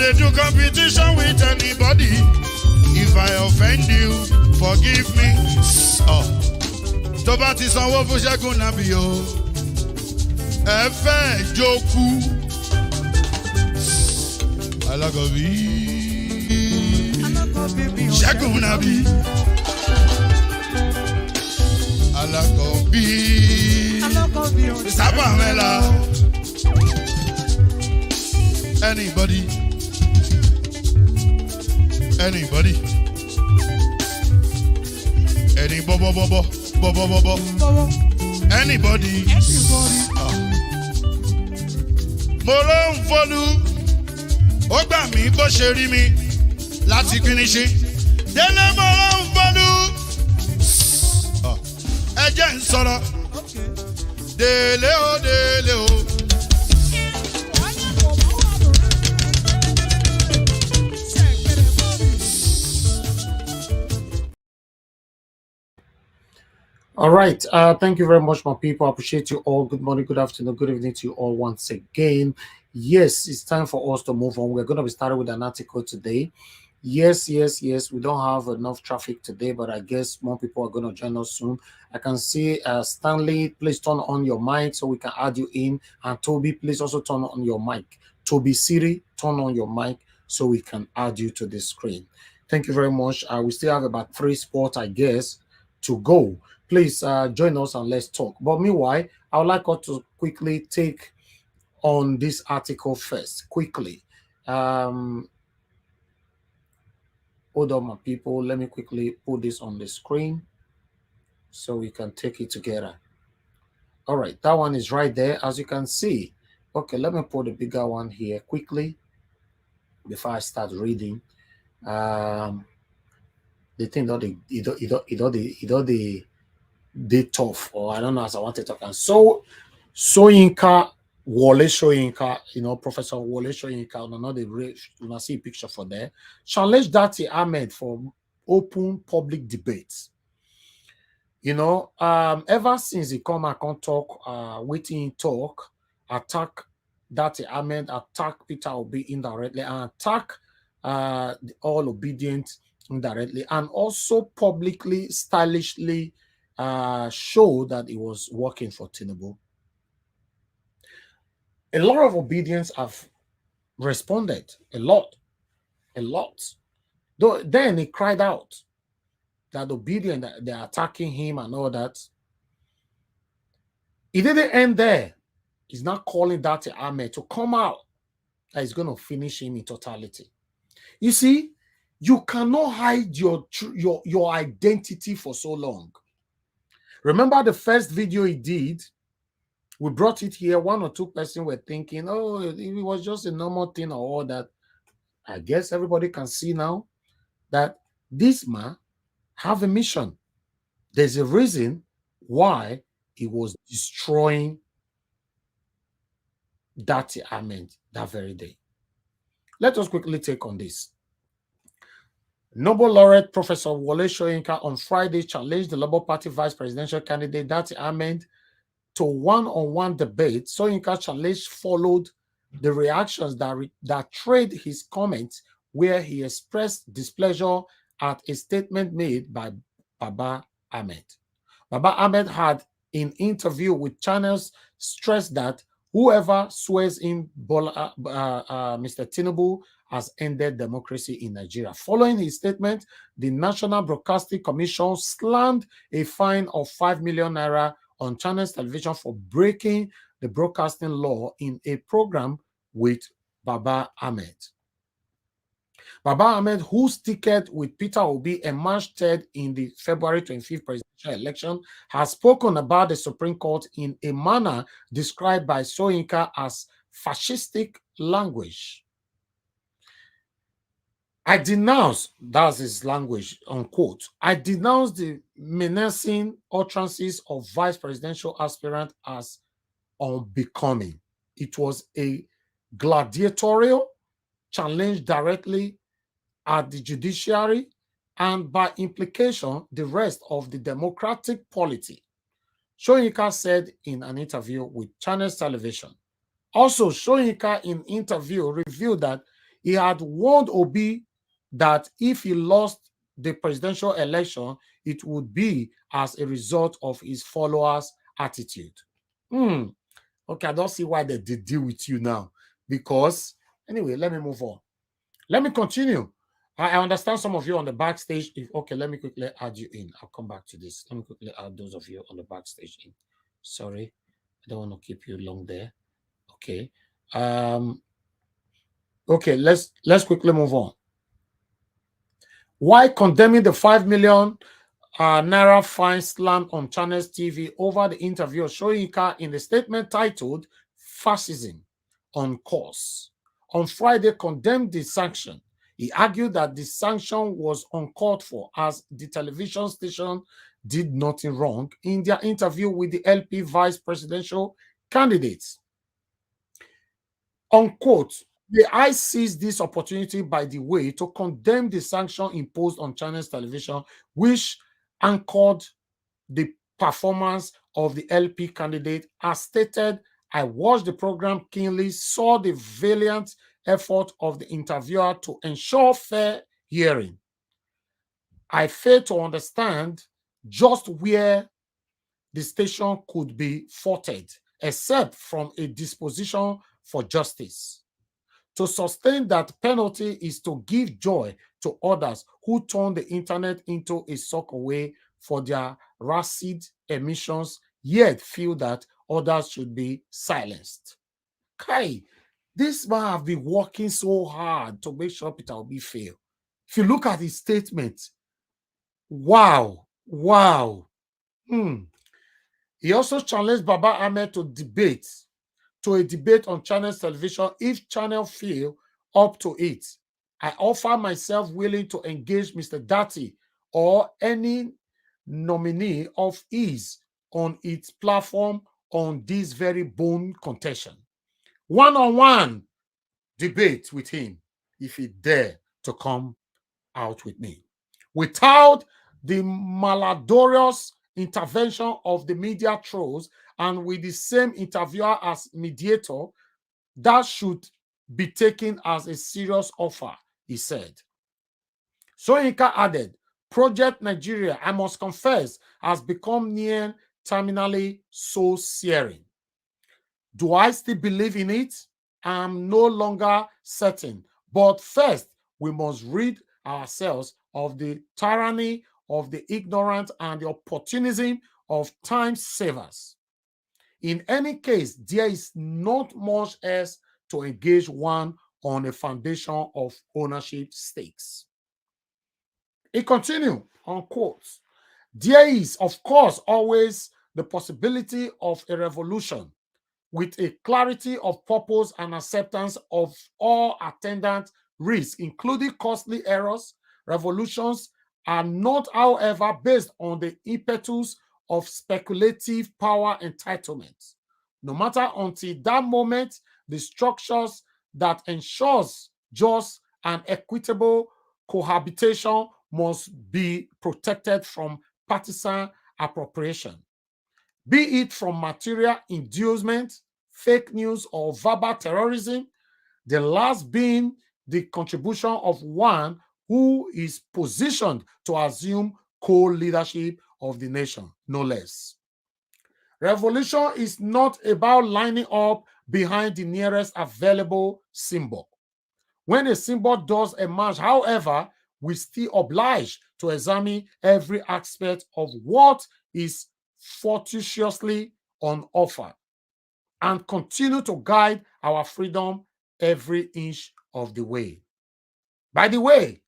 they do competition with anybody. If I offend you, forgive me. Oh, tó bá ti sanwó fún Ṣẹ́gun nàbí o. Ẹ fẹ́ jókù. Alákọ̀bí. Ṣẹ́gun nàbí. Alákọ̀bí. Sábà mẹ́la. Anybody. Anybody. Any bobo bobo bobo bobo. Anybody. Mo ló ń folú. Ó gbà mí bó ṣe rí mi láti finishi. Délé mo ló ń folú. Ẹ jẹ́ n sọ̀rọ̀. Délé o délé o. All right. Thank you very much, my people. I appreciate you all. Good morning, good afternoon, good evening to you all once again. Yes, it's time for us to move on. We're going to be starting with an article today. Yes. We don't have enough traffic today, but I guess more people are going to join us soon. I can see Stanley, please turn on your mic so we can add you in. And Toby, please also turn on your mic. Toby Siri, turn on your mic so we can add you to the screen. Thank you very much. We still have about 3 spots, I guess, to go. Please join us and let's talk. But meanwhile, I would like us to quickly take on this article first, quickly. Hold on, my people. Let me quickly put this on the screen so we can take it together. All right, that one is right there, as you can see. Okay, let me put a bigger one here quickly before I start reading. The thing that they tough, or I don't know as I want to talk. And so Soyinka, Wole Soyinka, Professor Wole Soyinka, you see a picture for there, challenged Datti Ahmed for open public debates. Ever since he come and talk, waiting talk, attack Datti Ahmed, attack Peter Obi indirectly, and attack all obedient indirectly, and also publicly, stylishly show that it was working for Tinubu. A lot of obedience have responded, a lot. Though then he cried out that obedient, that they're attacking him and all that. It didn't end there. He's not calling Datti Ahmed to come out that he's going to finish him in totality. You see, you cannot hide your identity for so long. Remember the first video he did? We brought it here. 1 or 2 persons were thinking, oh, it was just a normal thing or all that. I guess everybody can see now that this man have a mission. There's a reason why he was destroying Datti Ahmed that very day. Let us quickly take on this. Nobel laureate Professor Wole Soyinka on Friday challenged the Labour Party vice presidential candidate Datti Ahmed to one-on-one debate. Soyinka challenge followed the reactions that trailed his comments, where he expressed displeasure at a statement made by Baba Ahmed. Baba Ahmed had, in interview with channels, stressed that whoever swears in Mr. Tinubu has ended democracy in Nigeria. Following his statement, the National Broadcasting Commission slammed a fine of 5 million naira on Channels Television for breaking the broadcasting law in a program with Baba Ahmed. Baba Ahmed, whose ticket with Peter Obi emerged third in the February 25th presidential election, has spoken about the Supreme Court in a manner described by Soyinka as fascistic language. I denounce, that's his language, unquote. I denounce the menacing utterances of vice presidential aspirant as unbecoming. It was a gladiatorial challenge directly at the judiciary and by implication the rest of the democratic polity, Soyinka said in an interview with Channels Television. Also, Soyinka in interview revealed that He had warned Obi that if he lost the presidential election, it would be as a result of his followers' attitude. Okay, I don't see why they did deal with you now. Because, anyway, let me move on. Let me continue. I understand some of you on the backstage. Okay, let me quickly add you in. I'll come back to this. Let me quickly add those of you on the backstage in. Sorry, I don't want to keep you long there. Okay. Okay, let's quickly move on. Why condemning the 5 million naira fine slammed on Channels TV over the interview of Soyinka in the statement titled Fascism on Course? On Friday, condemned the sanction. He argued that the sanction was uncalled for as the television station did nothing wrong in their interview with the LP vice presidential candidates. Unquote. The I seized this opportunity, by the way, to condemn the sanction imposed on China's television, which anchored the performance of the LP candidate. As stated, I watched the program keenly, saw the valiant effort of the interviewer to ensure fair hearing. I fail to understand just where the station could be faulted, except from a disposition for justice. To sustain that penalty is to give joy to others who turn the internet into a sockaway for their rancid emissions, yet feel that others should be silenced. Kai, this man have been working so hard to make sure Peter Obi fail. If you look at his statement, wow. He also challenged Baba Ahmed to a debate on Channels television if Channel feel up to it. I offer myself willing to engage Mr. Datti or any nominee of his on its platform on this very bone contention. One-on-one debate with him if he dare to come out with me. Without the malodorous intervention of the media trolls and with the same interviewer as mediator, that should be taken as a serious offer, he said. Soyinka added, Project Nigeria, I must confess, has become near terminally soul-searing. Do I still believe in it? I'm no longer certain. But first, we must rid ourselves of the tyranny of the ignorant and the opportunism of time savers. In any case, there is not much else to engage one on a foundation of ownership stakes. He continued, unquote, there is, of course, always the possibility of a revolution with a clarity of purpose and acceptance of all attendant risks, including costly errors. Revolutions are not, however, based on the impetus of speculative power entitlement. No matter until that moment, the structures that ensures just and equitable cohabitation must be protected from partisan appropriation, be it from material inducement, fake news, or verbal terrorism, the last being the contribution of one who is positioned to assume co-leadership of the nation, no less. Revolution is not about lining up behind the nearest available symbol. When a symbol does emerge, however, we still obliged to examine every aspect of what is fortuitously on offer and continue to guide our freedom every inch of the way. By the way,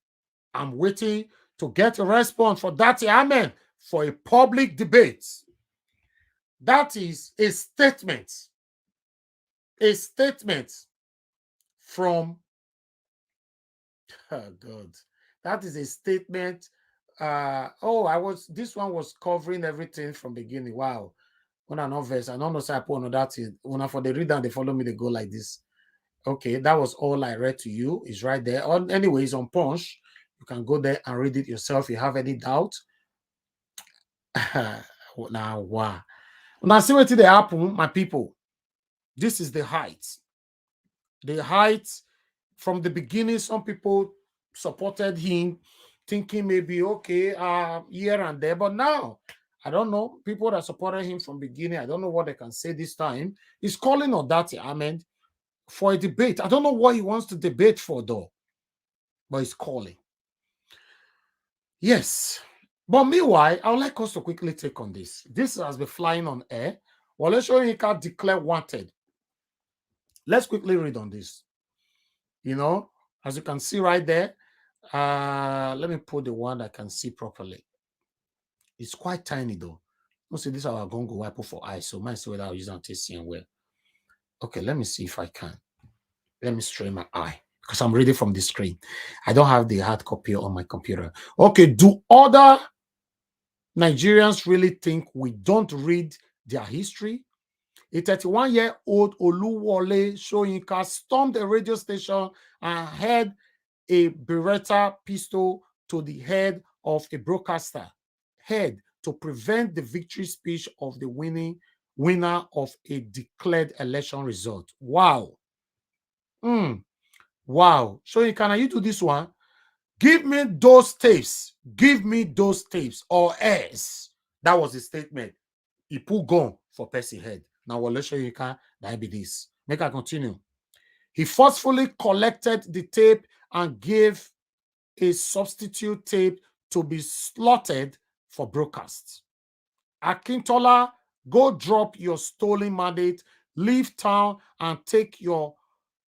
I'm waiting to get a response for Datti Ahmed for a public debate. That is a statement from, oh God, that is a statement. This one was covering everything from beginning. Wow. When I know verse, I don't know say I put on that thing. When for the reader, they follow me, they go like this. Okay, that was all I read to you. It's right there. Anyways, on Punch, you can go there and read it yourself if you have any doubt. Now, wow. Now, see what they happen, my people. This is the height. The height from the beginning, some people supported him, thinking maybe okay, here and there. But now, I don't know. People that supported him from beginning, I don't know what they can say this time. He's calling on Datti Ahmed for a debate. I don't know what he wants to debate for, though, but he's calling. Yes. But meanwhile, I would like us to quickly take on this. This has been flying on air. Wole Soyinka declared wanted. Let's quickly read on this. You know, as you can see right there, let me put the one I can see properly. It's quite tiny though. You see, this is our gongo wipe for eyes, so might see whether I'll use it to see well. Okay, let me see if I can. Let me strain my eye because I'm reading from the screen. I don't have the hard copy on my computer. Okay, do other Nigerians really think we don't read their history? A 31-year-old Oluwole Soyinka stormed a radio station and held a Beretta pistol to the head of a broadcaster, to prevent the victory speech of the winner of a declared election result. Wow. Wow. Soyinka, can you do this one? Give me those tapes. Give me those tapes or else. That was the statement. He put gun for Percy head. Now, Wole Soyinka, that be this. Make I continue. He forcefully collected the tape and gave a substitute tape to be slotted for broadcast. Akintola, go drop your stolen mandate, leave town and take your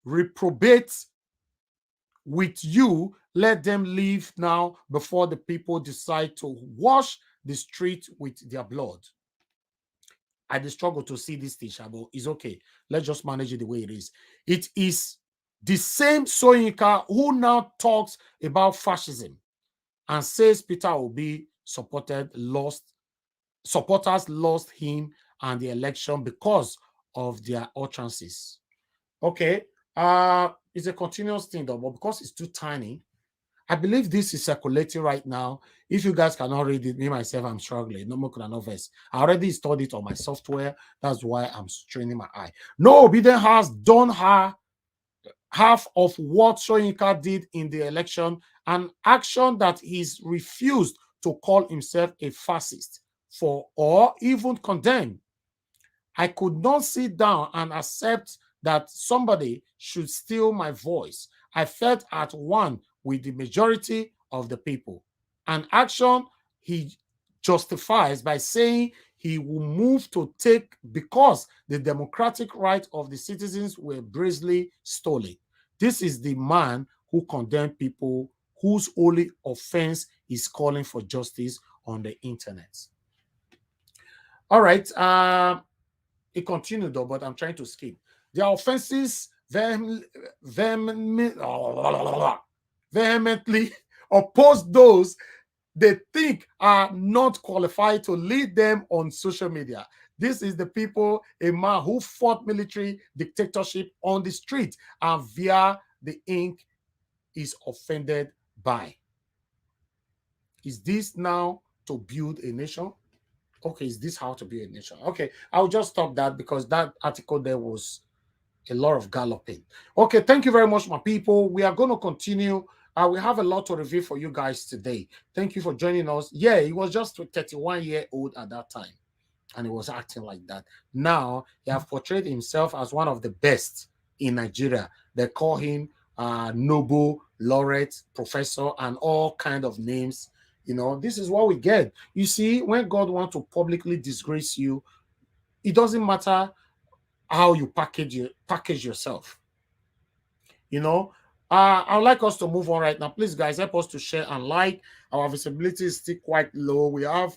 reprobates with you. Let them leave now before the people decide to wash the street with their blood. I did struggle to see this thing, but it's okay. Let's just manage it the way it is. It is the same Soyinka who now talks about fascism and says Peter Obi supporters lost him and the election because of their utterances. Okay, it's a continuous thing though, but because it's too tiny, I believe this is circulating right now. If you guys cannot read it, me myself, I'm struggling. No more could I know verse. I already installed it on my software. That's why I'm straining my eye. No Biden has done half of what Soyinka did in the election, an action that he's refused to call himself a fascist for or even condemn. I could not sit down and accept that somebody should steal my voice. I felt at one with the majority of the people. An action he justifies by saying he will move to take because the democratic rights of the citizens were brazenly stolen. This is the man who condemned people whose only offense is calling for justice on the internet. All right. It continued though, but I'm trying to skip. Their offenses vehemently oppose those they think are not qualified to lead them on social media. This is the people, a man who fought military dictatorship on the street and via the ink is offended by. Is this now to build a nation? Okay, is this how to build a nation? Okay, I'll just stop that because that article there was a lot of galloping. Okay, thank you very much, my people. We are going to continue. We have a lot to review for you guys today. Thank you for joining us. Yeah, he was just 31-year-old at that time, and he was acting like that. Now, he has portrayed himself as one of the best in Nigeria. They call him Nobel laureate, professor, and all kind of names. You know, this is what we get. You see, when God wants to publicly disgrace you, it doesn't matter how you package yourself. You know, I would like us to move on right now. Please, guys, help us to share and like. Our visibility is still quite low. We have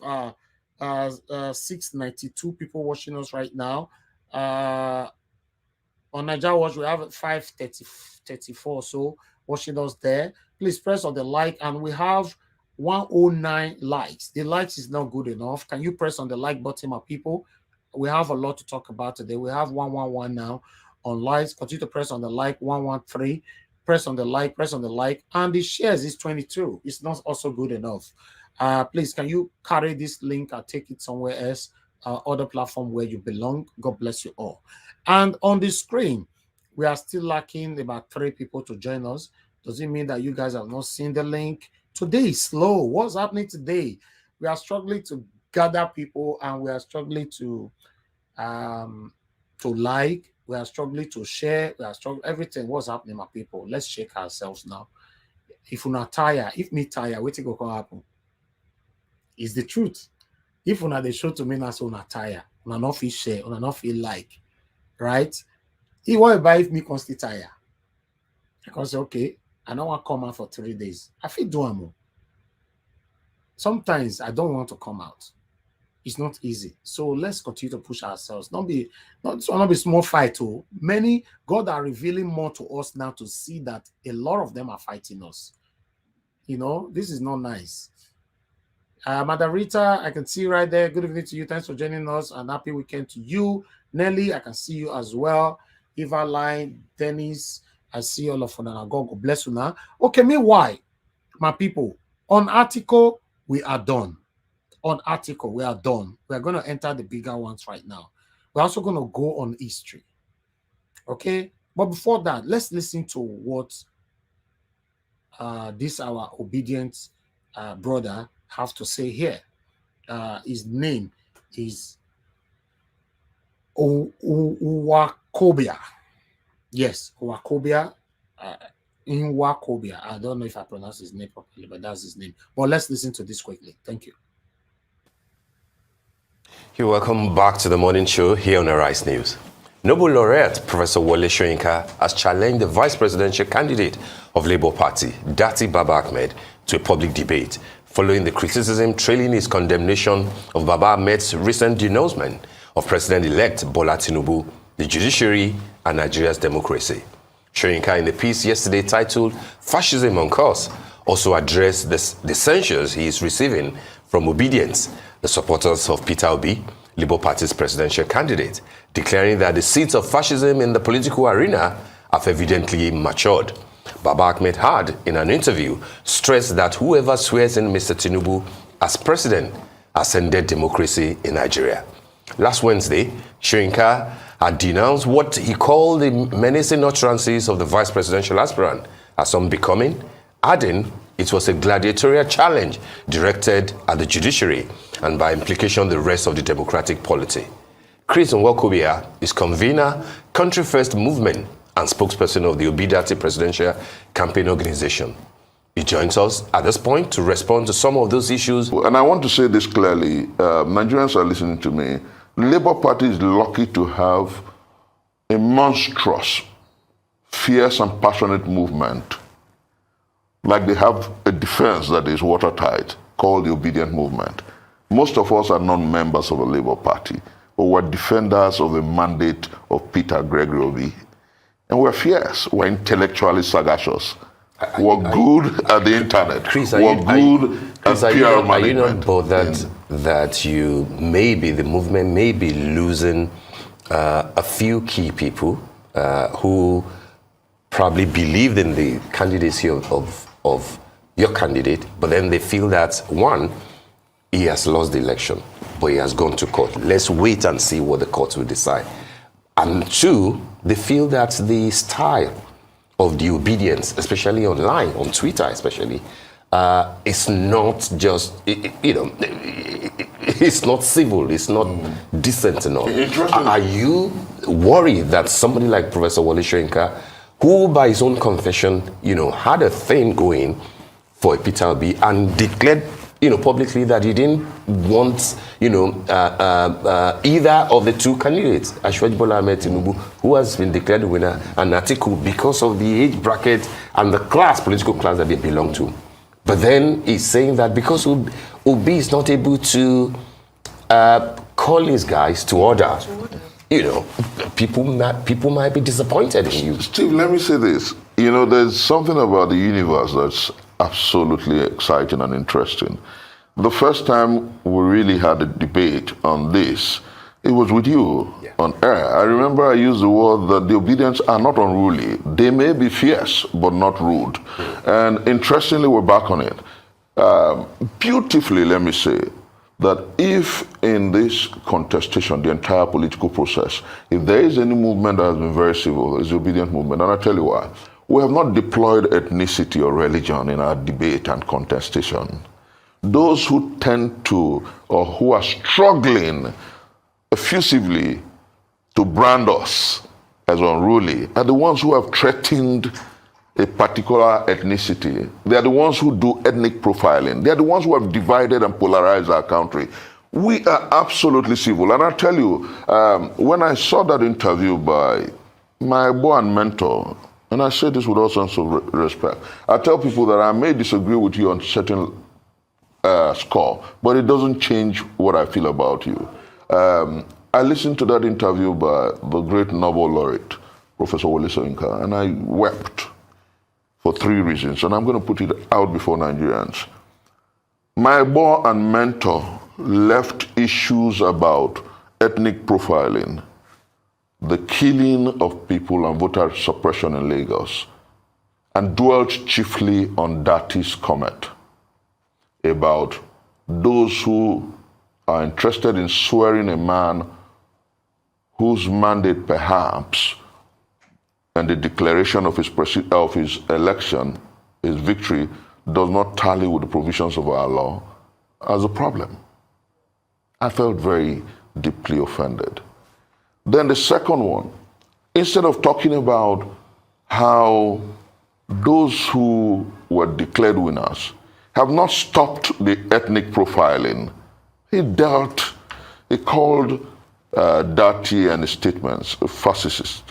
692 people watching us right now. On Nigeria Watch, we have 534 so watching us there. Please press on the like, and we have 109 likes. The likes is not good enough. Can you press on the like button, my people? We have a lot to talk about today. We have 111 now on likes. Continue to press on the like. 113. Press on the like. Press on the like. And the shares is 22. It's not also good enough. Please, can you carry this link and take it somewhere else, other platform where you belong? God bless you all. And on the screen, We are still lacking about 3 people to join us. Does it mean that you guys have not seen the link? Today is slow. What's happening today? We are struggling to gather people, and we are struggling to like. We are struggling to share. We are struggling everything. What's happening, my people? Let's shake ourselves now. If you're not tired, if me tired, what will go happen? It's the truth. If una they show to me now, so una tired, una not feel share, una not feel like, right? He want buy if me constantly tired. I can say, okay, I don't want to come out for 3 days. I feel do more. Sometimes I don't want to come out. It's not easy. So let's continue to push ourselves. Not be small fight. Oh. Many God are revealing more to us now to see that a lot of them are fighting us. You know, this is not nice. Madam Rita, I can see you right there. Good evening to you. Thanks for joining us, and happy weekend to you. Nelly, I can see you as well. Eva Line, Dennis, I see all of you. God bless you now. Okay, meanwhile, my people, on article, we are done. On article, we are done. We are going to enter the bigger ones right now. We're also going to go on history. Okay? But before that, let's listen to what this our obedient brother have to say here. His name is Uwakobia. Yes, Uwakobia. Uwakobia. I don't know if I pronounce his name properly, but that's his name. But let's listen to this quickly. Thank you. You're welcome back to the morning show here on Arise News. Nobel laureate Professor Wole Soyinka has challenged the vice presidential candidate of Labour Party, Datti Baba Ahmed, to a public debate following the criticism trailing his condemnation of Baba Ahmed's recent denouncement of President-elect Bola Tinubu, the judiciary, and Nigeria's democracy. Soyinka, in the piece yesterday titled "Fascism on Course," also addressed the censures he is receiving from Obedience, the supporters of Peter Obi, Labour Party's presidential candidate, declaring that the seeds of fascism in the political arena have evidently matured. Baba Ahmed had, in an interview, stressed that whoever swears in Mr. Tinubu as president has ended democracy in Nigeria. Last Wednesday, Soyinka had denounced what he called the menacing utterances of the vice presidential aspirant as unbecoming, adding it was a gladiatorial challenge directed at the judiciary and by implication the rest of the democratic polity. Chris Nwokobia is convener, Country First Movement, and spokesperson of the Datti Presidential Campaign Organization. He joins us at this point to respond to some of those issues. And I want to say this clearly. Nigerians are listening to me. Labour Party is lucky to have a monstrous, fierce and passionate movement. Like they have a defense that is watertight called the Obedient Movement. Most of us are not members of the Labour Party, but we're defenders of the mandate of Peter Gregory Obi. And we're fierce, we're intellectually sagacious. We're good at the internet. Chris, we're good at PR management. Are you not bothered that you maybe, the movement may be losing a few key people who probably believed in the candidacy of your candidate, but then they feel that, one, he has lost the election, but he has gone to court. Let's wait and see what the court will decide. And two, they feel that the style of the obedience, especially online, on Twitter especially, is not just, it's not civil, it's not decent enough. Are you worried that somebody like Professor Wole Soyinka, who by his own confession, had a thing going for Peter Obi and declared, publicly that he didn't want, either of the two candidates, Ashwaji Bola Ahmed Tinubu, who has been declared the winner, and Atiku, because of the age bracket and the political class that they belong to. But then he's saying that because Obi is not able to call his guys to order, people might be disappointed in you. Steve, let me say this. There's something about the universe that's absolutely exciting and interesting. The first time we really had a debate on this, it was with you on air. I remember I used the word that the Obedience are not unruly. They may be fierce, but not rude. And interestingly, we're back on it. Beautifully, let me say, that if in this contestation, the entire political process, if there is any movement that has been very civil, it's the obedient movement. And I'll tell you why. We have not deployed ethnicity or religion in our debate and contestation. Those who tend to, or who are struggling effusively to brand us as unruly, are the ones who have threatened a particular ethnicity. They are the ones who do ethnic profiling. They are the ones who have divided and polarized our country. We are absolutely civil. And I tell you, when I saw that interview by my boy and mentor, and I say this with all sense of respect, I tell people that I may disagree with you on certain score, but it doesn't change what I feel about you. I listened to that interview by the great Nobel laureate, Professor Wole Soyinka, and I wept for 3 reasons, and I'm going to put it out before Nigerians. My boy and mentor left issues about ethnic profiling, the killing of people and voter suppression in Lagos, and dwelt chiefly on Datti's comment about those who are interested in swearing a man whose mandate perhaps and the declaration of his election, his victory, does not tally with the provisions of our law as a problem. I felt very deeply offended. Then the second one, instead of talking about how those who were declared winners have not stopped the ethnic profiling, he called Datti and his statements fascist.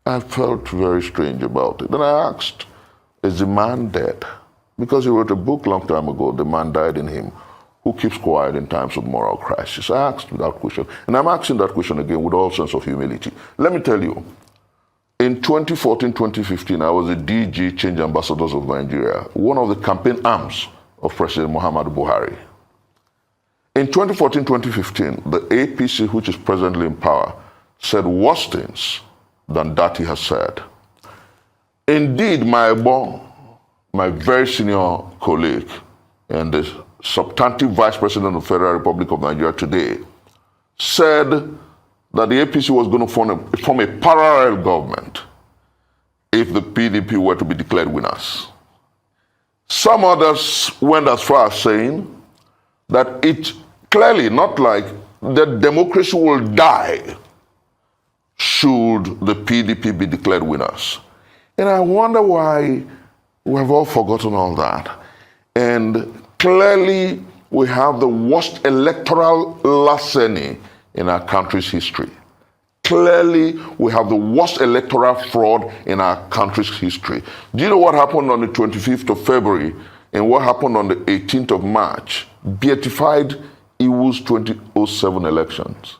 I felt very strange about it. Then I asked, is the man dead? Because he wrote a book long time ago, The Man Died in Him, Who Keeps Quiet in Times of Moral Crisis. I asked that question, and I'm asking that question again with all sense of humility. Let me tell you, in 2014, 2015, I was the DG Change Ambassadors of Nigeria, one of the campaign arms of President Muhammadu Buhari. In 2014, 2015, the APC, which is presently in power, said worse things than Datti has said. Indeed, my very senior colleague and the substantive Vice President of the Federal Republic of Nigeria today said that the APC was going to form a parallel government if the PDP were to be declared winners. Some others went as far as saying that it clearly not like that democracy will die should the PDP be declared winners. And I wonder why we have all forgotten all that. And clearly we have the worst electoral larceny in our country's history. Clearly we have the worst electoral fraud in our country's history. Do you know what happened on the 25th of February and what happened on the 18th of March? Beatified Iwu's 2007 elections.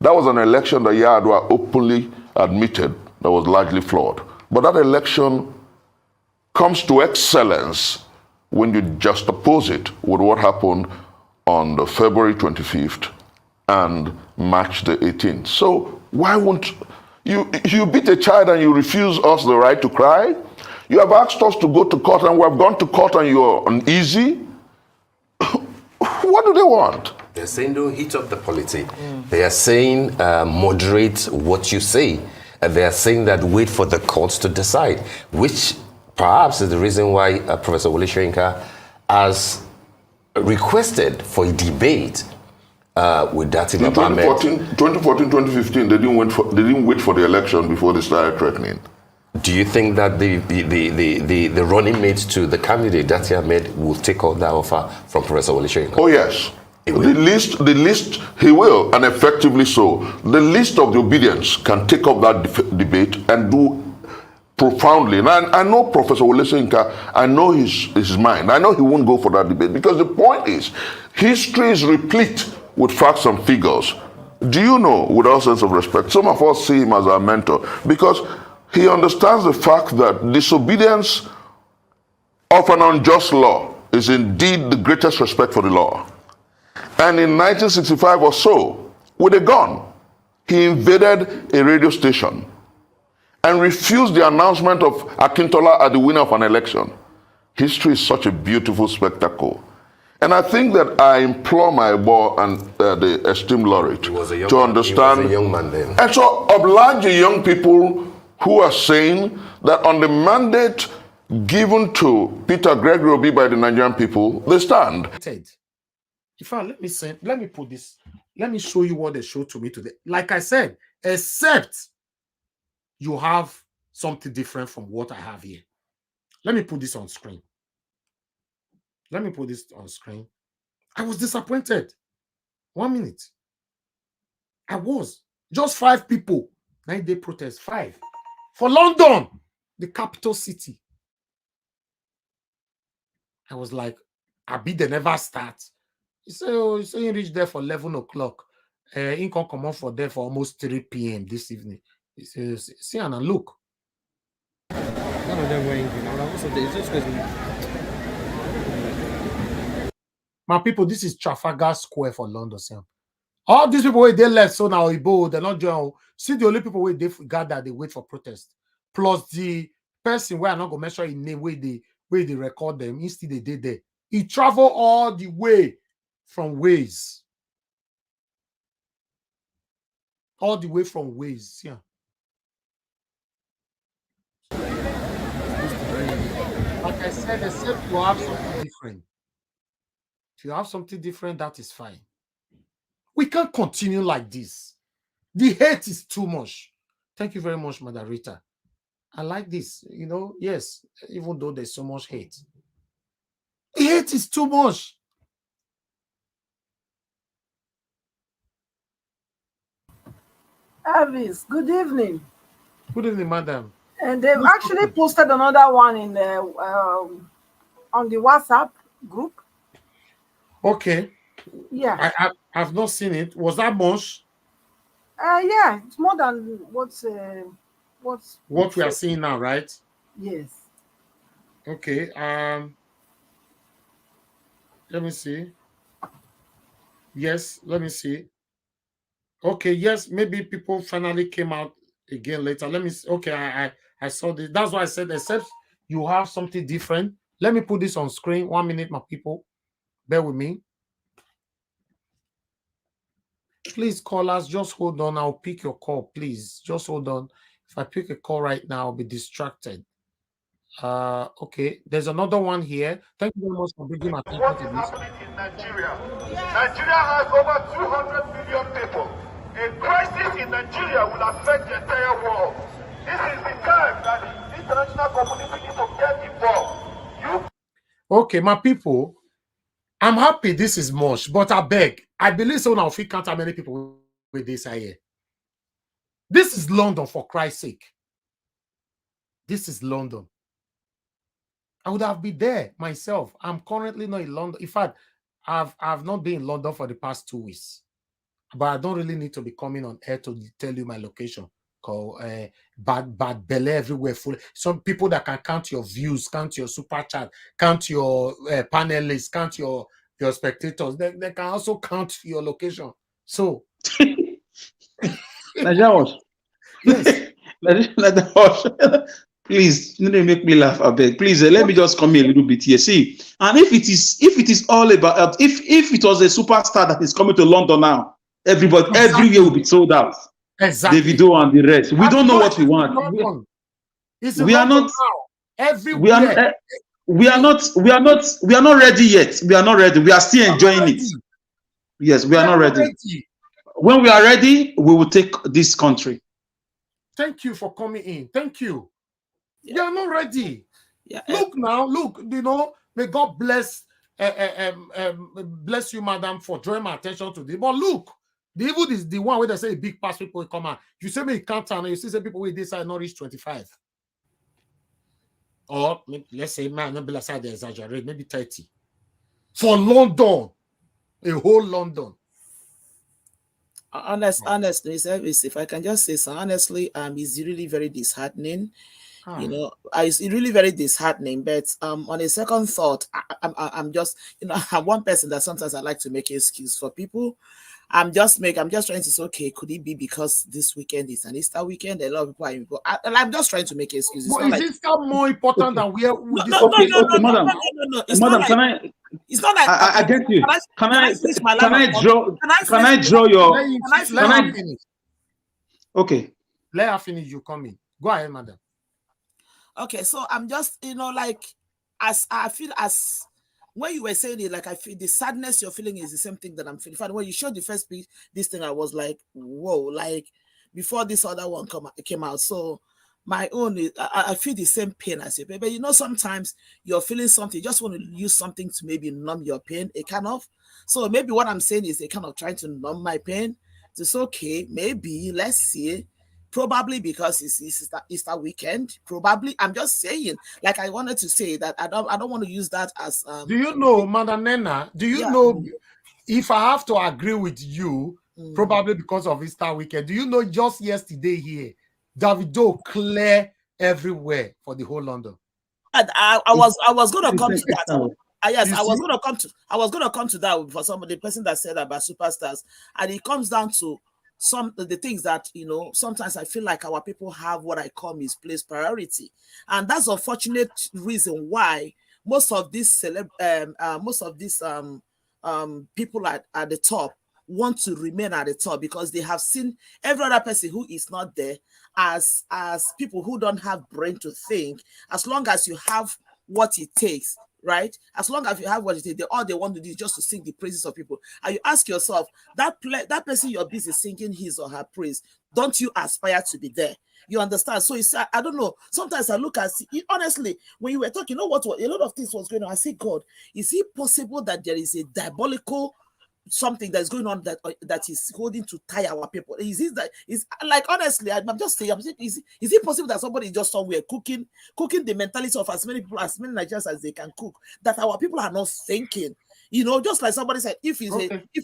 That was an election that Yar'Adua openly admitted that was largely flawed. But that election comes to excellence when you juxtapose it with what happened on the February 25th and March the 18th. So why won't you beat a child and you refuse us the right to cry? You have asked us to go to court and we have gone to court and you're uneasy? What do they want? They're saying don't heat up the polity. They are saying moderate what you say. And they are saying that wait for the courts to decide, which perhaps is the reason why Professor Wole Soyinka has requested for a debate with Datti In 2014, 2015, they didn't wait for the election before they started threatening. Do you think that the running mates to the candidate, Datti Ahmed, will take on that offer from Professor Wole Soyinka? Oh yes. The list, he will, and effectively so. The list of the obedience can take up that debate and do profoundly. And I know Professor Wole Soyinka, I know his mind. I know he won't go for that debate because the point is, history is replete with facts and figures. Do you know, with all sense of respect, some of us see him as our mentor because he understands the fact that disobedience of an unjust law is indeed the greatest respect for the law. And in 1965 or so, with a gun, he invaded a radio station and refused the announcement of Akintola as the winner of an election. History is such a beautiful spectacle. And I think that I implore my boy and the esteemed laureate to understand. He was a young man then. And so oblige the young people who are saying that on the mandate given to Peter Gregory Obi by the Nigerian people, they stand. In fact, let me put this, let me show you what they showed to me today. Like I said, except you have something different from what I have here. Let me put this on screen. Let me put this on screen. I was disappointed. 1 minute. I was. Just 5 people. 9-day protest. 5. For London, the capital city. I was like, Abi, they never start. He said, oh, he reached there for 11 o'clock. He can come on for there for almost 3 p.m. this evening. He says, see, Anna, look. None of them were angry. My people, this is Trafalgar Square for London. All these people, they left, so now they're not joining. See, the only people where they gather, they wait for protest. Plus the person where I'm not going to mention his name, where they record them, instead they did there. He traveled all the way from Wales. All the way from Wales, yeah. Like I said, except you have something different. If you have something different, that is fine. We can't continue like this. The hate is too much. Thank you very much, Madam Rita. I like this. You know, yes, even though there's so much hate. The hate is too much. Elvis, good evening. Good evening, madam. And they've actually posted another one in the on the WhatsApp group. Okay. Yeah. I've not seen it. Was that much? Yeah, it's more than what we are seeing now, right? Yes. Okay. Let me see. Yes, let me see. Okay, yes, maybe people finally came out again later. Let me see. Okay, I saw this. That's why I said, except you have something different. Let me put this on screen. 1 minute, my people. Bear with me. Please call us. Just hold on. I'll pick your call, please. Just hold on. If I pick a call right now, I'll be distracted. Okay, there's another one here. Thank you very much for bringing my attention What to is this. happening in Nigeria? Nigeria has over 200 million people. A crisis in Nigeria will affect the entire world. This is the time that the international community needs to get involved. Okay, my people, I'm happy this is much, but I beg, I believe so now if we count how many people with this here. This is London, for Christ's sake. This is London. I would have been there myself. I'm currently not in London. In fact, I've not been in London for the past 2 weeks. But I don't really need to be coming on air to tell you my location. Bad belly everywhere. Full. Some people that can count your views, count your super chat, count your panelists, count your spectators. They can also count your location. So, Nigeria, yes. Please, you don't make me laugh a bit. Please, let me just come here a little bit here. See, and if it is all about if it was a superstar that is coming to London now, everybody everywhere will be sold out. Exactly. Davido and the rest. We don't know what we want. We are not everywhere. We are not ready yet. We are not ready. We are still enjoying it. Yes, we are not ready. When we are ready, we will take this country. Thank you for coming in. Thank you. Yeah. You are not ready. Yeah. Look now, look, you know, may God bless bless you, madam, for drawing my attention to this. But look, the evil is the one where they say a big pass people will come out. You say me count and you see say people with this side not reach 25. Or let's say man, not be like side they exaggerate, maybe 30. For London, a whole London. Honestly, if I can just say so, honestly, it's really very disheartening. You know, it's really very disheartening. But on a second thought, I'm just, you know, I'm one person that sometimes I like to make an excuse for people. I'm just trying to say, okay, could it be because this weekend is an Easter weekend? A lot of people are, I'm just trying to make excuses. But is Easter more important than where? Madam, It's not like I get you. Can I draw your? Let her finish. Okay. Let her finish. You come in. Go ahead, madam. Okay, so I'm just, like, as I feel, as when you were saying it, like, I feel the sadness you're feeling is the same thing that I'm feeling. When you showed the first piece, this thing, I was like, whoa, like, before this other one came out. So my own, I feel the same pain as you. But sometimes you're feeling something, you just want to use something to maybe numb your pain, a kind of. So maybe what I'm saying is a kind of trying to numb my pain. It's okay, maybe, let's see. Probably because it's Easter weekend. Probably, I'm just saying. Like, I wanted to say that I don't want to use that as. Do you know, Madam Nena? Do you know if I have to agree with you? Probably because of Easter weekend. Do you know just yesterday here, Davido clear everywhere for the whole London. And I was going to come to that. Yes, I was going to come to that for the person that said about superstars, and it comes down to some of the things that sometimes I feel like our people have what I call misplaced priority, and that's unfortunate reason why most of these people at the top want to remain at the top, because they have seen every other person who is not there as people who don't have brain to think. As long as you have what it takes, right? As long as you have what it takes, all they want to do is just to sing the praises of people. And you ask yourself, that person you're busy singing his or her praise, don't you aspire to be there? You understand? So it's, I don't know. Sometimes I look at, honestly, when you were talking, a lot of things was going on. I say, God, is it possible that there is a diabolical something that's going on that is holding to tie our people? Is like, honestly, I'm just saying, is it possible that somebody is just somewhere cooking the mentality of as many people, as many Nigerians as they can cook, that our people are not thinking? Just like somebody said, if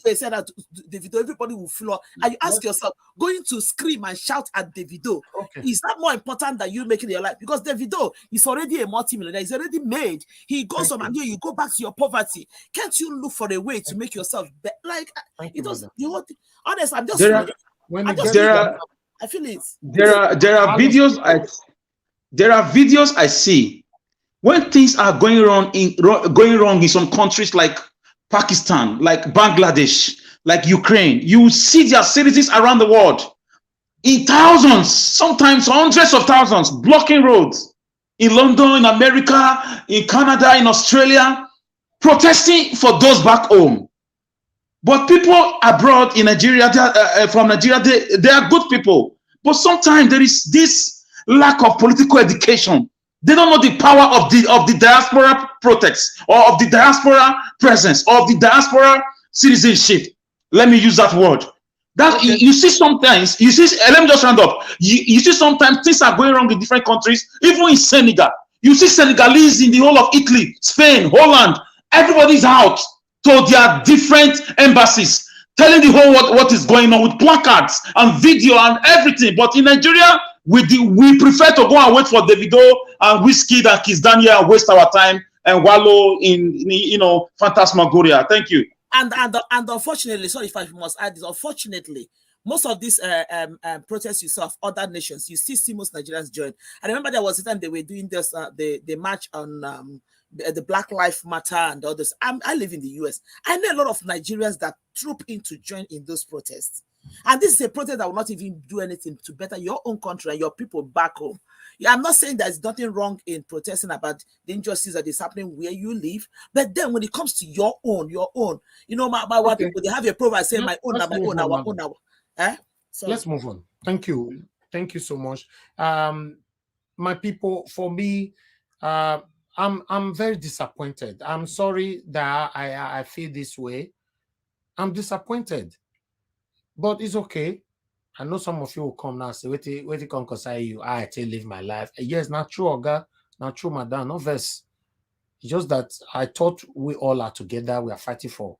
they said that Davido, everybody will floor. And you ask yourself, going to scream and shout at Davido, is that more important than you making your life? Because Davido is already a multi-millionaire. He's already made. He goes from and you go back to your poverty. Can't you look for a way to make yourself better? Like, it does. Honest, I'm just. I feel it. There are videos I see when things are going wrong in some countries like Pakistan, like Bangladesh, like Ukraine. You see their citizens around the world in thousands, sometimes hundreds of thousands, blocking roads in London, in America, in Canada, in Australia, protesting for those back home. But people abroad in Nigeria, from Nigeria, they are good people. But sometimes there is this lack of political education. They don't know the power of the diaspora protests, or of the diaspora presence, or of the diaspora citizenship. Let me use that word. You see sometimes, let me just round up. You see sometimes things are going wrong in different countries, even in Senegal. You see Senegalese in the whole of Italy, Spain, Holland. Everybody's out to their different embassies, telling the whole world what is going on with placards and video and everything. But in Nigeria, we prefer to go and wait for Davido and Wizkid and Kiss Daniel and waste our time and wallow in phantasmagoria. Thank you. And unfortunately, sorry if I must add this, unfortunately, most of these protests you saw of other nations, you see most Nigerians join. I remember there was a time they were doing this, the march on the Black Lives Matter and others. I live in the US. I know a lot of Nigerians that troop in to join in those protests. And this is a protest that will not even do anything to better your own country and your people back home. Yeah, I'm not saying there's nothing wrong in protesting about the injustice that is happening where you live, but then when it comes to your own, my people, they have a proverb saying my own, our own. So let's move on. Thank you so much. My people, for me, I'm very disappointed. I'm sorry that I feel this way. I'm disappointed. But it's okay. I know some of you will come now and say, wait till come concern you. I tell live my life. Yes, not true, Oga. Not true, madam. No verse. It's just that I thought we all are together. We are fighting for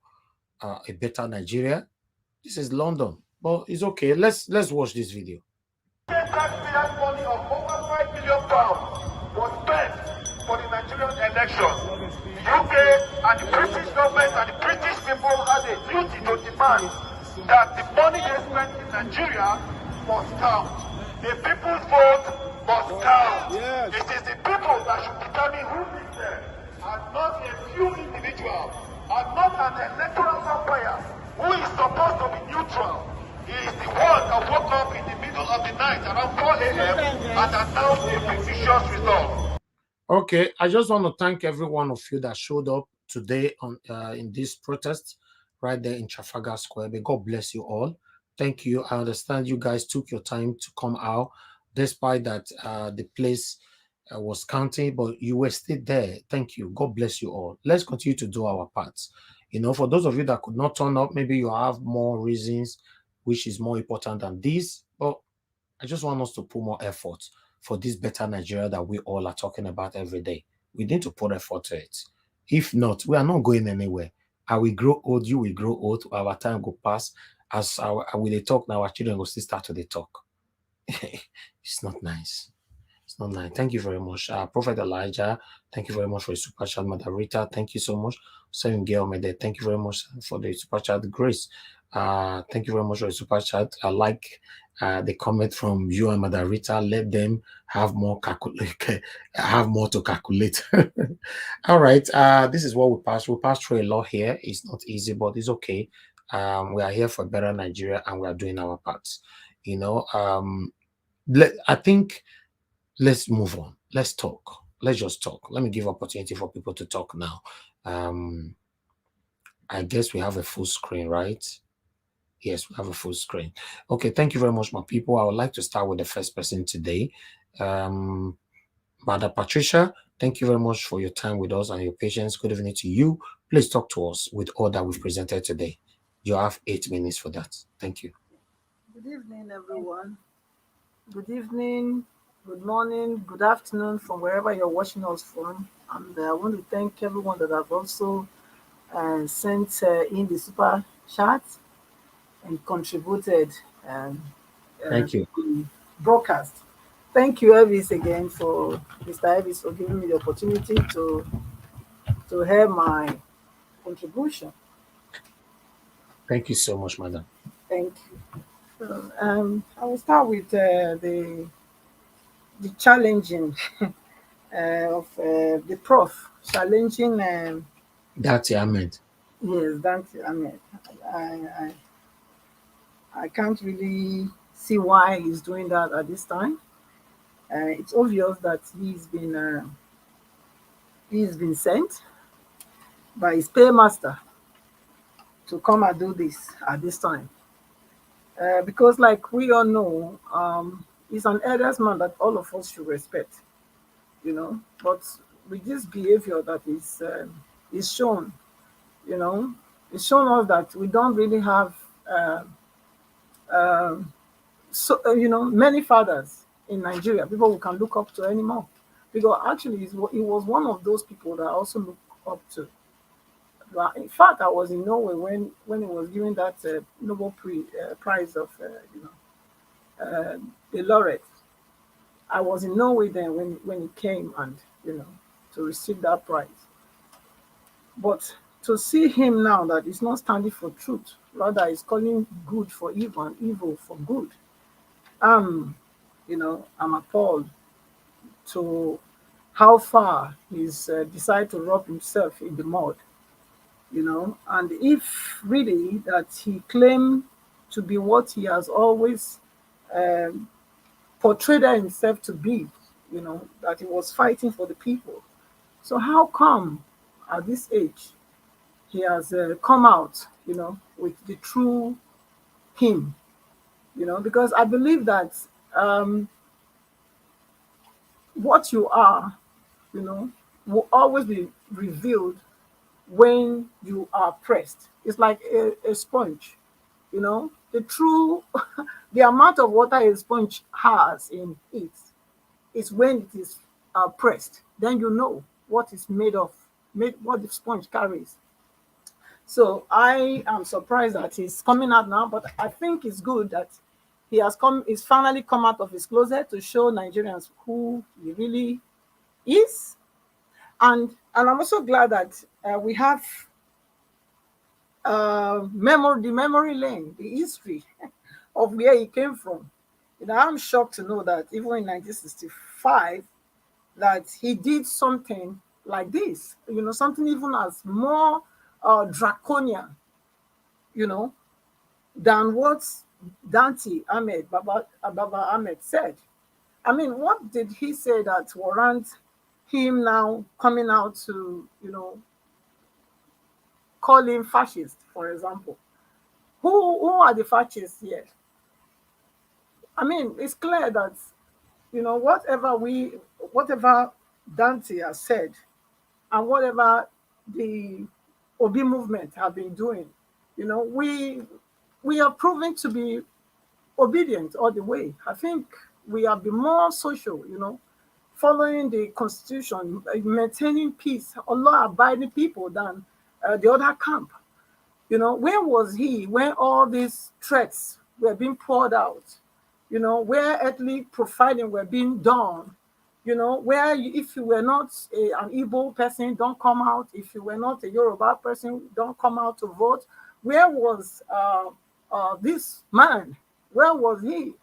a better Nigeria. This is London. But it's okay. Let's watch this video. Taxpayers' money of over £5 million was spent for the Nigerian election. The UK and the British government and the British people had a duty to demand that the money they spent in Nigeria must count. The people's vote must count. Yes. It is the people that should determine who is there, and not a few individuals. and not an electoral vampire who is supposed to be neutral. He is the one that woke up in the middle of the night around 4 a.m. and announced a fictitious result. Okay, I just want to thank every one of you that showed up today on in this protest right there in Trafalgar Square. May God bless you all. Thank you. I understand you guys took your time to come out, despite that the place was counting, but you were still there. Thank you. God bless you all. Let's continue to do our parts. You know, for those of you that could not turn up, maybe you have more reasons which is more important than this, but I just want us to put more effort for this better Nigeria that we all are talking about every day. We need to put effort to it. If not, we are not going anywhere. I will grow old, you will grow old, our time will pass. As we they talk now, our children will still start to they talk. It's not nice. It's not nice. Thank you very much. Prophet Elijah, thank you very much for your super chat. Mother Rita, thank you so much. Seven Girl Mede, thank you very much for the super chat. Grace, thank you very much for the super chat. I like the comment from you and Mother Rita. Let them have more have more to calculate. All right. This is what we passed. We passed through a lot here. It's not easy, but it's okay. We are here for a better Nigeria and we are doing our parts. You know, I think let's move on. Let's talk. Let's just talk. Let me give opportunity for people to talk now. I guess we have a full screen, right? Yes, we have a full screen. Okay, thank you very much, my people. I would like to start with the first person today. Mother Patricia, thank you very much for your time with us and your patience. Good evening to you. Please talk to us with all that we've presented today. You have 8 minutes for that. Thank you. Good evening, everyone. Good evening, good morning, good afternoon from wherever you're watching us from. And I want to thank everyone that have also sent in the super chat and contributed Thank you. the broadcast. Thank you, Elvis, again for Mr. Elvis for giving me the opportunity to hear my contribution. Thank you so much, madam. Thank you. So, I will start with the challenging of the prof challenging. That's Ahmed. Yes, Datti. I mean, I I can't really see why he's doing that at this time. It's obvious that he's been sent by his paymaster to come and do this at this time. Because, like we all know, he's an eldest man that all of us should respect, you know. But with this behavior that is shown, you know, it's shown us that we don't really have, you know, many fathers in Nigeria, people we can look up to anymore. Because actually, he was one of those people that I also look up to. But in fact, I was in Norway when he was given that Nobel Prize of, the laureate. I was in Norway then when he came and, you know, to receive that prize. But to see him now that he's not standing for truth, rather he's calling good for evil and evil for good, you know, I'm appalled to how far he's decided to rub himself in the mud, you know. And if really that he claimed to be what he has always portrayed himself to be, you know, that he was fighting for the people. So how come at this age he has come out, you know, with the true him, you know? Because I believe that what you are, you know, will always be revealed when you are pressed. It's like a sponge, you know. The true, the amount of water a sponge has in it is when it is pressed. Then you know what it's made of, what the sponge carries. So I am surprised that he's coming out now, but I think it's good that he's finally come out of his closet to show Nigerians who he really is. And I'm also glad that we have the memory lane, the history of where he came from. You know, I'm shocked to know that even in 1965, that he did something like this. You know, something even as more draconian, you know, than what Datti Baba Ahmed said. I mean, what did he say that warrant him now coming out to, you know, call him fascist, for example? Who are the fascists here? I mean, it's clear that, you know, whatever Dante has said and whatever the Obi movement have been doing, you know, we are proven to be obedient all the way. I think we have been more social, you know, following the constitution, maintaining peace, law-abiding people than the other camp. You know, where was he when all these threats were being poured out? You know, where ethnic profiling were being done? You know, where if you were not an Igbo person, don't come out. If you were not a Yoruba person, don't come out to vote. Where was this man? Where was he?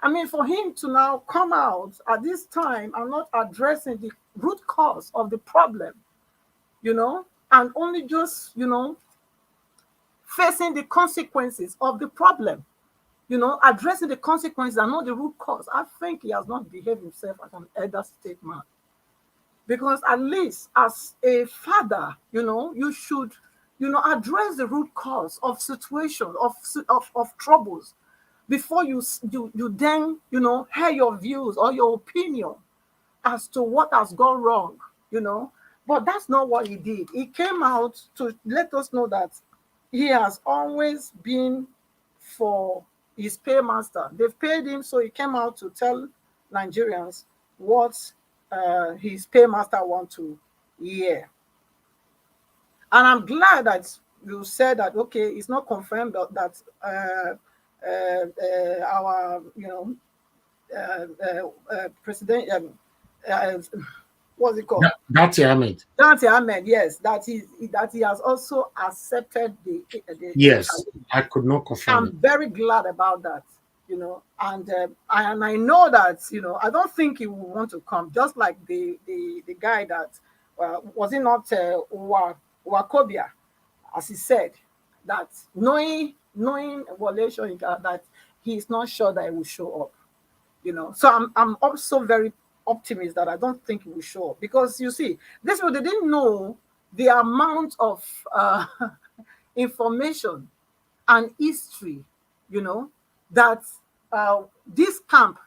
I mean, for him to now come out at this time and not addressing the root cause of the problem, you know, and only just, you know, facing the consequences of the problem, you know, addressing the consequences and not the root cause. I think he has not behaved himself as an elder statesman. Because at least as a father, you know, you should, you know, address the root cause of situations, of troubles, before you then, you know, hear your views or your opinion as to what has gone wrong, you know. But that's not what he did. He came out to let us know that he has always been for his paymaster. They've paid him, so he came out to tell Nigerians what his paymaster want to hear. And I'm glad that you said that, okay, it's not confirmed that our, you know, president, what's it called? Datti Ahmed. Datti Ahmed, yes, that he has also accepted the yes, I could not confirm. I'm very glad about that, you know, and I know that, you know, I don't think he will want to come, just like the guy that was it not Wakobia, as he said, that knowing Wole Soyinka, that he is not sure that he will show up, you know. So I'm also very optimist that I don't think he will show up, because you see, this people, they didn't know the amount of information and history, you know, that this camp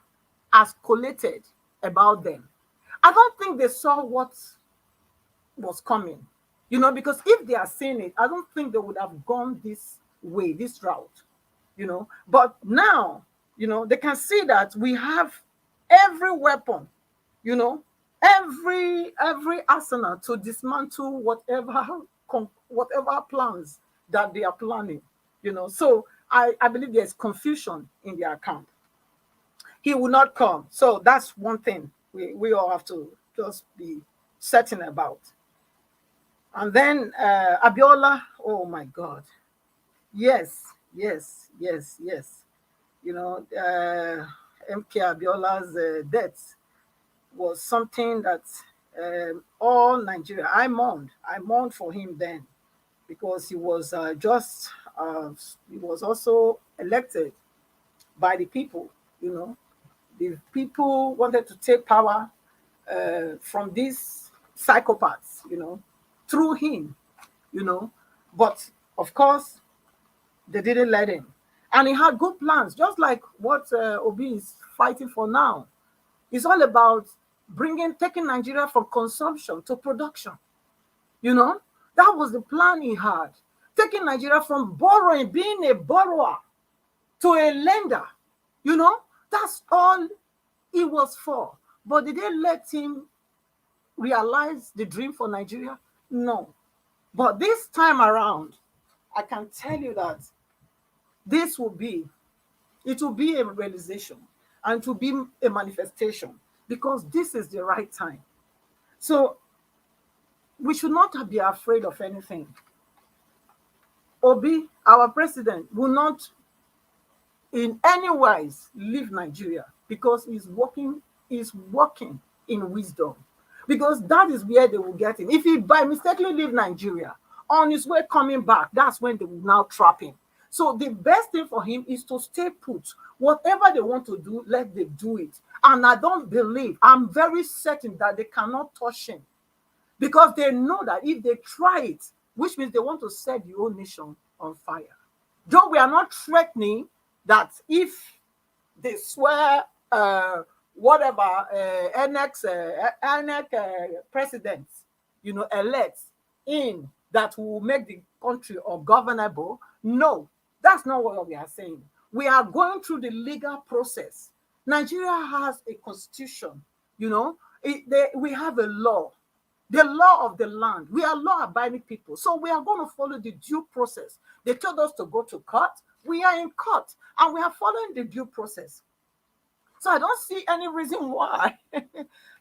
has collated about them. I don't think they saw what was coming, you know, because if they are seeing it, I don't think they would have gone this way, this route, you know. But now, you know, they can see that we have every weapon, you know, every arsenal to dismantle whatever plans that they are planning, you know. So I believe there's confusion in their camp. He will not come. So that's one thing we all have to just be certain about. And then Abiola, oh my God. Yes. You know, MKO Abiola's death was something that all Nigeria, I mourned for him then, because he was he was also elected by the people, you know. The people wanted to take power from these psychopaths, you know, through him, you know. But of course, they didn't let him. And he had good plans, just like what Obi is fighting for now. It's all about taking Nigeria from consumption to production. You know, that was the plan he had. Taking Nigeria from borrowing, being a borrower, to a lender. You know, that's all it was for. But did they let him realize the dream for Nigeria? No. But this time around, I can tell you that it will be a realization, and it will be a manifestation, because this is the right time. So we should not be afraid of anything. Obi, our president, will not in any wise leave Nigeria, because he's working in wisdom, because that is where they will get him. If he by mistakenly leave Nigeria, on his way coming back, that's when they will now trap him. So the best thing for him is to stay put. Whatever they want to do, let them do it. And I don't believe, I'm very certain that they cannot touch him, because they know that if they try it, which means they want to set the whole nation on fire. Though we are not threatening that if they swear next president, elects in, that will make the country ungovernable. No, that's not what we are saying. We are going through the legal process. Nigeria has a constitution, we have a law, the law of the land. We are law-abiding people, so we are going to follow the due process. They told us to go to court. We are in court, and we are following the due process. So I don't see any reason why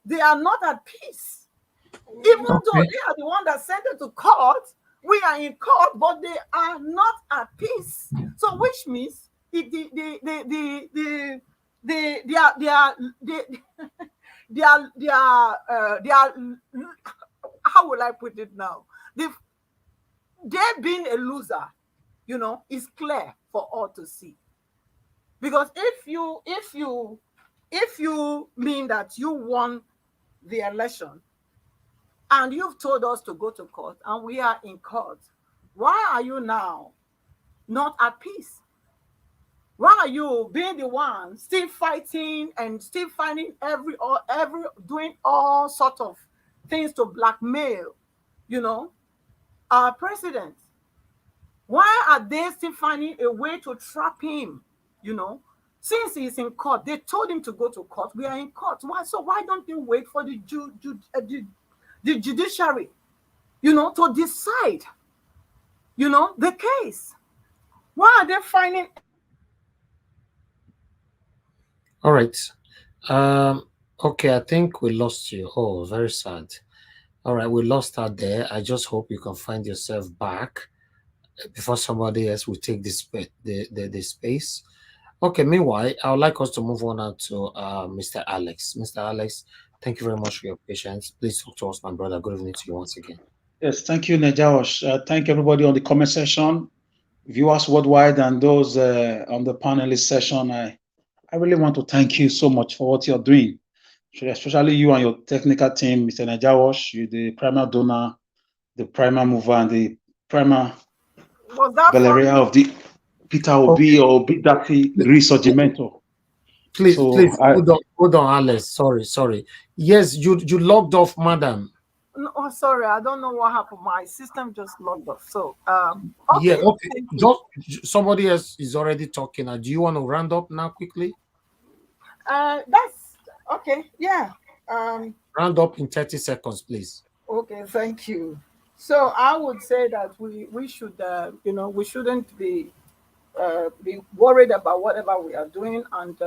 they are not at peace. Even though they are the one that sent it to court, we are in court, but they are not at peace. So which means how will I put it now? They being a loser, is clear for all to see. Because if you mean that you won the election and you've told us to go to court and we are in court, why are you now not at peace? Why are you being the one still fighting and still finding doing all sorts of things to blackmail, our president? Why are they still finding a way to trap him? Since he's in court, they told him to go to court. We are in court. Why? So why don't you wait for the judiciary, to decide, the case? Why are they finding? All right. Okay, I think we lost you. Oh, very sad. All right, we lost her there. I just hope you can find yourself back before somebody else will take the space. Okay, meanwhile, I would like us to move on now to Mr. Alex. Mr. Alex, thank you very much for your patience. Please talk to us, my brother. Good evening to you once again. Yes, thank you, Najawash. Thank everybody on the comment section, viewers worldwide, and those on the panelist session. I really want to thank you so much for what you're doing, especially you and your technical team, Mr. Najawash. You're the primary donor, the primary mover, and the primary Valeria of the Peter Obi or Datti Resurgimento. Please, hold on, Alex. Sorry. Yes, you logged off, madam. No, sorry, I don't know what happened. My system just logged off. So, okay. Yeah, okay. Just somebody else is already talking. Do you want to round up now quickly? That's okay. Yeah. Round up in 30 seconds, please. Okay, thank you. So I would say that we should, we shouldn't be worried about whatever we are doing, and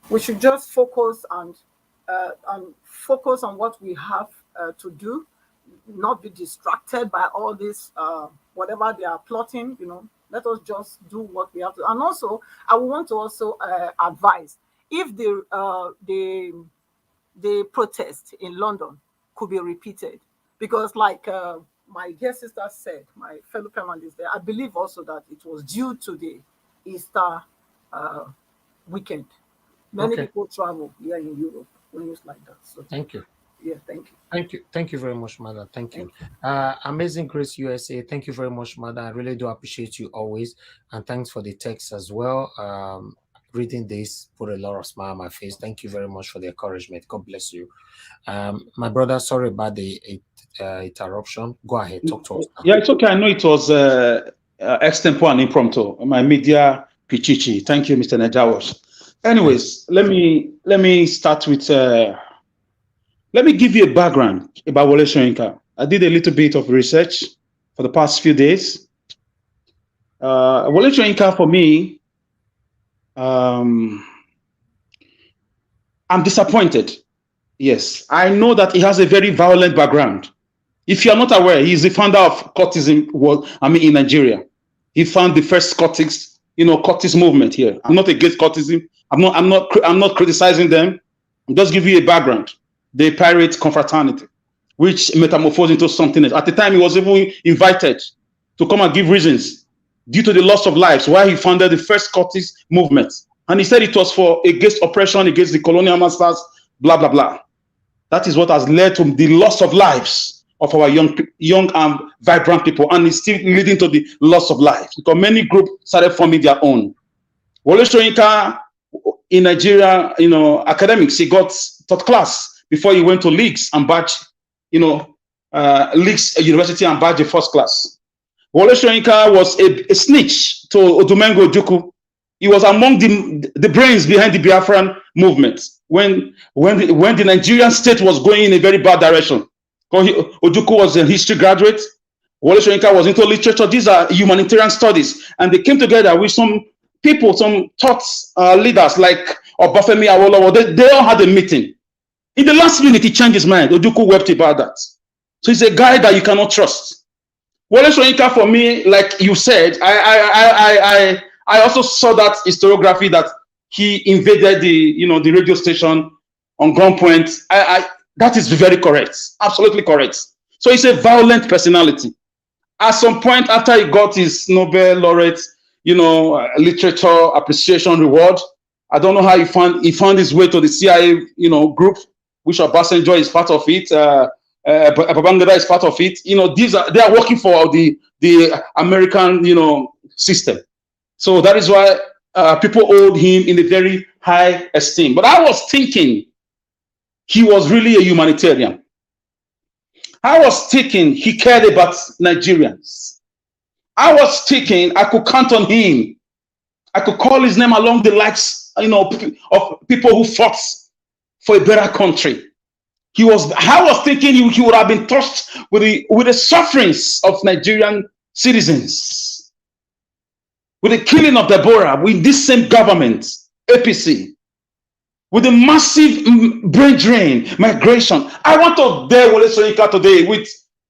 we should just focus on what we have to do, not be distracted by all this whatever they are plotting. Let us just do what we have to. And also, I want to also advise, if the protest in London could be repeated, because like my dear sister said, my fellow panelists there, I believe also that it was due to the Easter weekend. Many people travel here in Europe when it's like that. So thank you. Yeah, thank you. Thank you very much, Mother. Thank you. Amazing Grace USA. Thank you very much, Mother. I really do appreciate you always, and thanks for the text as well. Reading this put a lot of smile on my face. Thank you very much for the encouragement. God bless you. My brother, sorry about the interruption. Go ahead, talk to us. Yeah, it's okay. I know it was extempo and impromptu. My media pichichi. Thank you, Mr. Najawash. Anyways, let me start with. Let me give you a background about Wole Soyinka. I did a little bit of research for the past few days. Wole Soyinka, for me, I'm disappointed. Yes, I know that he has a very violent background. If you are not aware, he is the founder of cultism. In Nigeria, he found the first cultist movement here. I'm not against cultism. I'm not criticizing them. I'm just giving you a background. The pirate confraternity, which metamorphosed into something else. At the time, he was even invited to come and give reasons due to the loss of lives why he founded the first Scottish movement. And he said it was for against oppression, against the colonial masters, blah, blah, blah. That is what has led to the loss of lives of our young and vibrant people, and it's still leading to the loss of life because many groups started forming their own. Wole Soyinka in Nigeria, academics, he got third class before he went to Leeds and badge, Leeds University and badge the first class. Wole Soyinka was a snitch to Odumengo Ojukwu. He was among the brains behind the Biafran movement when the Nigerian state was going in a very bad direction. Ojukwu was a history graduate. Wole Soyinka was into literature. These are humanitarian studies, and they came together with some people, some thought leaders like Obafemi Awolowo. They all had a meeting. In the last minute, he changed his mind. Ojukwu wept about that. So he's a guy that you cannot trust. Wole Soyinka, for me, like you said, I also saw that historiography that he invaded the radio station on gunpoint. That is very correct, absolutely correct. So he's a violent personality. At some point after he got his Nobel laureate, literature appreciation reward, I don't know how he found his way to the CIA, group, which Obasanjo is part of it. Babangida is part of it. They are working for the American, system. So that is why people hold him in a very high esteem. But I was thinking he was really a humanitarian. I was thinking he cared about Nigerians. I was thinking I could count on him. I could call his name along the likes, of people who fought for a better country. I was thinking he would have been touched with the sufferings of Nigerian citizens, with the killing of Deborah, with this same government, APC, with the massive brain drain, migration. I want to dare Wole Soyinka today with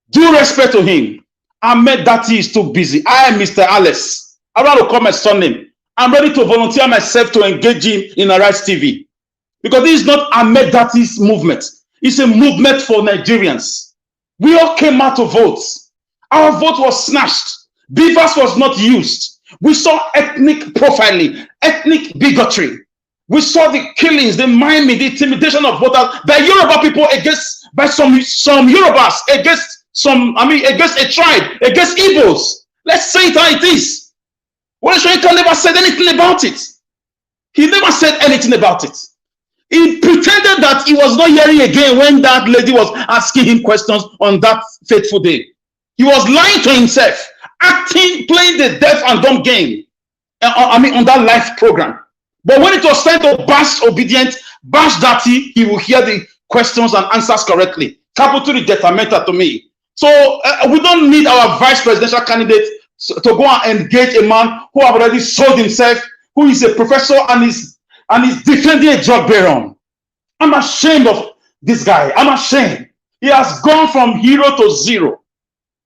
due respect to him. Ahmed Datti is too busy. I am Mr. Alice. I want to call my son name. I'm ready to volunteer myself to engage him in Arise TV. Because this is not Ahmed Datti's movement. It's a movement for Nigerians. We all came out to vote. Our vote was snatched. Beavers was not used. We saw ethnic profiling, ethnic bigotry. We saw the killings, the miming, the intimidation of voters by Yoruba people by some Yorubas against a tribe, against Igbos. Let's say it how it is. Wole Soyinka never said anything about it. He never said anything about it. He pretended that he was not hearing again when that lady was asking him questions on that fateful day. He was lying to himself, playing the deaf and dumb game. On that live program. But when it was time to bash obedient, bash Datti, he will hear the questions and answers correctly. Capital detrimental to me. So we don't need our vice presidential candidate to go and engage a man who have already sold himself, who is a professor and is defending a drug baron. I'm ashamed of this guy. I'm ashamed. He has gone from hero to zero.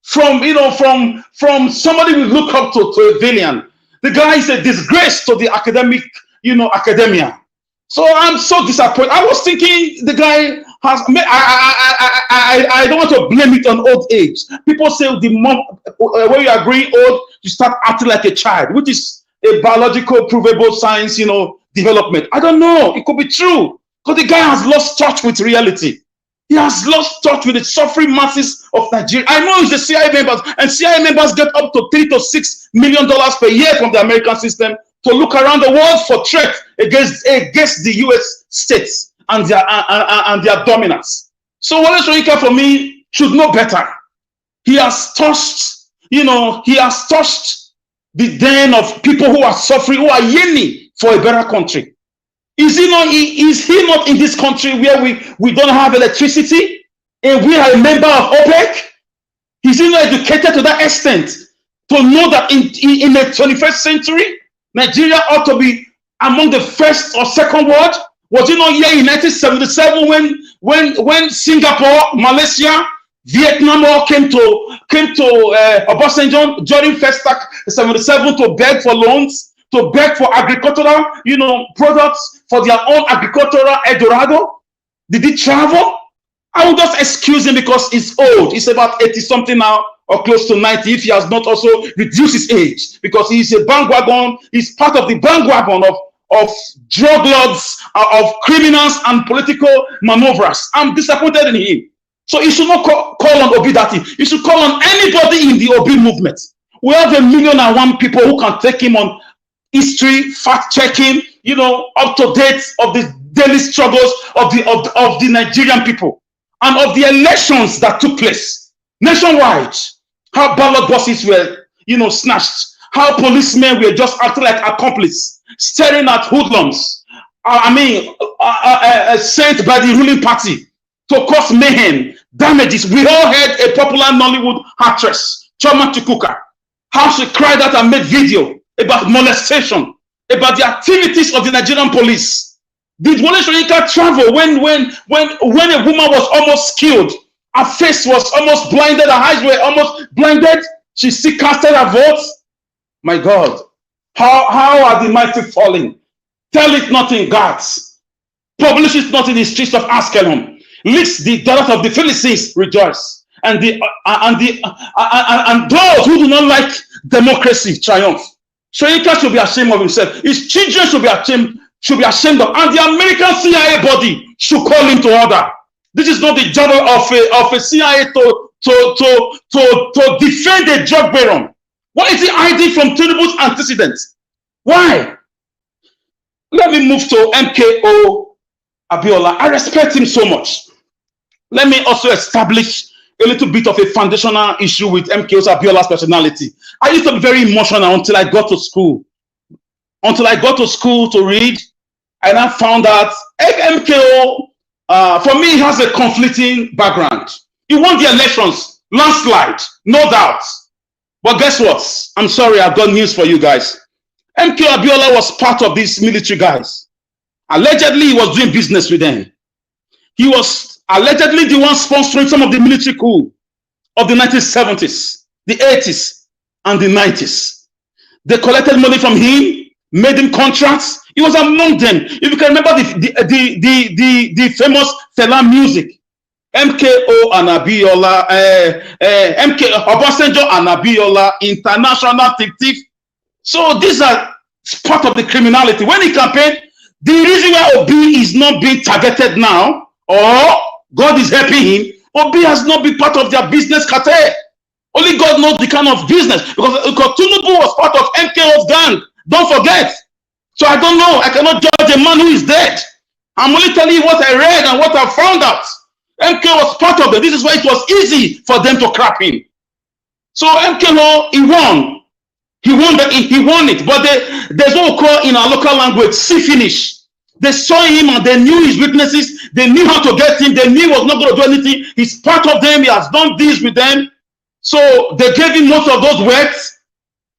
From somebody we look up to a villain. The guy is a disgrace to the academia. So I'm so disappointed. I was thinking the guy has. I don't want to blame it on old age. People say when you are growing old, you start acting like a child, which is a biological provable science, development. I don't know. It could be true because the guy has lost touch with reality. He has lost touch with the suffering masses of Nigeria. I know he's the CIA members, and CIA members get up to $3 to $6 million per year from the American system to look around the world for threat against the U.S. states and their dominance. So Wole Soyinka, for me, should know better. He has touched, the den of people who are suffering, who are yearning for a better country. Is he not in this country where we don't have electricity and we are a member of OPEC? Is he not educated to that extent to know that in the 21st century, Nigeria ought to be among the first or second world? Was it not here in 1977 when Singapore, Malaysia, Vietnam all came to Obasanjo during Festac 77 to beg for loans, to beg for agricultural, products for their own agricultural Eldorado? Did he travel? I will just excuse him because he's old. He's about 80 something now, or close to 90 if he has not also reduced his age, because he is a bandwagon, he's part of the bandwagon of drug lords, of criminals and political manoeuvrers. I'm disappointed in him. So you should not call on Obi Datti. You should call on anybody in the Obi movement. We have 1,000,001 people who can take him on history, fact-checking, up to date of the daily struggles of the Nigerian people and of the elections that took place nationwide. How ballot boxes were, snatched. How policemen were just acting like accomplices, staring at hoodlums. Sent by the ruling party to cause mayhem, damages. We all heard a popular Nollywood actress, Choma Chukwuka, how she cried out and made video about molestation, about the activities of the Nigerian police. Did Wole Soyinka travel when a woman was almost killed? Her face was almost blinded, her eyes were almost blinded. She still casted her votes. My God, how are the mighty falling? Tell it not in Gads. Publish it not in the streets of Askelon. Lest the daughters of the Philistines rejoice, and those who do not like democracy triumph. Soyinka should be ashamed of himself. His children should be ashamed of, and the American CIA body should call him to order. This is not the job of a CIA to defend a drug baron. Why is he hiding from Tinubu's antecedents? Why? Let me move to MKO Abiola. I respect him so much. Let me also establish a little bit of a foundational issue with MKO Abiola's personality. I used to be very emotional until I got to school. Until I got to school to read, and I found out MKO, for me, he has a conflicting background. He won the elections, landslide, no doubt. But guess what? I'm sorry, I've got news for you guys. MKO Abiola was part of these military guys. Allegedly, he was doing business with them. He was allegedly the one sponsoring some of the military coup of the 1970s, the 80s, and the 90s. They collected money from him, made him contracts. He was among them. If you can remember the famous Fela music, MKO and Abiola, MKO Obasanjo and Abiola, international thief. So these are part of the criminality. When he campaigned, the reason why Obi is not being targeted now, or God is helping him, Obi has not been part of their business cartel. Only God knows the kind of business, because Tinubu was part of MKO's gang. Don't forget. So I don't know. I cannot judge a man who is dead. I'm only telling you what I read and what I found out. MKO was part of it. This is why it was easy for them to crap him. So MKO, he won. He won it. But there's what we call in our local language, see finish. They saw him and they knew his weaknesses. They knew how to get him. They knew he was not going to do anything. He's part of them. He has done this with them. So they gave him most of those words.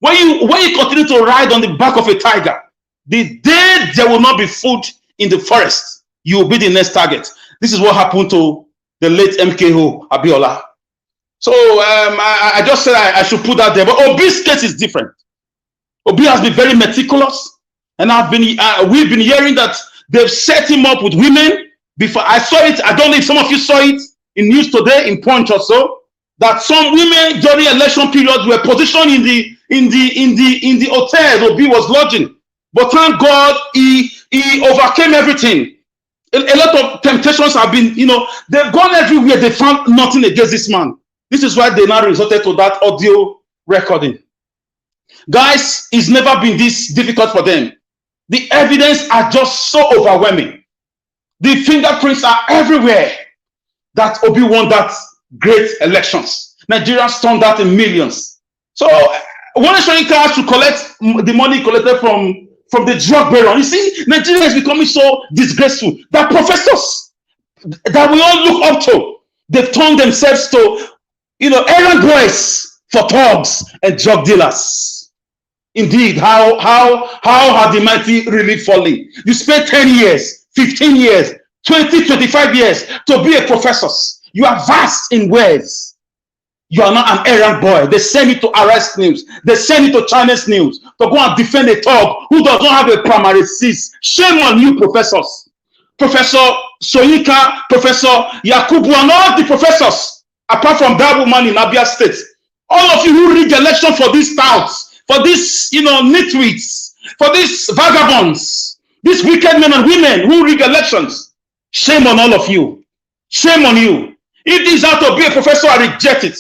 When you continue to ride on the back of a tiger, the day there will not be food in the forest, you will be the next target. This is what happened to the late MKO Abiola. So I just said I should put that there. But Obi's case is different. Obi has been very meticulous. And we've been hearing that they've set him up with women. Before I saw it, I don't know if some of you saw it in news today, in Punch or so, that some women during election periods were positioned in the hotel Obi was lodging. But thank God he overcame everything. A lot of temptations have been, they've gone everywhere. They found nothing against this man. This is why they now resorted to that audio recording. Guys, it's never been this difficult for them. The evidence are just so overwhelming. The fingerprints are everywhere that Obi won that great elections. Nigerians turned out in millions. So Wole Soyinka has to collect the money collected from the drug baron. You see, Nigeria is becoming so disgraceful that professors that we all look up to, they've turned themselves to, errand boys for thugs and drug dealers. Indeed, how are the mighty really falling? You spend 10 years, 15 years, 20, 25 years to be a professor. You are vast in words. You are not an errand boy. They send you to arrest news. They send you to Chinese news to go and defend a thug who does not have a primary cis. Shame on you, professors. Professor Soyinka, Professor Yakubu, and all the professors, apart from that woman in Abia State, All of you who rig election for these touts, for these, nitwits, for these vagabonds, these wicked men and women who rig elections, shame on all of you. Shame on you. If this is how to be a professor, I reject it.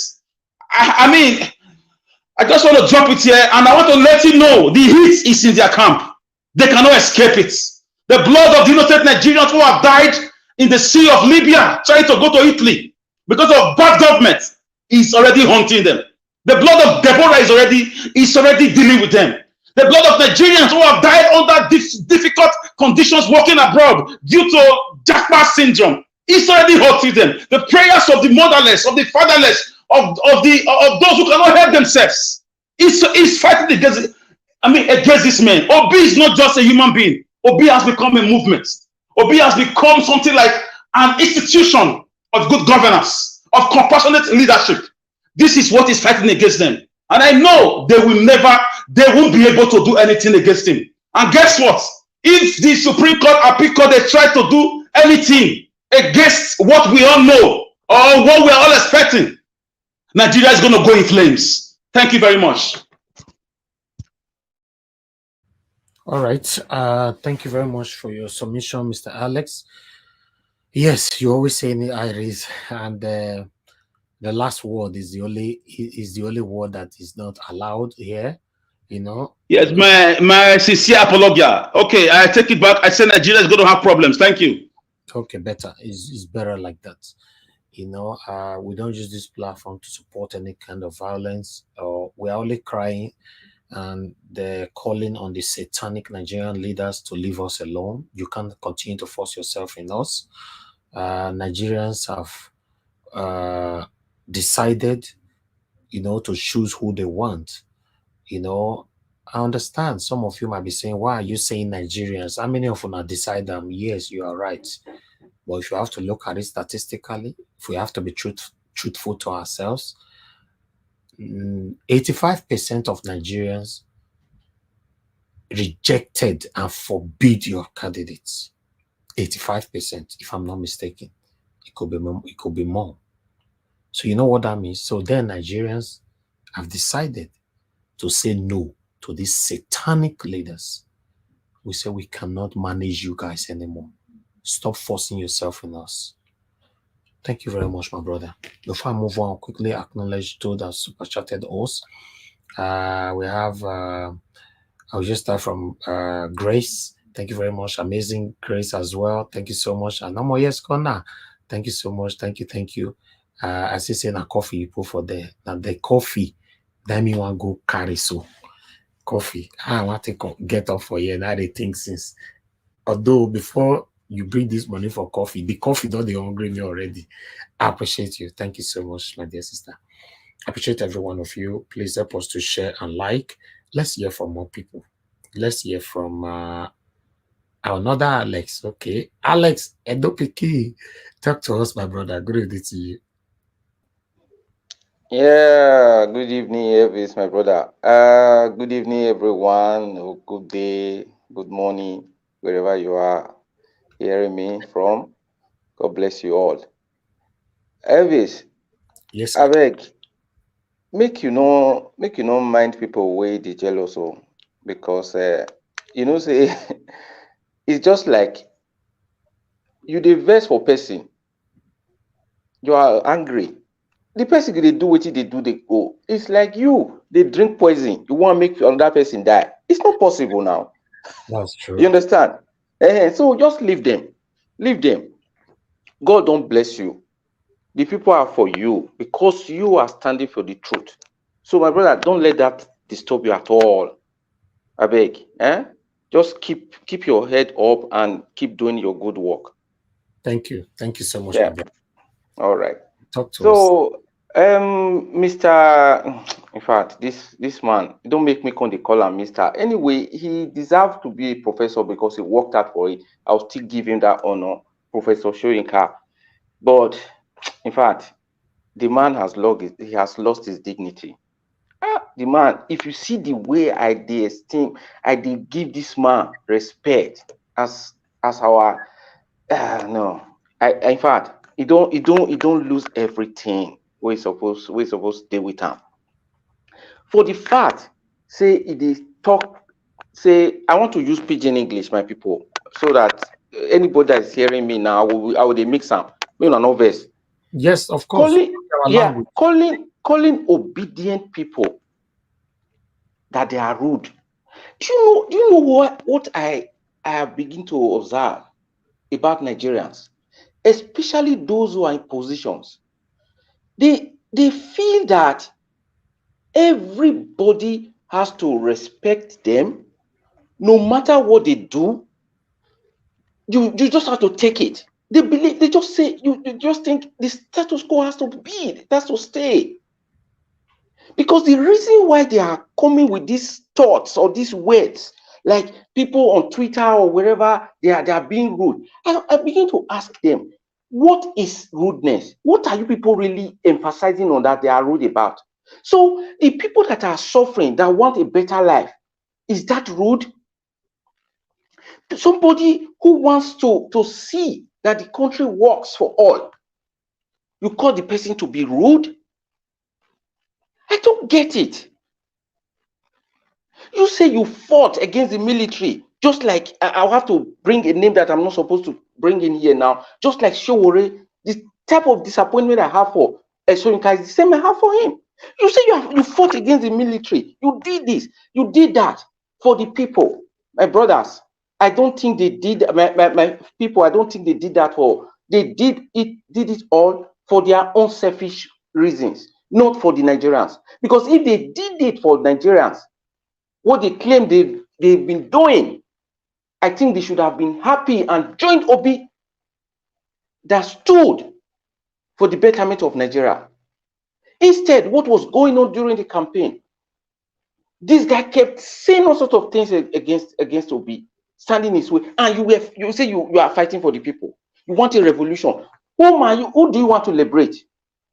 I mean, I just want to drop it here, and I want to let you know the heat is in their camp. They cannot escape it. The blood of the innocent Nigerians who have died in the sea of Libya trying to go to Italy because of bad government is already haunting them. The blood of Deborah is already dealing with them. The blood of Nigerians who have died under difficult conditions working abroad due to Jackpot syndrome is already haunting them. The prayers of the motherless, of the fatherless, of those who cannot help themselves is fighting against this man. Obi is not just a human being. Obi has become a movement. Obi has become something like an institution of good governance, of compassionate leadership. This is what is fighting against them. And I know they won't be able to do anything against him. And guess what? If the Supreme Court, Appeal Court, they try to do anything against what we all know or what we are all expecting, Nigeria is going to go in flames. Thank you very much. All right. Thank you very much for your submission, Mr. Alex. Yes, you always say in the Iris, and the last word is the only word that is not allowed here. Yes, my sincere apologia. Okay, I take it back. I said Nigeria is going to have problems. Thank you. Okay, better. It's better like that. We don't use this platform to support any kind of violence, or we're only crying and they're calling on the satanic Nigerian leaders to leave us alone. You can't continue to force yourself in us. Nigerians have decided, to choose who they want. I understand some of you might be saying, why are you saying Nigerians? How many of them decide them? Yes, you are right. But if you have to look at it statistically, if we have to be truthful to ourselves, 85% of Nigerians rejected and forbid your candidates. 85%, if I'm not mistaken. It could be more. So you know what that means? So then Nigerians have decided to say no to these satanic leaders. We say we cannot manage you guys anymore. Stop forcing yourself in us. Thank you very much, my brother. Before I move on, I'll quickly acknowledge those that super chatted us. We have, I'll just start from Grace. Thank you very much. Amazing Grace as well. Thank you so much. And no more yes, Kona. Thank you so much. Thank you. I see saying a coffee you put for there. Now the coffee, that mean want go carry so. Coffee. I want to get up for you. Now they think since. Although before you bring this money for coffee, the coffee don't they hungry me already. I appreciate you. Thank you so much, my dear sister. I appreciate every one of you. Please help us to share and like. Let's hear from more people. Let's hear from another Alex. Okay. Alex, Edopiki. Talk to us, my brother. Good evening to you. Yeah, good evening, Elvis, my brother. Good evening, everyone. Good day, good morning, wherever you are hearing me from. God bless you all. Elvis, yes, sir. I beg, make you no mind people way they jealous of, because say it's just like you dey vex for person, you are angry. The person they do what they do, they go. It's like they drink poison. You want to make another person die. It's not possible now. That's true. You understand? So just leave them. Leave them. God don't bless you. The people are for you because you are standing for the truth. So my brother, don't let that disturb you at all. I beg. Just keep your head up and keep doing your good work. Thank you. Thank you so much. Yeah. All right. Talk to us. Mr. In fact, this man, don't make me come to call him Mr. Anyway, he deserves to be a professor because he worked hard for it. I'll still give him that honor, Professor Soyinka. But in fact, the man has lost his dignity. The man, if you see the way I did give this man respect as our no. In fact, he don't lose everything. We supposed to stay with him. for the fact, say it is talk, say, I want to use pidgin English, my people, so that anybody that is hearing me now, I will mix them. You know, verse. Yes, of course. Calling obedient people that they are rude. Do you know what I begin to observe about Nigerians, especially those who are in positions? They feel that everybody has to respect them, no matter what they do. You just have to take it. They just say, you just think the status quo has to be, it has to stay. Because the reason why they are coming with these thoughts or these words, like people on Twitter or wherever they are being rude, I begin to ask them, what is rudeness? What are you people really emphasizing on that they are rude about? So the people that are suffering, that want a better life, is that rude? Somebody who wants to see that the country works for all, you call the person to be rude? I don't get it. You say you fought against the military, just like I'll have to bring a name that I'm not supposed to bring in here now, just like Showore. The type of disappointment I have for Soyinka is the same I have for him. You say you fought against the military, you did this, you did that for the people. My brothers, I don't think they did, my people, I don't think they did that all. They did it all for their own selfish reasons, not for the Nigerians. Because if they did it for Nigerians, what they claim they've been doing, I think they should have been happy and joined Obi that stood for the betterment of Nigeria. Instead, what was going on during the campaign, this guy kept saying all sorts of things against Obi, standing his way, and you say you are fighting for the people. You want a revolution. Who do you want to liberate?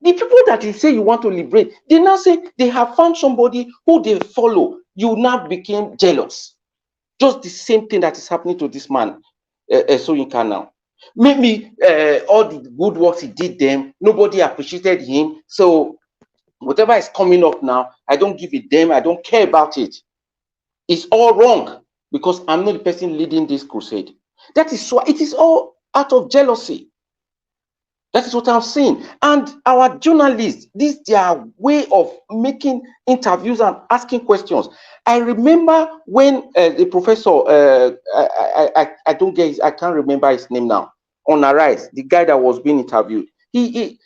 The people that you say you want to liberate, they now say they have found somebody who they follow. You now became jealous. Just the same thing that is happening to this man, Soyinka now. Maybe all the good works he did then, nobody appreciated him. So whatever is coming up now, I don't give a damn. I don't care about it. It's all wrong because I'm not the person leading this crusade. That is why it is all out of jealousy. That is what I'm saying. And our journalists, this is their way of making interviews and asking questions. I remember when the professor, I don't get I can't remember his name now, on Arise, the guy that was being interviewed, he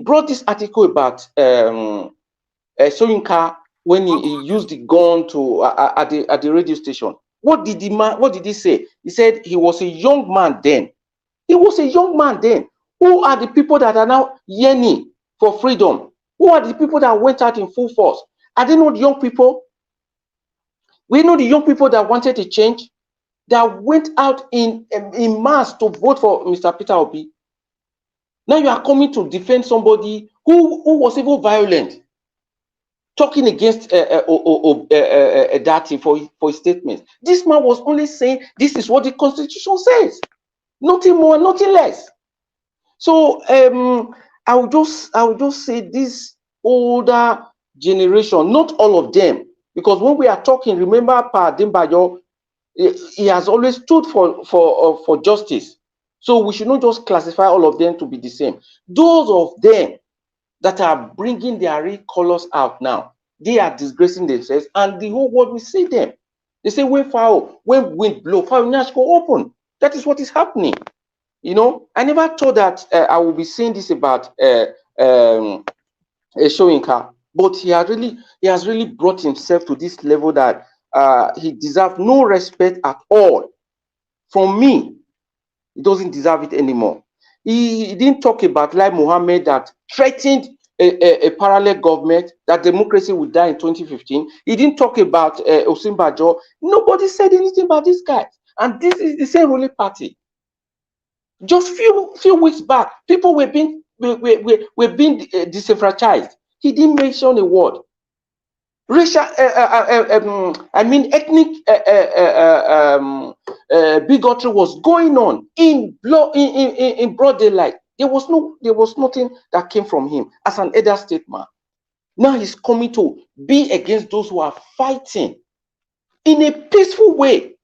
brought this article about Soyinka when he used the gun to at the radio station. What did he say? He said he was a young man then. He was a young man then. Who are the people that are now yearning for freedom? Who are the people that went out in full force? Are they not young people? We know the young people that wanted a change, that went out in mass to vote for Mr. Peter Obi. Now you are coming to defend somebody who was even violent, talking against Datti for his statements. This man was only saying this is what the Constitution says, nothing more, nothing less. So I would just say this older generation, not all of them, because when we are talking, remember Pa Adimbayo, he has always stood for justice. So we should not just classify all of them to be the same. Those of them that are bringing their real colors out now, they are disgracing themselves, and the whole world will see them. They say when wind blow, fire go open. That is what is happening. You know, I never thought that I would be saying this about Soyinka, but he has really brought himself to this level that he deserves no respect at all. From me, he doesn't deserve it anymore. He didn't talk about Lai Mohammed that threatened a parallel government, that democracy would die in 2015. He didn't talk about Osinbajo. Nobody said anything about this guy. And this is the same ruling party. Just few weeks back, people were being disenfranchised. He didn't mention a word. Racial, ethnic bigotry was going on in broad daylight. There was nothing that came from him as an elder statesman. Now he's coming to be against those who are fighting in a peaceful way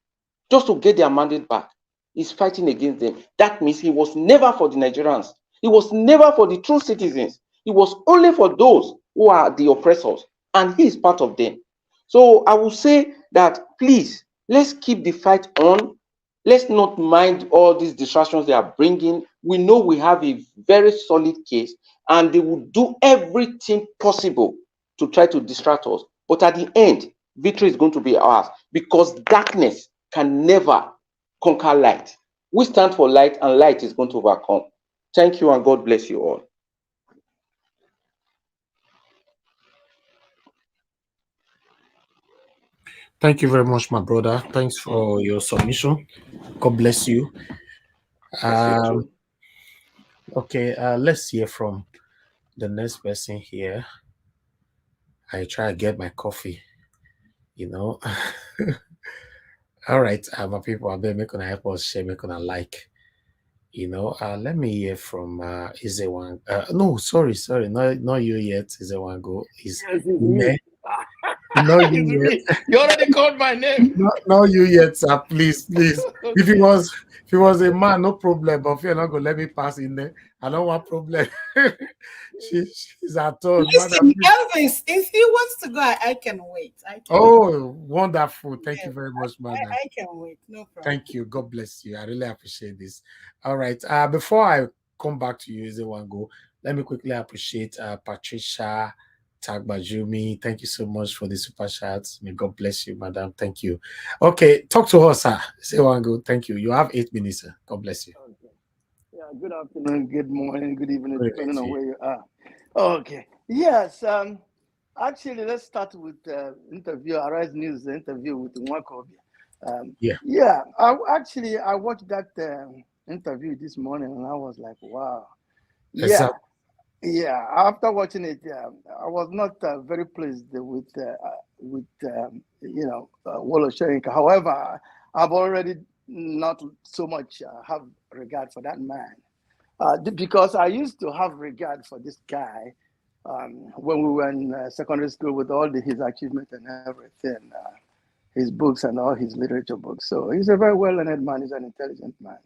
just to get their mandate back. He's fighting against them. That means he was never for the Nigerians. He was never for the true citizens. He was only for those who are the oppressors, and he is part of them. So I will say that please, let's keep the fight on. Let's not mind all these distractions they are bringing. We know we have a very solid case, and they will do everything possible to try to distract us. But at the end, victory is going to be ours, because darkness can never conquer light. We stand for light, and light is going to overcome. Thank you, and God bless you all. Thank you very much, my brother. Thanks for your submission. God bless you. Okay, let's hear from the next person here. I try to get my coffee, you know. All right, my people, I've been making a help us share, making a like. You know, let me hear from Izewan. No, sorry, not you yet, Izewan. Go is me. No, you yet. You already called my name. No, you yet, sir. Please. Okay. If it was a man, no problem. But if you're not gonna let me pass in there, I don't want problem. she's at all. Listen, Elvis, if he wants to go, I can wait. Wonderful. Thank you very much, madam. I can wait. No problem. Thank you. God bless you. I really appreciate this. All right. Before I come back to you, Izewan, let me quickly appreciate Patricia Tagbajumi. Thank you so much for the super chats. May God bless you, madam. Thank you. Okay, talk to us, sir. Izewan, thank you. You have 8 minutes, sir. God bless you. Okay. Yeah, good afternoon, good morning, good evening, depending on where you are. Okay. Yes. Actually, let's start with the interview, Arise News, the interview with MKO Abiola. Yeah. I watched that interview this morning, and I was like, wow. Yeah. Exactly. Yeah. After watching it, I was not very pleased with Wole Soyinka. However, I've already not so much have regard for that man, because I used to have regard for this guy when we were in secondary school with all his achievements and everything, his books and all his literature books. So he's a very well-learned man. He's an intelligent man.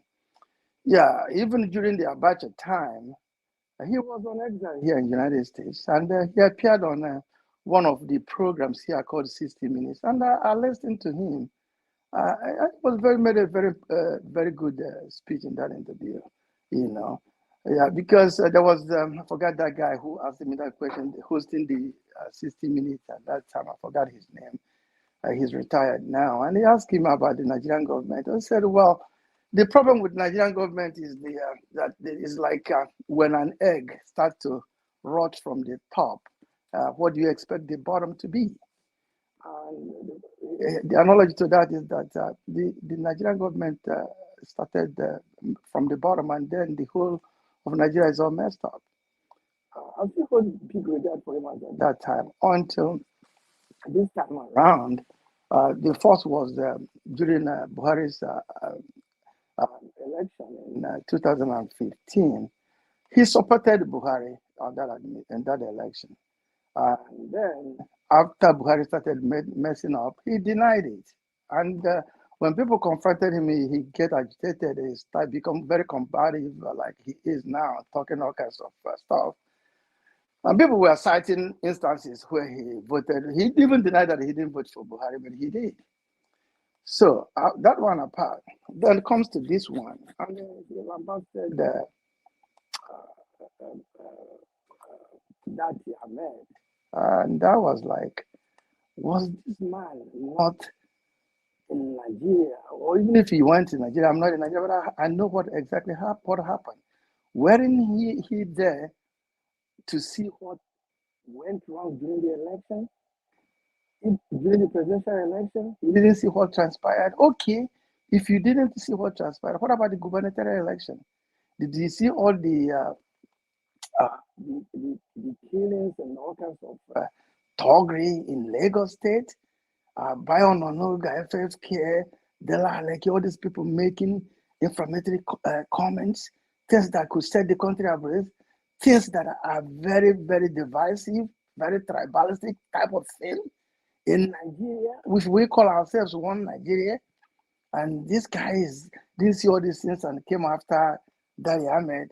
Yeah, even during the Abacha time, he was on exile here in the United States, and he appeared on one of the programs here called 60 Minutes, and I listened to him. It was made a very good speech in that interview, you know. Yeah, because there was, I forgot that guy who asked me that question, hosting the 60 Minutes at that time. I forgot his name. He's retired now. And he asked him about the Nigerian government. I said, well, the problem with Nigerian government is that it is like when an egg starts to rot from the top, what do you expect the bottom to be? The analogy to that is that the Nigerian government started from the bottom, and then the whole of Nigeria is all messed up. I think what people regard for him at that time until this time around. The first was during Buhari's election in 2015. He supported Buhari in that election. And then after Buhari started messing up, he denied it. And when people confronted him, he get agitated. He started become very combative, like he is now, talking all kinds of stuff. And people were citing instances where he voted. He even denied that he didn't vote for Buhari, but he did. So that one apart. Then comes to this one. And said Datti Ahmed. And that was like, was this man not in Nigeria? Or even if he went to Nigeria, I'm not in Nigeria, but I know what exactly happened. Weren't he there to see what went wrong during the election? During the presidential election, you didn't see what transpired. Okay, if you didn't see what transpired, what about the gubernatorial election? Did you see all the killings and all kinds of thuggery in Lagos State? Bayon Onoga, FFK, Dela Aleki, all these people making inflammatory comments, things that could set the country ablaze, things that are very, very divisive, very tribalistic type of thing in Nigeria, which we call ourselves one Nigeria. And this guy didn't see all these things and came after Datti Ahmed.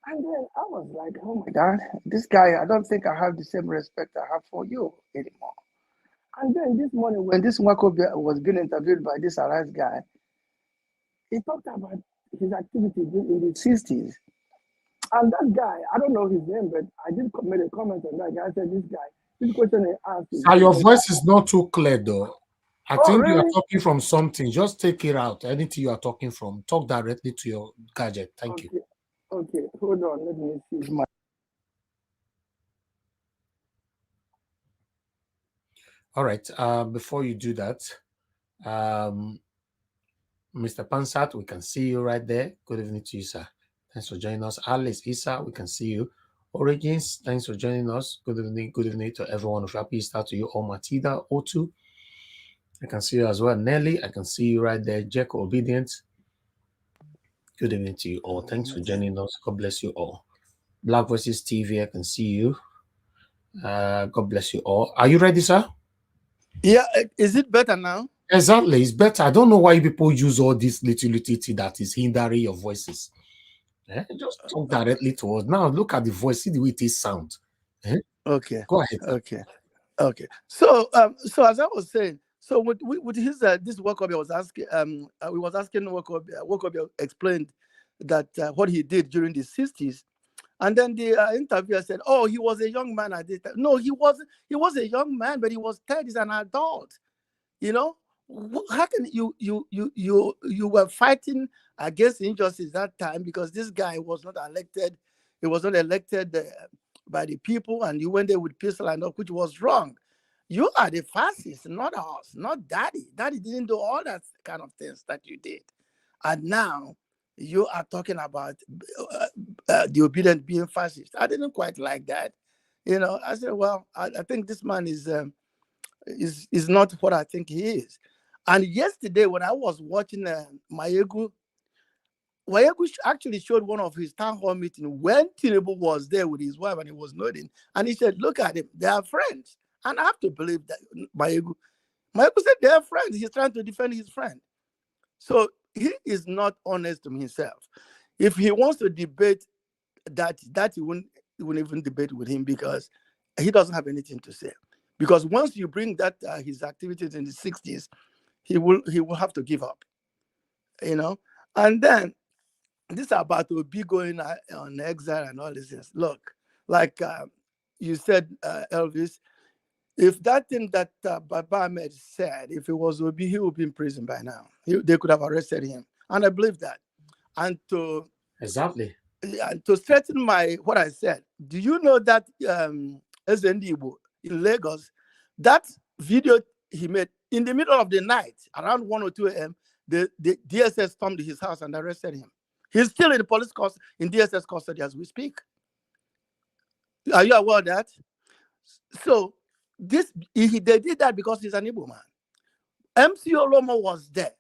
And then I was like, oh my God, this guy, I don't think I have the same respect I have for you anymore. And then this morning, when this Wako was being interviewed by this Arise guy, he talked about his activity in the 60s. And that guy, I don't know his name, but I did make a comment on that guy. I said, this question he asked. Sir, your voice is not too clear, though. I think really? you are talking from something. Just take it out. Anything you are talking from, talk directly to your gadget. Thank you. Okay, hold on. Let me see my. All right. Before you do that, Mr. Pansat, we can see you right there. Good evening to you, sir. Thanks for joining us. Alice Issa, we can see you. Origins, thanks for joining us. Good evening. Good evening to everyone. Happy start to you. All Matida, O2. I can see you as well. Nelly, I can see you right there. Jack Obedient. Good evening to you all. Thanks for joining us. God bless you all. Black Voices TV, I can see you. God bless you all. Are you ready, sir? Yeah, is it better now? Exactly, it's better. I don't know why people use all this little that is hindering your voices. Just talk directly to us. Now look at the voice, see the way it sound. Okay. Go ahead. Okay. So as I was saying, so with his this Wako was asking, we was asking Wako explained that what he did during the 60s. And then the interviewer said, "Oh, he was a young man at this time." No, he wasn't. He was a young man, but he was 30 as an adult. You know, how can you were fighting against injustice that time because this guy was not elected. He was not elected by the people, and you went there with pistol and all, which was wrong. You are the fascist, not us, not Datti. Datti didn't do all that kind of things that you did, and now you are talking about the obedient being fascist. I didn't quite like that. You know, I said, well, I think this man is not what I think he is. And yesterday, when I was watching Mayegu actually showed one of his town hall meetings when Tinubu was there with his wife and he was nodding. And he said, look at him, they are friends. And I have to believe that Mayegu said they are friends. He's trying to defend his friend. So he is not honest to himself. If he wants to debate that he wouldn't even debate with him because he doesn't have anything to say. Because once you bring that his activities in the 60s, he will have to give up. You know? And then this about Obi going on exile and all this things. Look, like you said, Elvis, if that thing that Baba Ahmed said, if it was Obi, he would be in prison by now. They could have arrested him. And I believe that. And to strengthen what I said, do you know that SND in Lagos, that video he made in the middle of the night, around 1 or 2 a.m., the DSS stormed his house and arrested him. He's still in the police custody, in DSS custody as we speak. Are you aware of that? So they did that because he's an Igbo man. MC Olomo was there,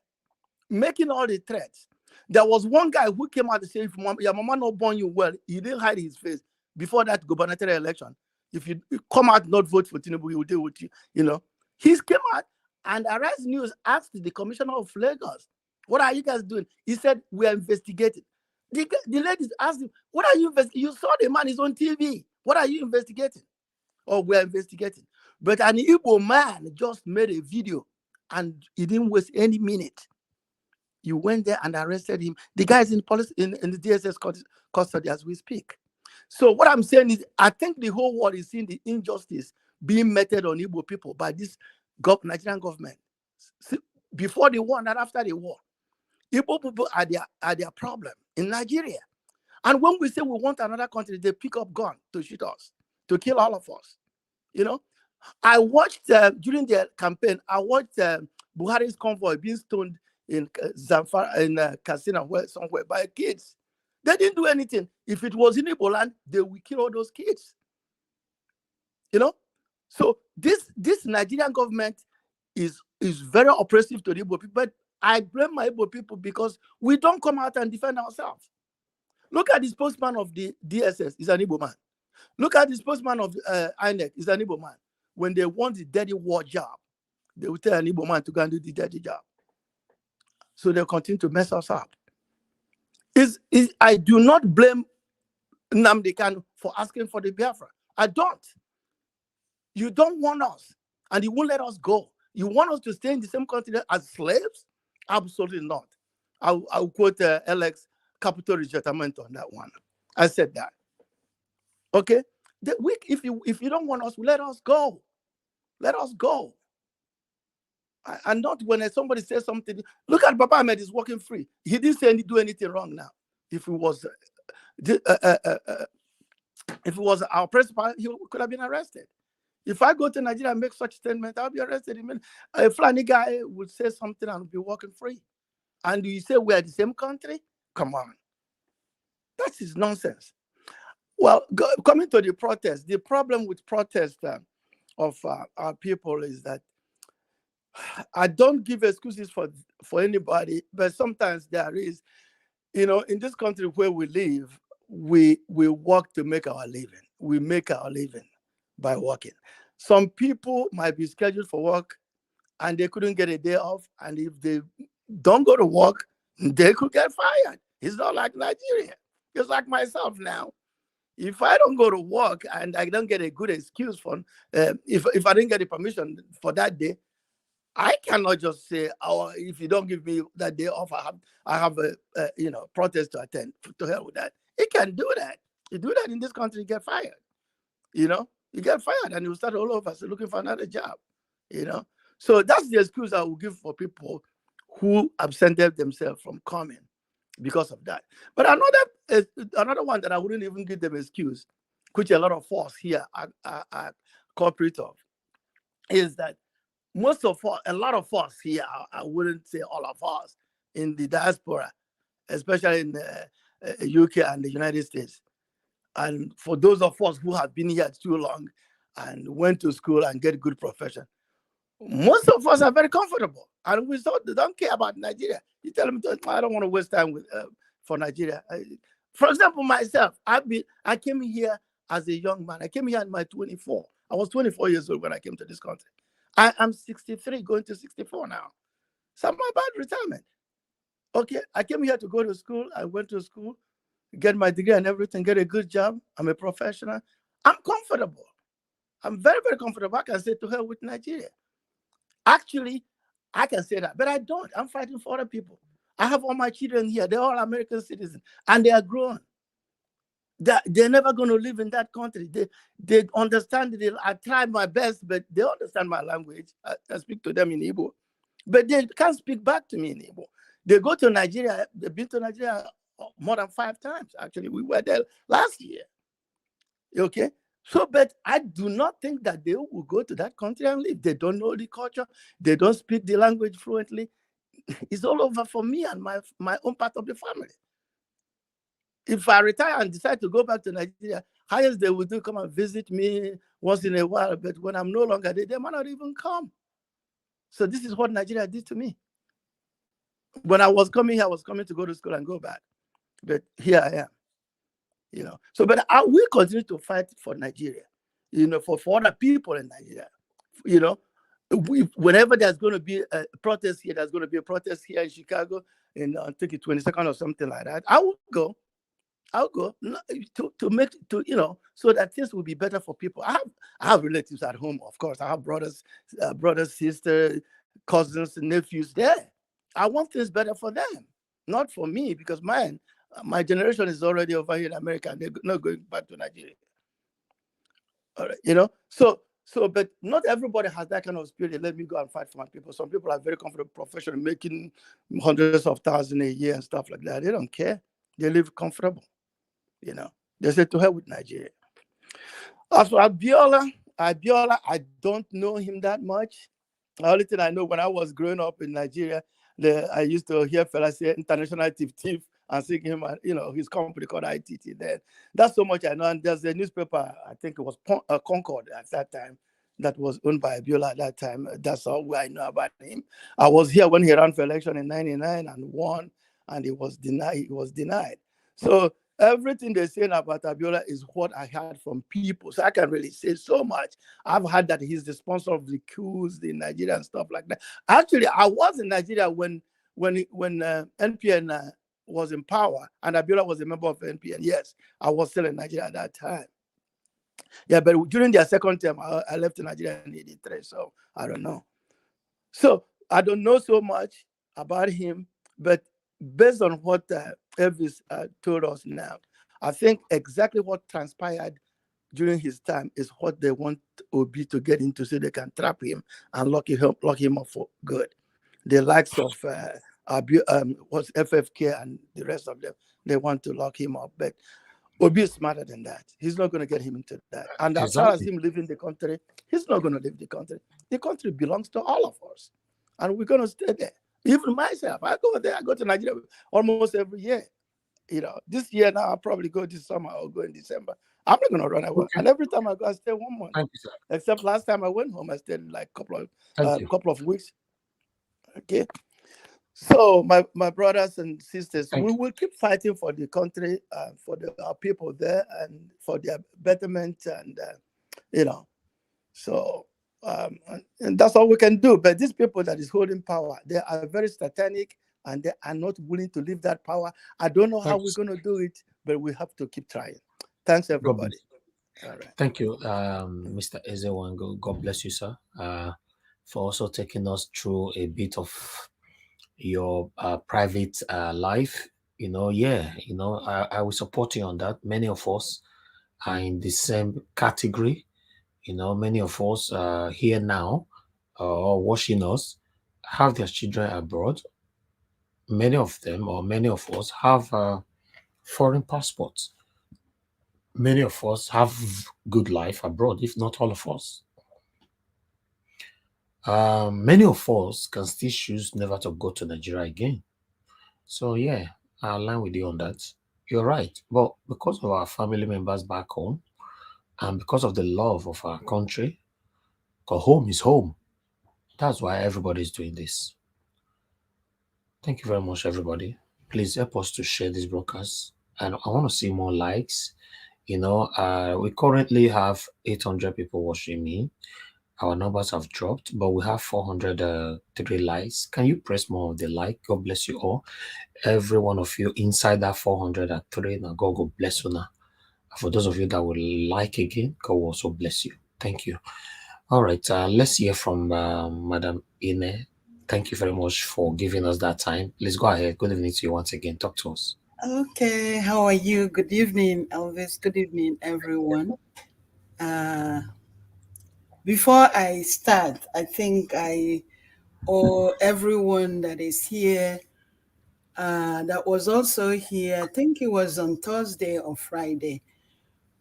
making all the threats. There was one guy who came out to say, if your mama not born you well, he didn't hide his face before that gubernatorial election. If you come out not vote for Tinubu, he will deal with you. You know, he came out and Arise News asked the commissioner of Lagos, "What are you guys doing?" He said, "We are investigating." The ladies asked him, "What are you investigating? You saw the man is on TV. What are you investigating?" "Oh, we are investigating." But an Igbo man just made a video and he didn't waste any minute. You went there and arrested him. The guy is in police in the DSS custody as we speak. So what I'm saying is, I think the whole world is seeing the injustice being meted on Igbo people by this Nigerian government. Before the war and after the war, Igbo people are their problem in Nigeria. And when we say we want another country, they pick up gun to shoot us, to kill all of us. You know, I watched during the campaign, I watched Buhari's convoy being stoned in Zamfara, in Katsina, somewhere by kids. They didn't do anything. If it was in Igbo land, they would kill all those kids. You know, so this Nigerian government is very oppressive to the Igbo people. But I blame my Igbo people because we don't come out and defend ourselves. Look at the spokesman of the DSS. He's an Igbo man. Look at the spokesman of INEC, is an Igbo man. When they want the dirty war job, they will tell an Igbo man to go and do the dirty job. So they'll continue to mess us up. I do not blame Nnamdi Kanu for asking for the Biafra. I don't. You don't want us, and you won't let us go. You want us to stay in the same country as slaves? Absolutely not. I'll quote Alex Capital Rejetamento on that one. I said that. Okay? If you don't want us, let us go. Let us go. And not when somebody says something. Look at Baba Ahmed is working free. He didn't do anything wrong now. If it was our principal, he could have been arrested. If I go to Nigeria and make such a statement, I'll be arrested. A Fulani guy would say something and be walking free. And you say we're the same country? Come on. That is nonsense. Well, coming to the protest, the problem with protest of our people is that I don't give excuses for anybody, but sometimes there is, in this country where we live, we work to make our living. We make our living by working. Some people might be scheduled for work and they couldn't get a day off. And if they don't go to work, they could get fired. It's not like Nigeria. It's like myself now. If I don't go to work and I don't get a good excuse for, if I didn't get the permission for that day, I cannot just say, "Oh, if you don't give me that day off, I have a protest to attend." To hell with that. It can do that. You do that in this country, you get fired. You get fired and you start all over looking for another job. So that's the excuse I will give for people who absented themselves from coming because of that. But another one that I wouldn't even give them excuse, which a lot of us here are corporate of, is that a lot of us here, I wouldn't say all of us, in the diaspora, especially in the UK and the United States. And for those of us who have been here too long and went to school and get a good profession, most of us are very comfortable. And we don't care about Nigeria. You tell them, I don't want to waste time for Nigeria. For example, myself, I came here as a young man. I came here at my 24. I was 24 years old when I came to this country. I am 63, going to 64 now. So I'm about retirement. Okay, I came here to go to school. I went to school, get my degree and everything, get a good job. I'm a professional. I'm comfortable. I'm very, very comfortable. I can say to hell with Nigeria. Actually, I can say that, but I don't. I'm fighting for other people. I have all my children here. They're all American citizens, and they are grown. They're never going to live in that country. They understand it. I try my best, but they understand my language. I speak to them in Igbo, but they can't speak back to me in Igbo. They go to Nigeria. They've been to Nigeria more than 5 times. Actually, we were there last year. Okay? So, but I do not think that they will go to that country and live. They don't know the culture. They don't speak the language fluently. It's all over for me and my own part of the family. If I retire and decide to go back to Nigeria, highest they will do come and visit me once in a while. But when I'm no longer there, they might not even come. So this is what Nigeria did to me. When I was coming here, I was coming to go to school and go back. But here I am. So, but I will continue to fight for Nigeria, for other people in Nigeria. Whenever there's going to be a protest here, there's going to be a protest here in Chicago, I think it's 22nd or something like that. I will go. I'll go so that things will be better for people. I have relatives at home, of course. I have brothers, sisters, cousins, and nephews there. I want things better for them, not for me, because my generation is already over here in America and they're not going back to Nigeria. All right, So, but not everybody has that kind of spirit. Let me go and fight for my people. Some people are very comfortable professional, making hundreds of thousands a year and stuff like that. They don't care. They live comfortable. They say to hell with Nigeria. As for Abiola, I don't know him that much. The only thing I know, when I was growing up in Nigeria, I used to hear fellas say international thief and sing him, his company called ITT then. That's so much I know. And there's a newspaper, I think it was Concord at that time, that was owned by Abiola at that time. That's all I know about him. I was here when he ran for election in 99 and won, and he was denied. So Everything they're saying about Abiola is what I heard from people. So I can really say so much. I've heard that he's the sponsor of the coups in Nigeria and stuff like that. Actually, I was in Nigeria when NPN was in power and Abiola was a member of NPN. Yes, I was still in Nigeria at that time. Yeah, but during their second term, I left Nigeria in 83. So I don't know. So I don't know so much about him, but based on what Elvis told us now, I think exactly what transpired during his time is what they want Obi to get into so they can trap him and lock him up for good. The likes of what's FFK and the rest of them, they want to lock him up. But Obi is smarter than that. He's not going to get him into that. And as far as him leaving the country, he's not going to leave the country. The country belongs to all of us. And we're going to stay there. Even myself, I go there. I go to Nigeria almost every year. This year now, I'll probably go this summer or go in December. I'm not going to run away. Okay. And every time I go, I stay 1 month. Thank you, sir. Except last time I went home, I stayed like a couple of weeks. Okay. So my brothers and sisters, we will keep fighting for the country, for our people there, and for their betterment, and So and that's all we can do. But these people that is holding power, they are very satanic, and they are not willing to leave that power. I don't know how we're going to do it, but we have to keep trying. Thanks, everybody. All right. Thank you, Mr. Ezewango. God bless you, sir, for also taking us through a bit of your private life. I will support you on that. Many of us are in the same category. Many of us here now or watching us have their children abroad. Many of them, or many of us, have foreign passports. Many of us have good life abroad, if not all of us. Many of us can still choose never to go to Nigeria again. So yeah, I align with you on that. You're right. But because of our family members back home, and because of the love of our country, because home is home, that's why everybody's doing this. Thank you very much, everybody. Please help us to share this broadcast. And I want to see more likes. We currently have 800 people watching me. Our numbers have dropped, but we have 403 likes. Can you press more of the like? God bless you all. Every one of you inside that 403. Now, God bless you now. For those of you that will like again, God will also bless you. Thank you. All right, let's hear from Madam Ine. Thank you very much for giving us that time. Please go ahead. Good evening to you once again. Talk to us. Okay, how are you? Good evening, Elvis. Good evening, everyone. Before I start, I think I owe everyone that is here, that was also here, I think it was on Thursday or Friday,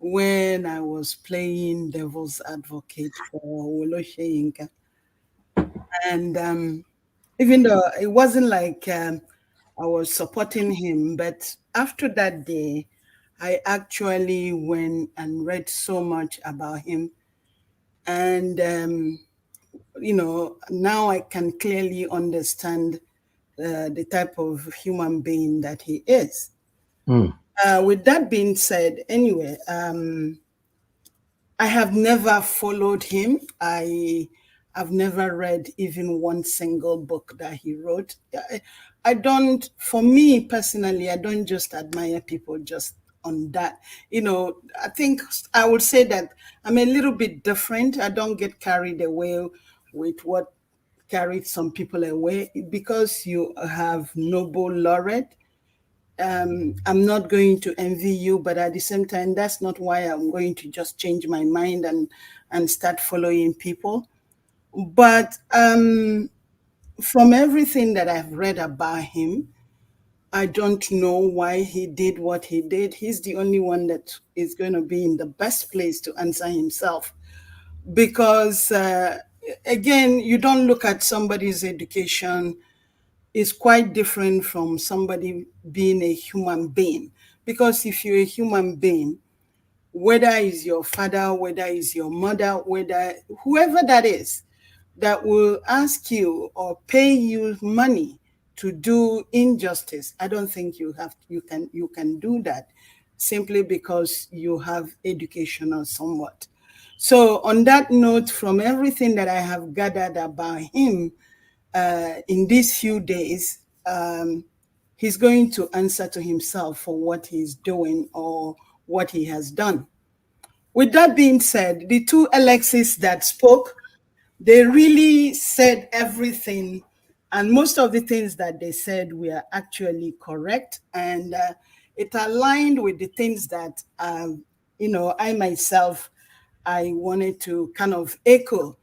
when I was playing devil's advocate for Soyinka. And even though it wasn't like I was supporting him, but after that day, I actually went and read so much about him. And, now I can clearly understand the type of human being that he is. With that being said, anyway, I have never followed him. I've never read even one single book that he wrote. For me personally, I don't just admire people just on that. I think I would say that I'm a little bit different. I don't get carried away with what carried some people away. Because you have Nobel laureate, I'm not going to envy you, but at the same time, that's not why I'm going to just change my mind and start following people. But from everything that I've read about him, I don't know why he did what he did. He's the only one that is going to be in the best place to answer himself. Because, again, you don't look at somebody's education. Is quite different from somebody being a human being. Because if you're a human being, whether it's your father, whether it's your mother, whoever that is, that will ask you or pay you money to do injustice, I don't think you can do that. simply because you have education or somewhat. So on that note, from everything that I have gathered about him in these few days, he's going to answer to himself for what he's doing or what he has done. With that being said, the two Alexis that spoke, they really said everything, and most of the things that they said were actually correct, and it aligned with the things that I myself I wanted to kind of echo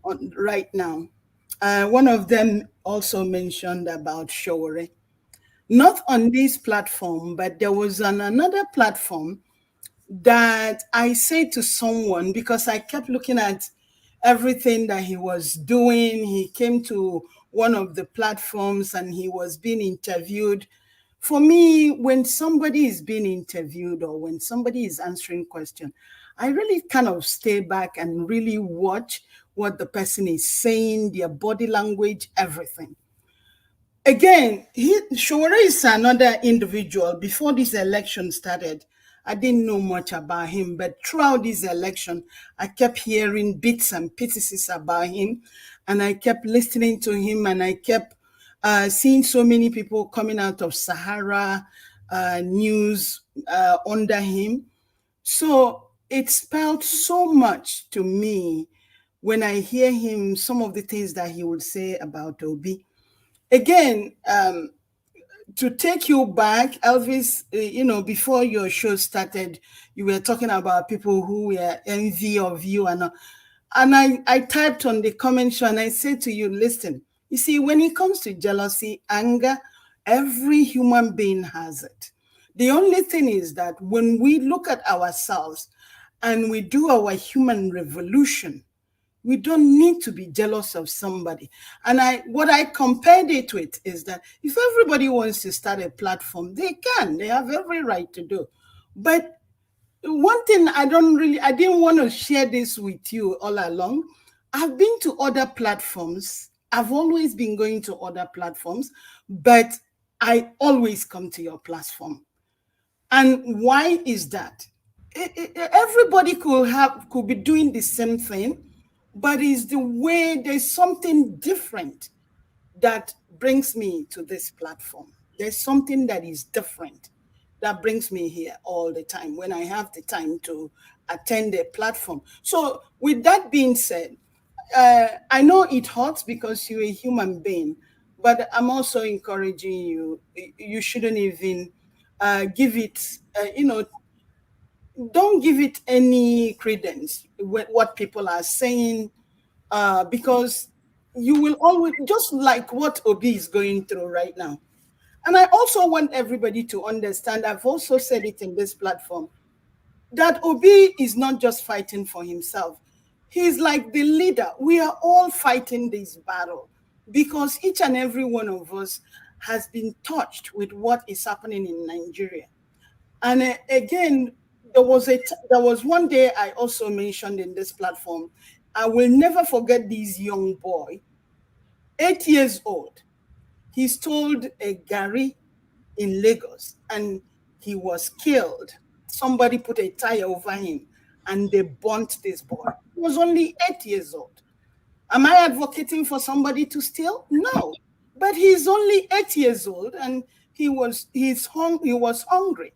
on right now. One of them also mentioned about Shore, not on this platform, but there was on another platform that I said to someone, because I kept looking at everything that he was doing. He came to one of the platforms and he was being interviewed. For me, when somebody is being interviewed or when somebody is answering questions, I really kind of stay back and really watch what the person is saying, their body language, everything. Again, Shore is another individual. Before this election started, I didn't know much about him, but throughout this election, I kept hearing bits and pieces about him, and I kept listening to him, and I kept seeing so many people coming out of Sahara news under him. So it spelled so much to me when I hear him, some of the things that he would say about Obi. Again, to take you back, Elvis, before your show started, you were talking about people who were envy of you. And I typed on the comment show and I said to you, listen, you see, when it comes to jealousy, anger, every human being has it. The only thing is that when we look at ourselves and we do our human revolution, we don't need to be jealous of somebody. And what I compared it with is that if everybody wants to start a platform, they can. They have every right to do. But one thing I didn't want to share this with you all along. I've been to other platforms. I've always been going to other platforms, but I always come to your platform. And why is that? Everybody could be doing the same thing, but it's the way there's something different that brings me to this platform. There's something that is different that brings me here all the time when I have the time to attend a platform. So with that being said, I know it hurts because you're a human being, but I'm also encouraging you. You shouldn't even give it, don't give it any credence what people are saying, because you will always, just like what Obi is going through right now. And I also want everybody to understand, I've also said it in this platform, that Obi is not just fighting for himself. He's like the leader. We are all fighting this battle because each and every one of us has been touched with what is happening in Nigeria. And again, there was one day I also mentioned in this platform. I will never forget this young boy, 8 years old. He stole a Gary in Lagos and he was killed. Somebody put a tire over him and they burnt this boy. He was only 8 years old. Am I advocating for somebody to steal? No. But he's only 8 years old and he was hungry.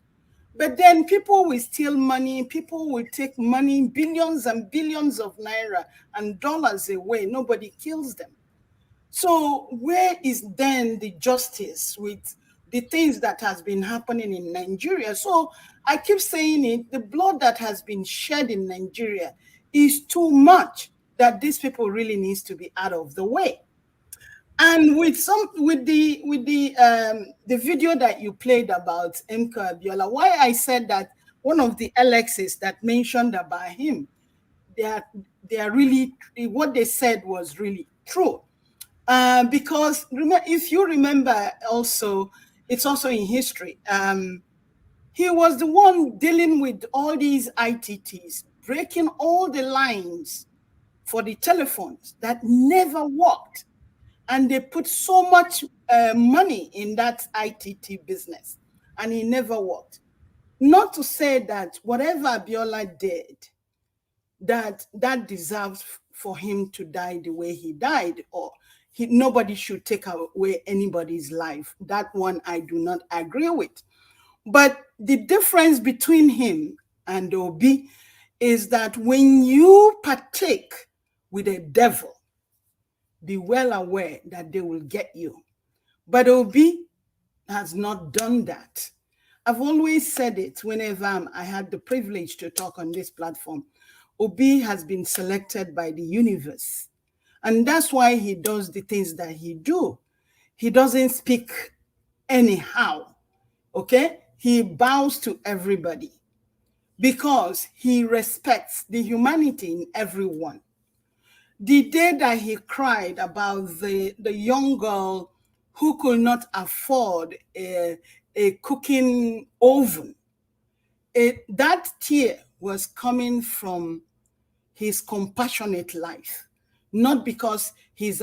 But then people will steal money, people will take money, billions and billions of naira and dollars away. Nobody kills them. So where is then the justice with the things that has been happening in Nigeria? So I keep saying it, the blood that has been shed in Nigeria is too much that these people really needs to be out of the way. And with the video that you played about MKO Abiola, why I said that one of the Alexis that mentioned about him, they are really, what they said was really true. Because if you remember also, it's also in history, he was the one dealing with all these ITTs, breaking all the lines for the telephones that never worked. And they put so much money in that ITT business, and it never worked. Not to say that whatever Abiola did, that deserves for him to die the way he died, or nobody should take away anybody's life. That one I do not agree with. But the difference between him and Obi is that when you partake with a devil, be well aware that they will get you. But Obi has not done that. I've always said it whenever I had the privilege to talk on this platform. Obi has been selected by the universe. And that's why he does the things that he do. He doesn't speak anyhow, okay? He bows to everybody because he respects the humanity in everyone. The day that he cried about the young girl who could not afford a cooking oven, that tear was coming from his compassionate life, not because he's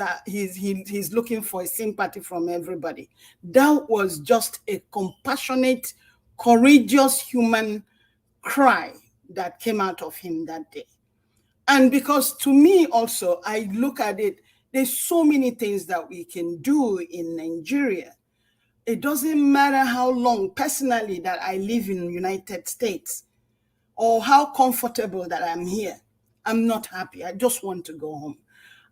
looking for a sympathy from everybody. That was just a compassionate, courageous human cry that came out of him that day. And because to me also, I look at it, there's so many things that we can do in Nigeria. It doesn't matter how long personally that I live in the United States or how comfortable that I'm here. I'm not happy. I just want to go home.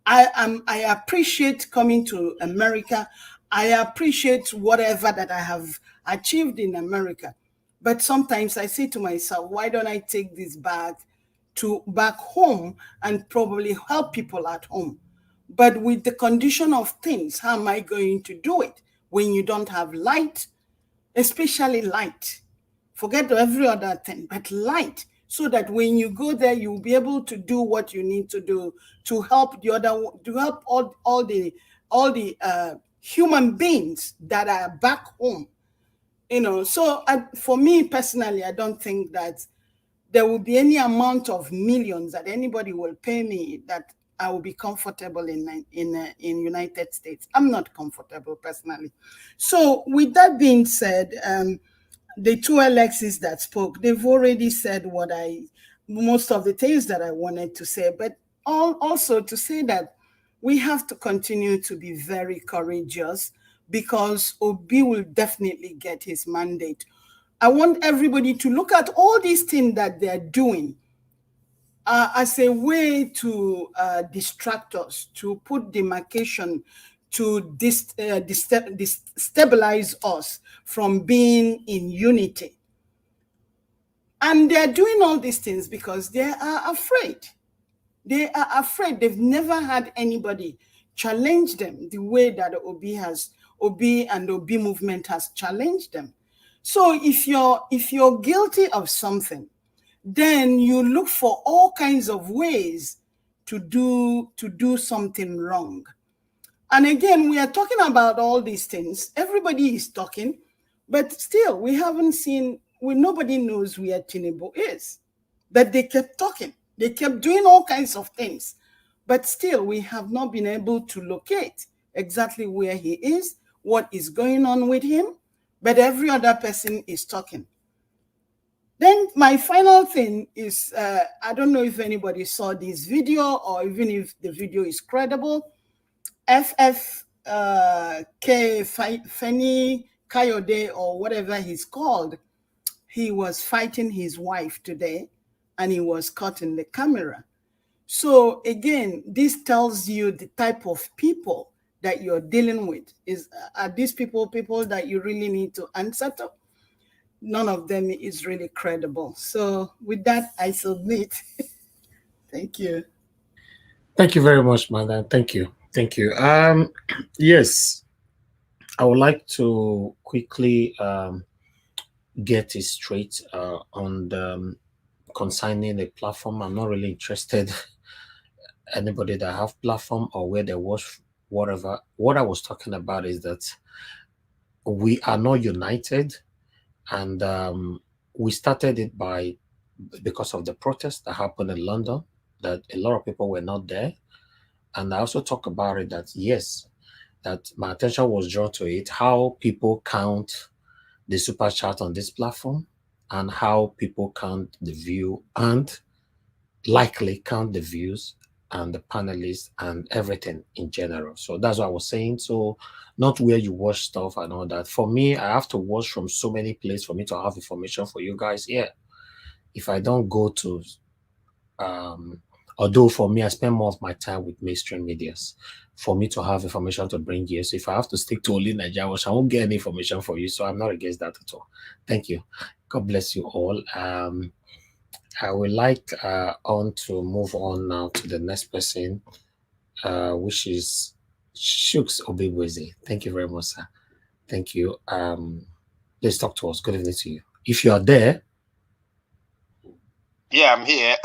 I appreciate coming to America. I appreciate whatever that I have achieved in America. But sometimes I say to myself, why don't I take this back home and probably help people at home? But with the condition of things, how am I going to do it when you don't have light, especially light? Forget every other thing, but light, so that when you go there, you'll be able to do what you need to do to help all the human beings that are back home. So for me personally, I don't think that there will be any amount of millions that anybody will pay me that I will be comfortable in United States. I'm not comfortable personally. So with that being said, the two Alexis that spoke, they've already said most of the things that I wanted to say, but also to say that we have to continue to be very courageous because Obi will definitely get his mandate. I want everybody to look at all these things that they're doing as a way to distract us, to put demarcation, to destabilize us from being in unity. And they're doing all these things because they are afraid. They are afraid. They've never had anybody challenge them the way that Obi and the Obi movement has challenged them. So if you're guilty of something, then you look for all kinds of ways to do something wrong. And again, we are talking about all these things. Everybody is talking, but still we haven't seen, nobody knows where Tinubu is. But they kept talking. They kept doing all kinds of things. But still, we have not been able to locate exactly where he is, what is going on with him. But every other person is talking. Then my final thing is, I don't know if anybody saw this video or even if the video is credible. Feni Kayode or whatever he's called, he was fighting his wife today and he was caught in the camera. So again, this tells you the type of people that you're dealing with. Are these people that you really need to answer to? None of them is really credible. So with that, I submit. Thank you. Thank you very much, madam. Thank you. Thank you. Yes, I would like to quickly get it straight on the concerning a platform. I'm not really interested anybody that have platform or where there was whatever. What I was talking about is that we are not united, and we started it because of the protest that happened in London, that a lot of people were not there. And I also talk about it that yes, that my attention was drawn to it, how people count the super chat on this platform. and how people count the view and likely count the views and the panelists and everything in general. So that's what I was saying. So not where you watch stuff and all that. For me, I have to watch from so many places for me to have information for you guys here. If I don't go to although for me, I spend more of my time with mainstream medias for me to have information to bring you. So if I have to stick to only Nigeria, I won't get any information for you. So I'm not against that at all. Thank you. God bless you all. I would like on to move on now to the next person, which is Shooks Obibweze. Thank you very much, sir. Thank you. Please talk to us. Good evening to you. If you are there. Yeah, I'm here.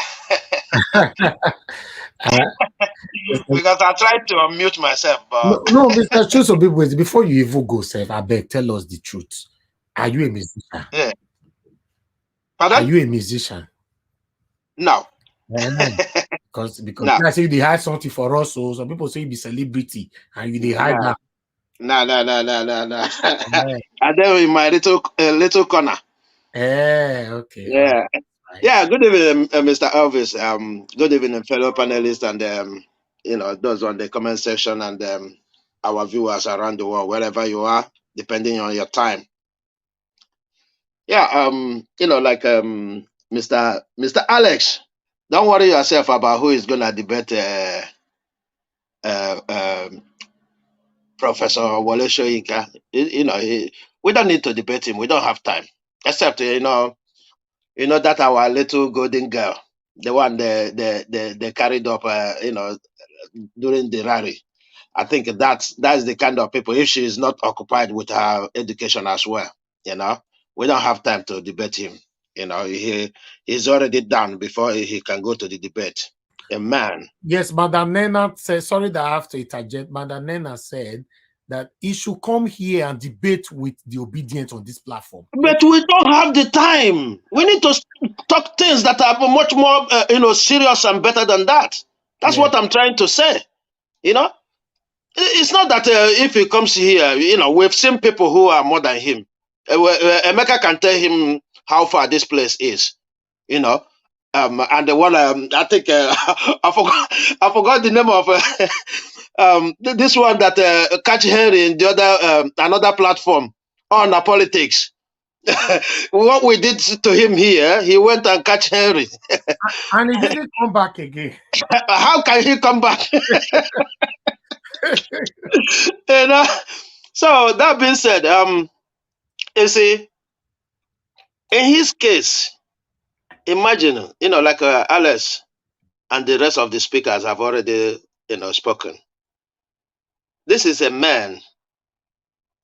Because I tried to unmute myself, but no, Mr. Shooks Obibweze, before you even go, sir, I beg, tell us the truth. Are you a musician? Yeah. Pardon? Are you a musician? No. Because no. I say they hide something for us, so some people say you be celebrity and you they hide that. No. I there in my little corner. Okay. Yeah. Right. Yeah. Good evening, Mr. Elvis. Good evening, fellow panelists, and those on the comment section, and our viewers around the world, wherever you are, depending on your time. Yeah. Like Mr. Alex, don't worry yourself about who is gonna debate Professor Wole Soyinka. We don't need to debate him. We don't have time. Except that our little golden girl, the one they carried up, during the rally. I think that's the kind of people. If she is not occupied with her education as well, we don't have time to debate him. He's already done before he can go to the debate. A man. Yes, Madam Nena said, sorry that I have to interject. Madam Nena said that he should come here and debate with the obedient on this platform. But we don't have the time. We need to talk things that are much more, serious and better than that. That's what I'm trying to say. It's not that if he comes here, we've seen people who are more than him. Emeka can tell him how far this place is, and the one I think I forgot the name of this one that catch Henry in the other another platform on politics. What we did to him here, he went and catch Henry, and he didn't come back again. How can he come back? So that being said, you see, in his case, imagine, like Alice and the rest of the speakers have already, spoken. This is a man,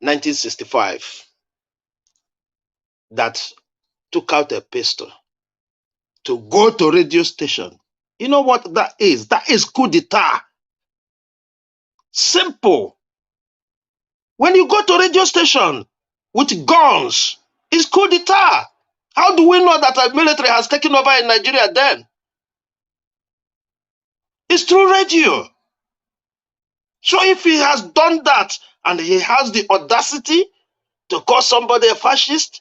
1965, that took out a pistol to go to radio station. You know what that is? That is coup d'etat. Simple. When you go to radio station with guns, it's coup d'etat. How do we know that a military has taken over in Nigeria then? It's through radio. So if he has done that and he has the audacity to call somebody a fascist,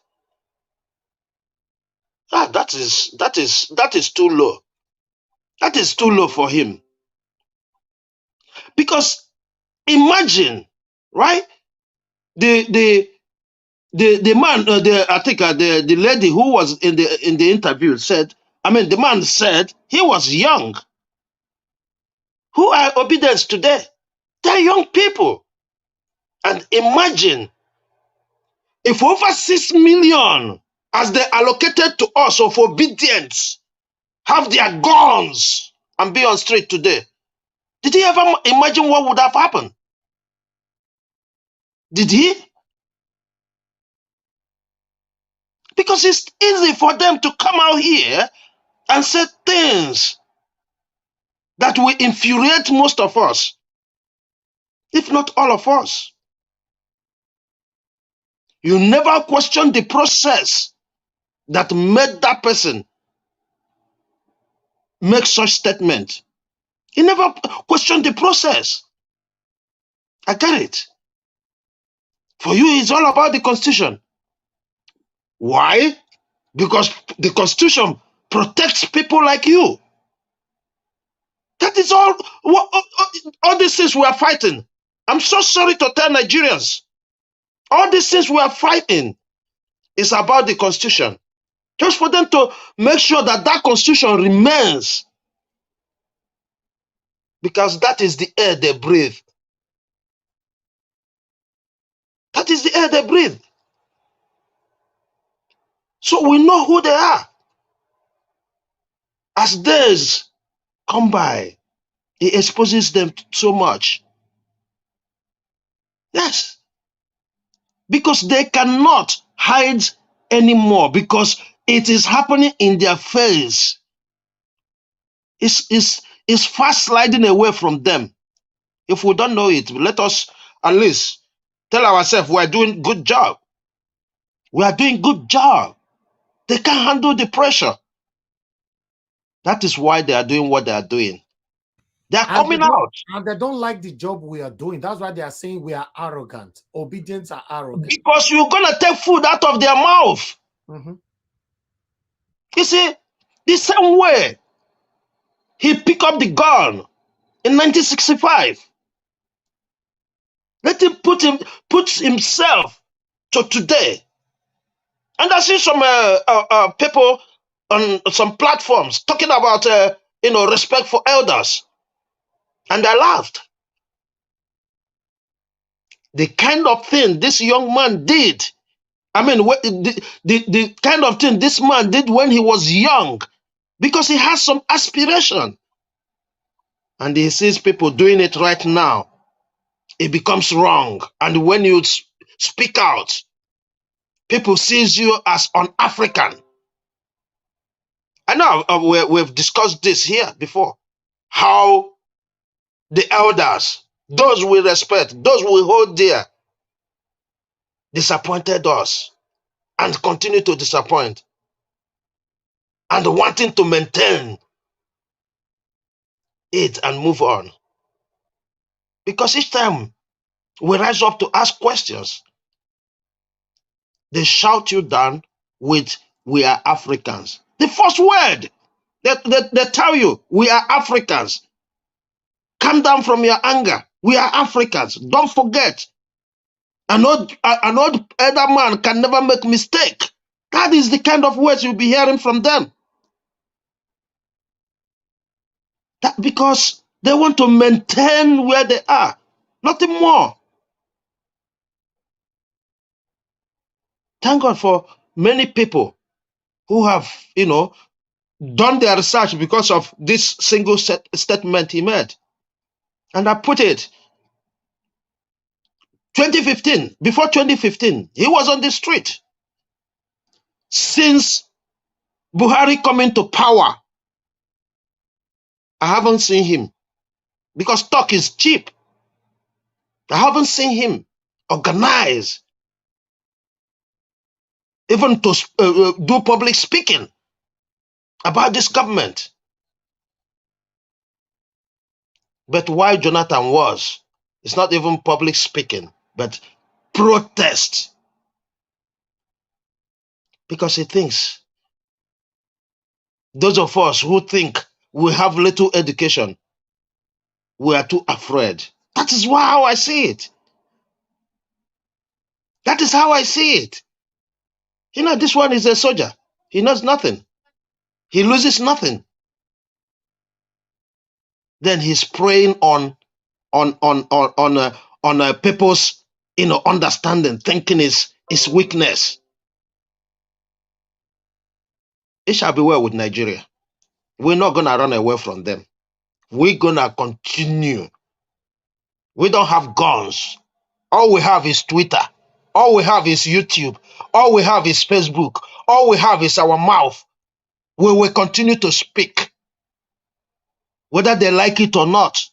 that is too low. That is too low for him. Because imagine, right? The man, I think the lady who was in the interview said, the man said he was young. Who are obedient today? They're young people. And imagine if over 6 million, as they allocated to us of obedience, have their guns and be on street today. Did he ever imagine what would have happened? Did he? Because it's easy for them to come out here and say things that will infuriate most of us, if not all of us. You never question the process that made that person make such statement. You never question the process. I get it. For you, it's all about the Constitution. Why? because the Constitution protects people like you. That is all these things we are fighting. I'm so sorry to tell Nigerians. All these things we are fighting is about the Constitution. Just for them to make sure that that Constitution remains. Because that is the air they breathe. That is the air they breathe. So we know who they are. As days come by, it exposes them so much. Yes. Because they cannot hide anymore, because it is happening in their face. It's fast sliding away from them. If we don't know it, let us at least tell ourselves we are doing good job. We are doing good job. They can't handle the pressure. That is why they are doing what they are doing. They are coming out. And they don't like the job we are doing. That's why they are saying we are arrogant. Obedience are arrogant. Because you're going to take food out of their mouth. Mm-hmm. You see, the same way he picked up the gun in 1965. Let him put himself to today. And I see some people on some platforms talking about respect for elders, and I laughed. The kind of thing this young man did, I mean, the kind of thing this man did when he was young, because he has some aspiration, and he sees people doing it right now, it becomes wrong. And when you speak out, people sees you as un-African. I know we've discussed this here before, how the elders, those we respect, those we hold dear, disappointed us and continue to disappoint, and wanting to maintain it and move on. Because each time we rise up to ask questions, they shout you down with, "We are Africans." The first word, they tell you, "We are Africans. Calm down from your anger. We are Africans. Don't forget. An old elder man can never make mistake." That is the kind of words you'll be hearing from them. That because they want to maintain where they are. Nothing more. Thank God for many people who have, done their research because of this single statement he made. And I put it, 2015, before 2015, he was on the street. Since Buhari coming to power, I haven't seen him, because talk is cheap. I haven't seen him organize, even to do public speaking about this government. But why Jonathan was, it's not even public speaking, but protest. Because he thinks, those of us who think we have little education, we are too afraid. That is how I see it. That is how I see it. This one is a soldier. He knows nothing. He loses nothing. Then he's preying on people's understanding, thinking is weakness. It shall be well with Nigeria. We're not gonna run away from them. We're gonna continue. We don't have guns. All we have is Twitter. All we have is YouTube. All we have is Facebook. All we have is our mouth. We will continue to speak. Whether they like it or not,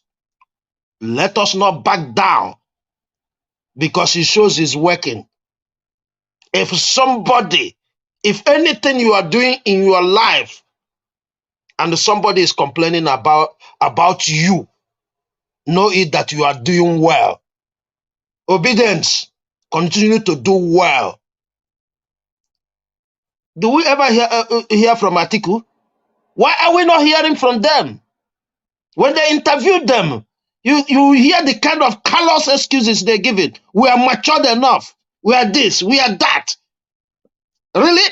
let us not back down, because it shows it's working. If anything you are doing in your life and somebody is complaining about you, know it that you are doing well. Obedience, continue to do well. Do we ever hear from Atiku? Why are we not hearing from them? When they interviewed them, you hear the kind of callous excuses they're giving. We are matured enough. We are this, we are that. Really?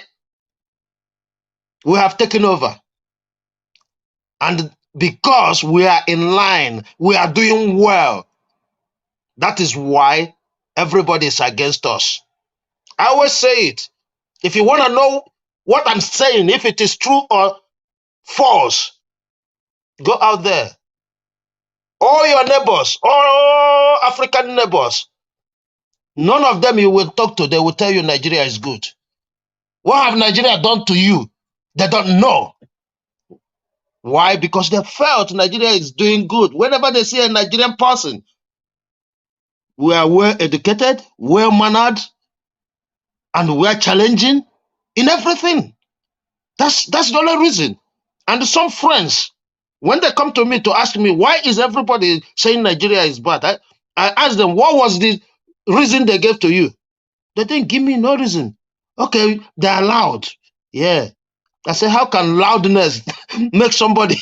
We have taken over. And because we are in line, we are doing well. That is why everybody is against us. I always say it. If you want to know what I'm saying, if it is true or false, go out there. All your neighbors, all African neighbors, none of them you will talk to, they will tell you Nigeria is good. What have Nigeria done to you? They don't know. Why? Because they felt Nigeria is doing good. Whenever they see a Nigerian person, we are well educated, well mannered, and we are challenging in everything. That's the only reason. And some friends, when they come to me to ask me, why is everybody saying Nigeria is bad? I ask them, what was the reason they gave to you? They didn't give me no reason. Okay, they are loud. Yeah. I say, how can loudness make somebody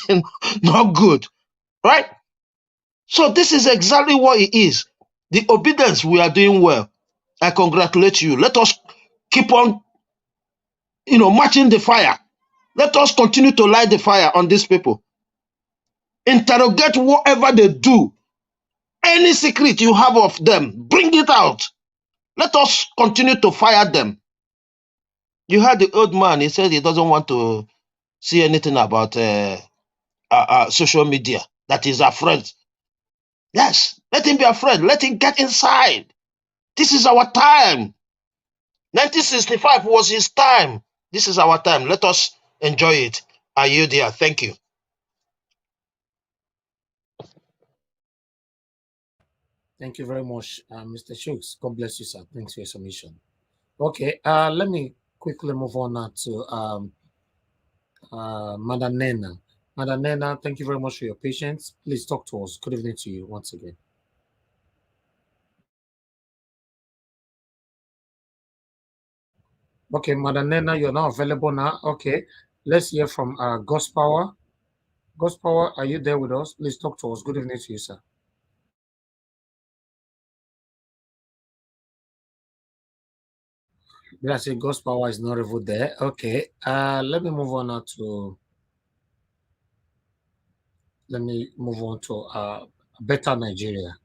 not good? Right? So this is exactly what it is. The obedience, we are doing well. I congratulate you. Let us keep on, matching the fire. Let us continue to light the fire on these people. Interrogate whatever they do. Any secret you have of them, bring it out. Let us continue to fire them. You heard the old man, he said he doesn't want to see anything about social media, that he's afraid. Yes, let him be afraid. Let him get inside. This is our time. 1965 was his time. This is our time. Let us enjoy it. Are you there? Thank you. Thank you very much, Mr. Shooks. God bless you, sir. Thanks for your submission. Okay, let me quickly move on now to Madam Nena. Madam Nena, thank you very much for your patience. Please talk to us. Good evening to you once again. Okay, Madam Nena, you're now available now. Okay, let's hear from Gospower. Gospower, are you there with us? Please talk to us. Good evening to you, sir. Did I say Gospower is not even there? Okay, let me move on now to Better Nigeria.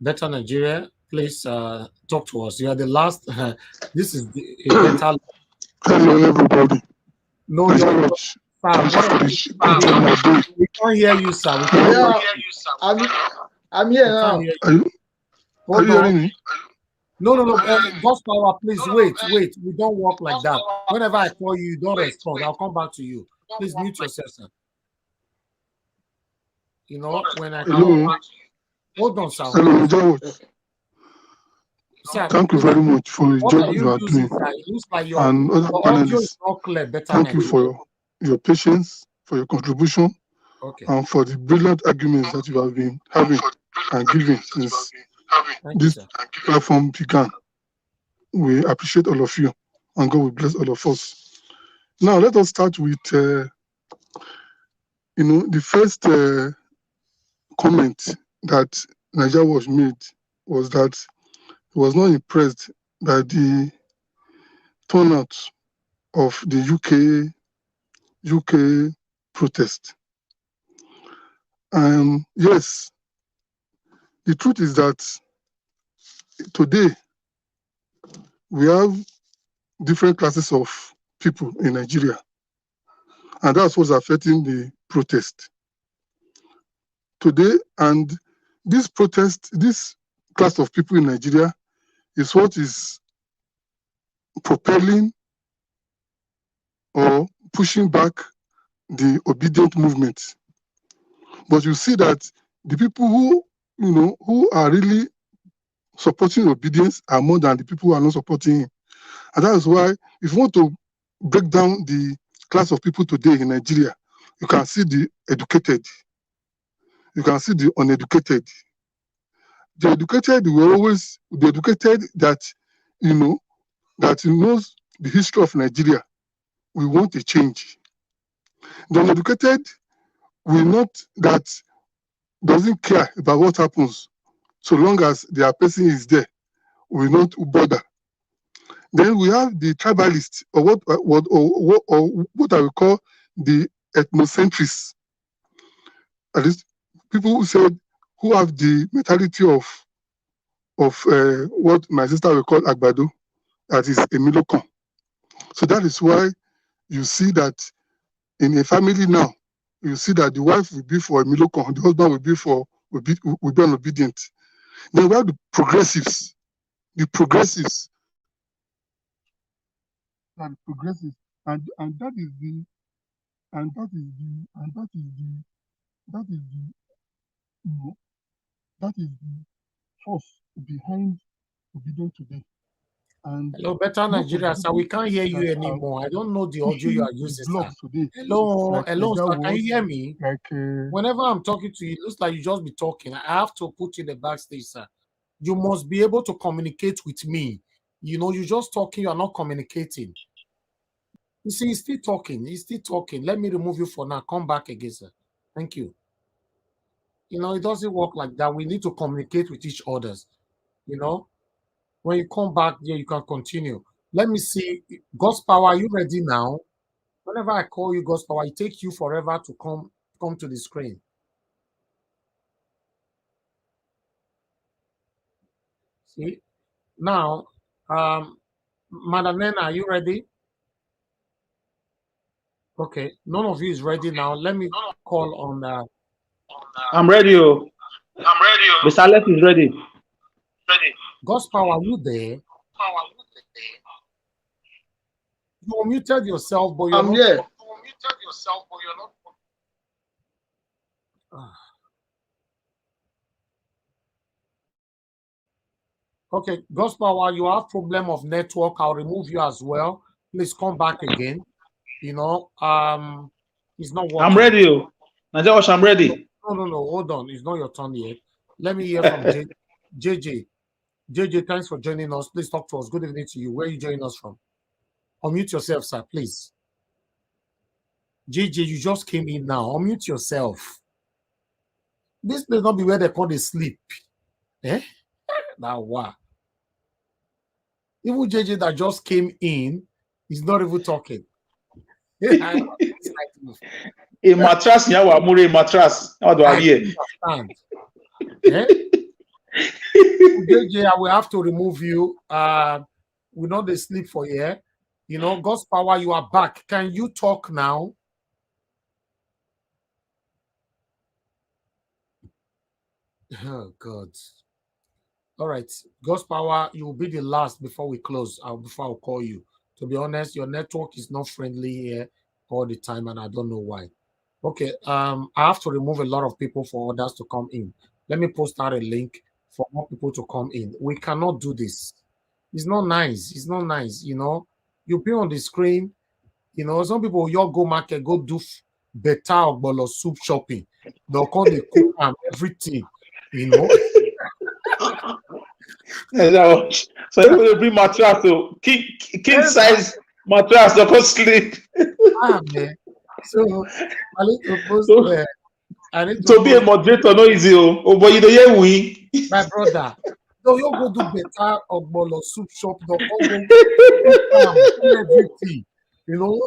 Better Nigeria, please talk to us. You are the last. This is a better. Hello, everybody. No, we can't hear you, sir. We can't hear you, sir. I'm here now. Are you hearing me? No. Gospower, please wait. We don't work like that. Whenever I call you, you don't respond. I'll come back to you. Please mute yourself, sir. When I call, hold on, sir. Hello, George. Thank you very much for the job you are doing. It looks like your audio is not clear. Thank you for your patience, for your contribution, and for the brilliant arguments that you have been having and giving since this platform began. We appreciate all of you, and God will bless all of us. Now, let us start with, the first comment that Nigeria was made was that he was not impressed by the turnout of the UK protest. Yes, the truth is that today we have different classes of people in Nigeria, and that's what's affecting the protest today. And this protest, this class of people in Nigeria is what is propelling or pushing back the obedient movement. But you see that the people who are really supporting obedience are more than the people who are not supporting him. And that is why, if you want to break down the class of people today in Nigeria, you can see the educated, you can see the uneducated. The educated were always the educated that that knows the history of Nigeria, we want a change. The uneducated will not, that doesn't care about what happens, so long as their person is there, will not bother. Then we have the tribalists, or what I will call the ethnocentrists. At least people who have the mentality of what my sister will call Agbado, that is Emilokon. So that is why you see that in a family now, you see that the wife will be for Emilokon, the husband will be unobedient. Then we have the progressives, and that is the force behind obedience today. And hello, better Nigeria, sir. We can't hear you anymore. I don't know the audio you are using, sir. Hello, sir. Can you hear me? Whenever I'm talking to you, it looks like you just be talking. I have to put you in the backstage, sir. You must be able to communicate with me. You know, you're just talking, you are not communicating. You see, he's still talking. Let me remove you for now. Come back again, sir. Thank you. You know, it doesn't work like that. We need to communicate with each other. You know, when you come back here, you can continue. Let me see. God's power, are you ready now? Whenever I call you God's power, it takes you forever to come to the screen. See? Now, Madam Nena, are you ready? Okay, none of you is ready now. Let me call on. I'm ready. Mr. Alex is ready. God's power, are you there? You muted yourself, but you're not. here. Okay, God's power, you have problem of network. I'll remove you as well. Please come back again. You know, it's not working. I'm ready. I'm ready. No. Hold on. It's not your turn yet. Let me hear from JJ. JJ, thanks for joining us. Please talk to us. Good evening to you. Where are you joining us from? Unmute yourself, sir, please. JJ, you just came in now. Unmute yourself. This may not be where they call the sleep. Eh? Now, wow. Even JJ that just came in is not even talking. A mattress, mattress. How do I hear? Understand. Eh? JJ, I will have to remove you. We know they sleep for you. You know, God's power, you are back. Can you talk now? Oh, God. All right. God's power, you will be the last before we close, before I'll call you. To be honest, your network is not friendly here all the time, and I don't know why. Okay. I have to remove a lot of people for others to come in. Let me post out a link for more people to come in. We cannot do this. It's not nice. It's not nice. You know, you be on the screen. You know, some people you go market, go do better ogbolo soup shopping. They'll call the cook and everything. You know. So you will bring mattress to king size mattress to go sleep. Man. So I need to post I need to be a moderator, no easy. But you know, yeah, we. My brother. No, you go do better ogbolo soup shop. They'll go everything. You know.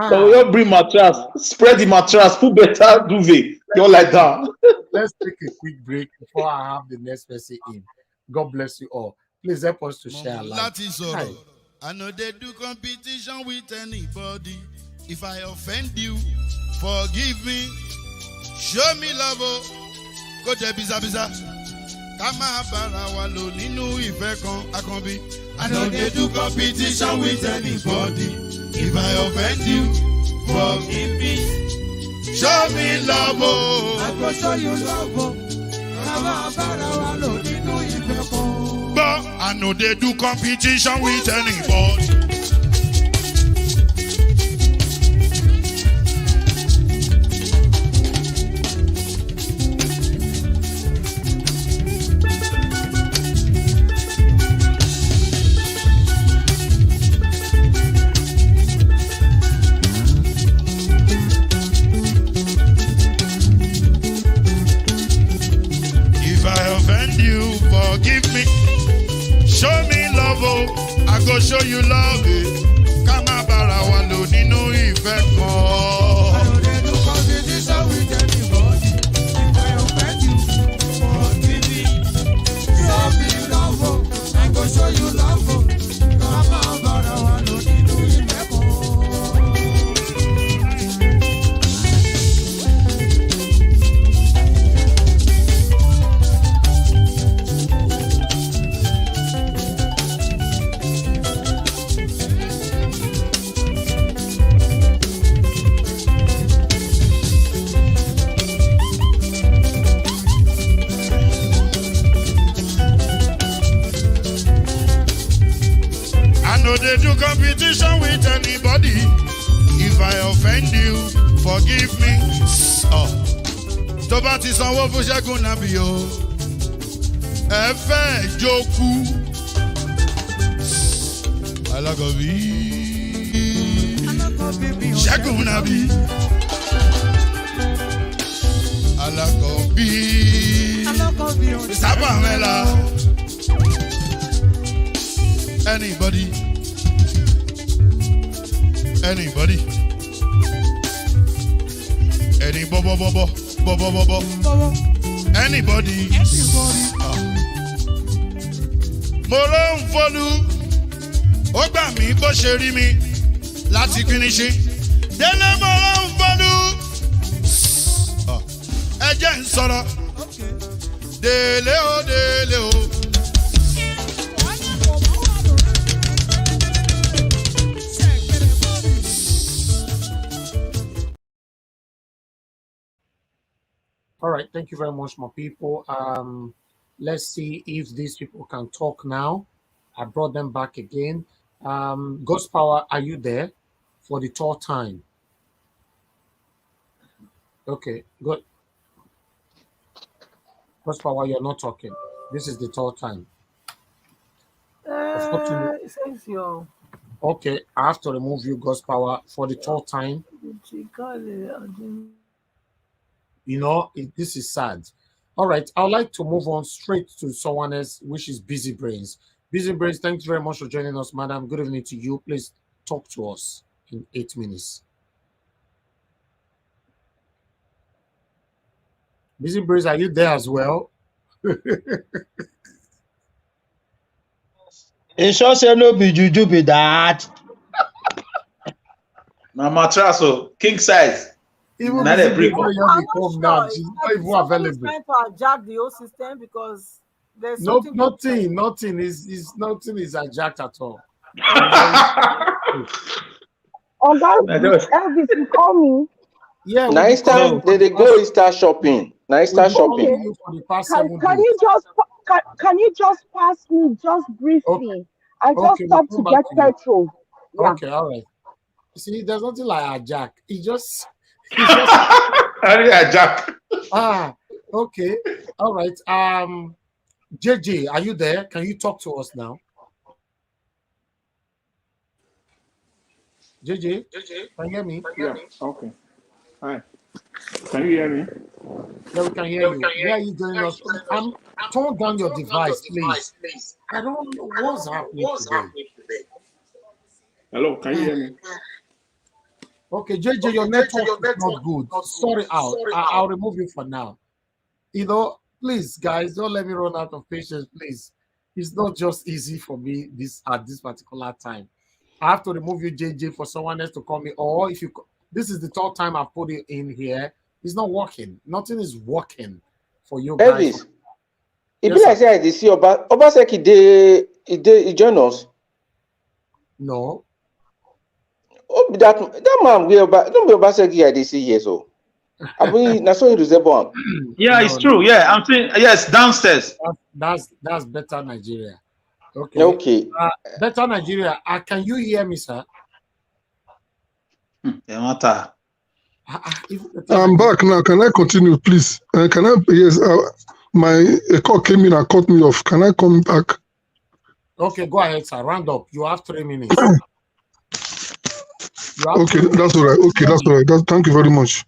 So you bring mattress, spread the mattress, put better duvet. You're like that. Let's take a quick break before I have the next person in. God bless you all. Please help us to share a life. I know they do competition with anybody. If I offend you, forgive me. Show me love. Go to Biza. Kama bara wa lo ninu ife kan akanbi. I know they do competition with anybody. If I offend you, forgive me. Show me love. I go show you love. Kama bara wa lo ninu ife kan. But I know they do competition with anybody. you love it. Ká má bára wa lò nínú ìfẹ́ kan. Show you love, come on, but I want to do it. No, they do competition with anybody. If I offend you, forgive me. Oh, tó bá ti sanwó fún Ṣẹ́gun nàbí o. Ẹ fẹ́ jókù. Alákọ̀bí. Ṣẹ́gun nàbí. Alákọ̀bí. Sábà mẹ́la. Anybody. Anybody? Any bobo bobo bobo bobo. Anybody? Mo ló ń fọlú, ó gbà mí bó ṣe rí mi láti finishi. Délé mo ló ń fọlú, ẹ jẹ́ ń sọ̀rọ̀. Délé o, délé o. All right, thank you very much, my people. Let's see if these people can talk now. I brought them back again. Ghost Power, are you there for the third time? Okay, good. Ghost Power, you're not talking. This is the third time. It says your. Okay, I have to remove you, Ghost Power, for the third time. You know, this is sad. All right, I would like to move on straight to someone else, which is Busy Brains. Busy Brains, thanks very much for joining us, madam. Good evening to you. Please talk to us in 8 minutes. Busy Brains, are you there as well? It sure say no be juju be that. Na matraso, king size. I'm not sure. She's not even available. Trying to adjust the whole system because there's nothing is adjust at all. Elvis, you call me. Yeah. Nice time they go Easter shopping. Nice time shopping. Can you just pass me just briefly? I just stopped to get petrol. Yeah. Okay, all right. See, there's nothing like a jack. He just Jack. Okay. All right. JJ, are you there? Can you talk to us now? JJ, can you hear me? Yeah. Okay. Hi. Can you hear me? Yeah, we can hear you. Where are you joining us? Turn down your device, please. I don't know what's happening today. Hello, can you hear me? Okay, JJ, your network is not good. Sorry, I'll remove you for now. You know, please, guys, don't let me run out of patience, please. It's not just easy for me at this particular time. I have to remove you, JJ, for someone else to call me. Or if you, this is the third time I've put it in here. It's not working. Nothing is working for you guys. Elvis, it be like say I see Obaseki he join us. No. Oh, that man don't be Obaseki I see here so. I mean, that's so resemble. Yeah, it's true. Yeah, I'm saying yes, downstairs. That's better Nigeria. Okay. Okay. Better Nigeria. Can you hear me, sir? I'm back now. Can I continue, please? Can I? Yes. My call came in and cut me off. Can I come back? Okay, go ahead, sir. Round up. You have 3 minutes. Okay, that's all right. Okay, that's all right. Thank you very much.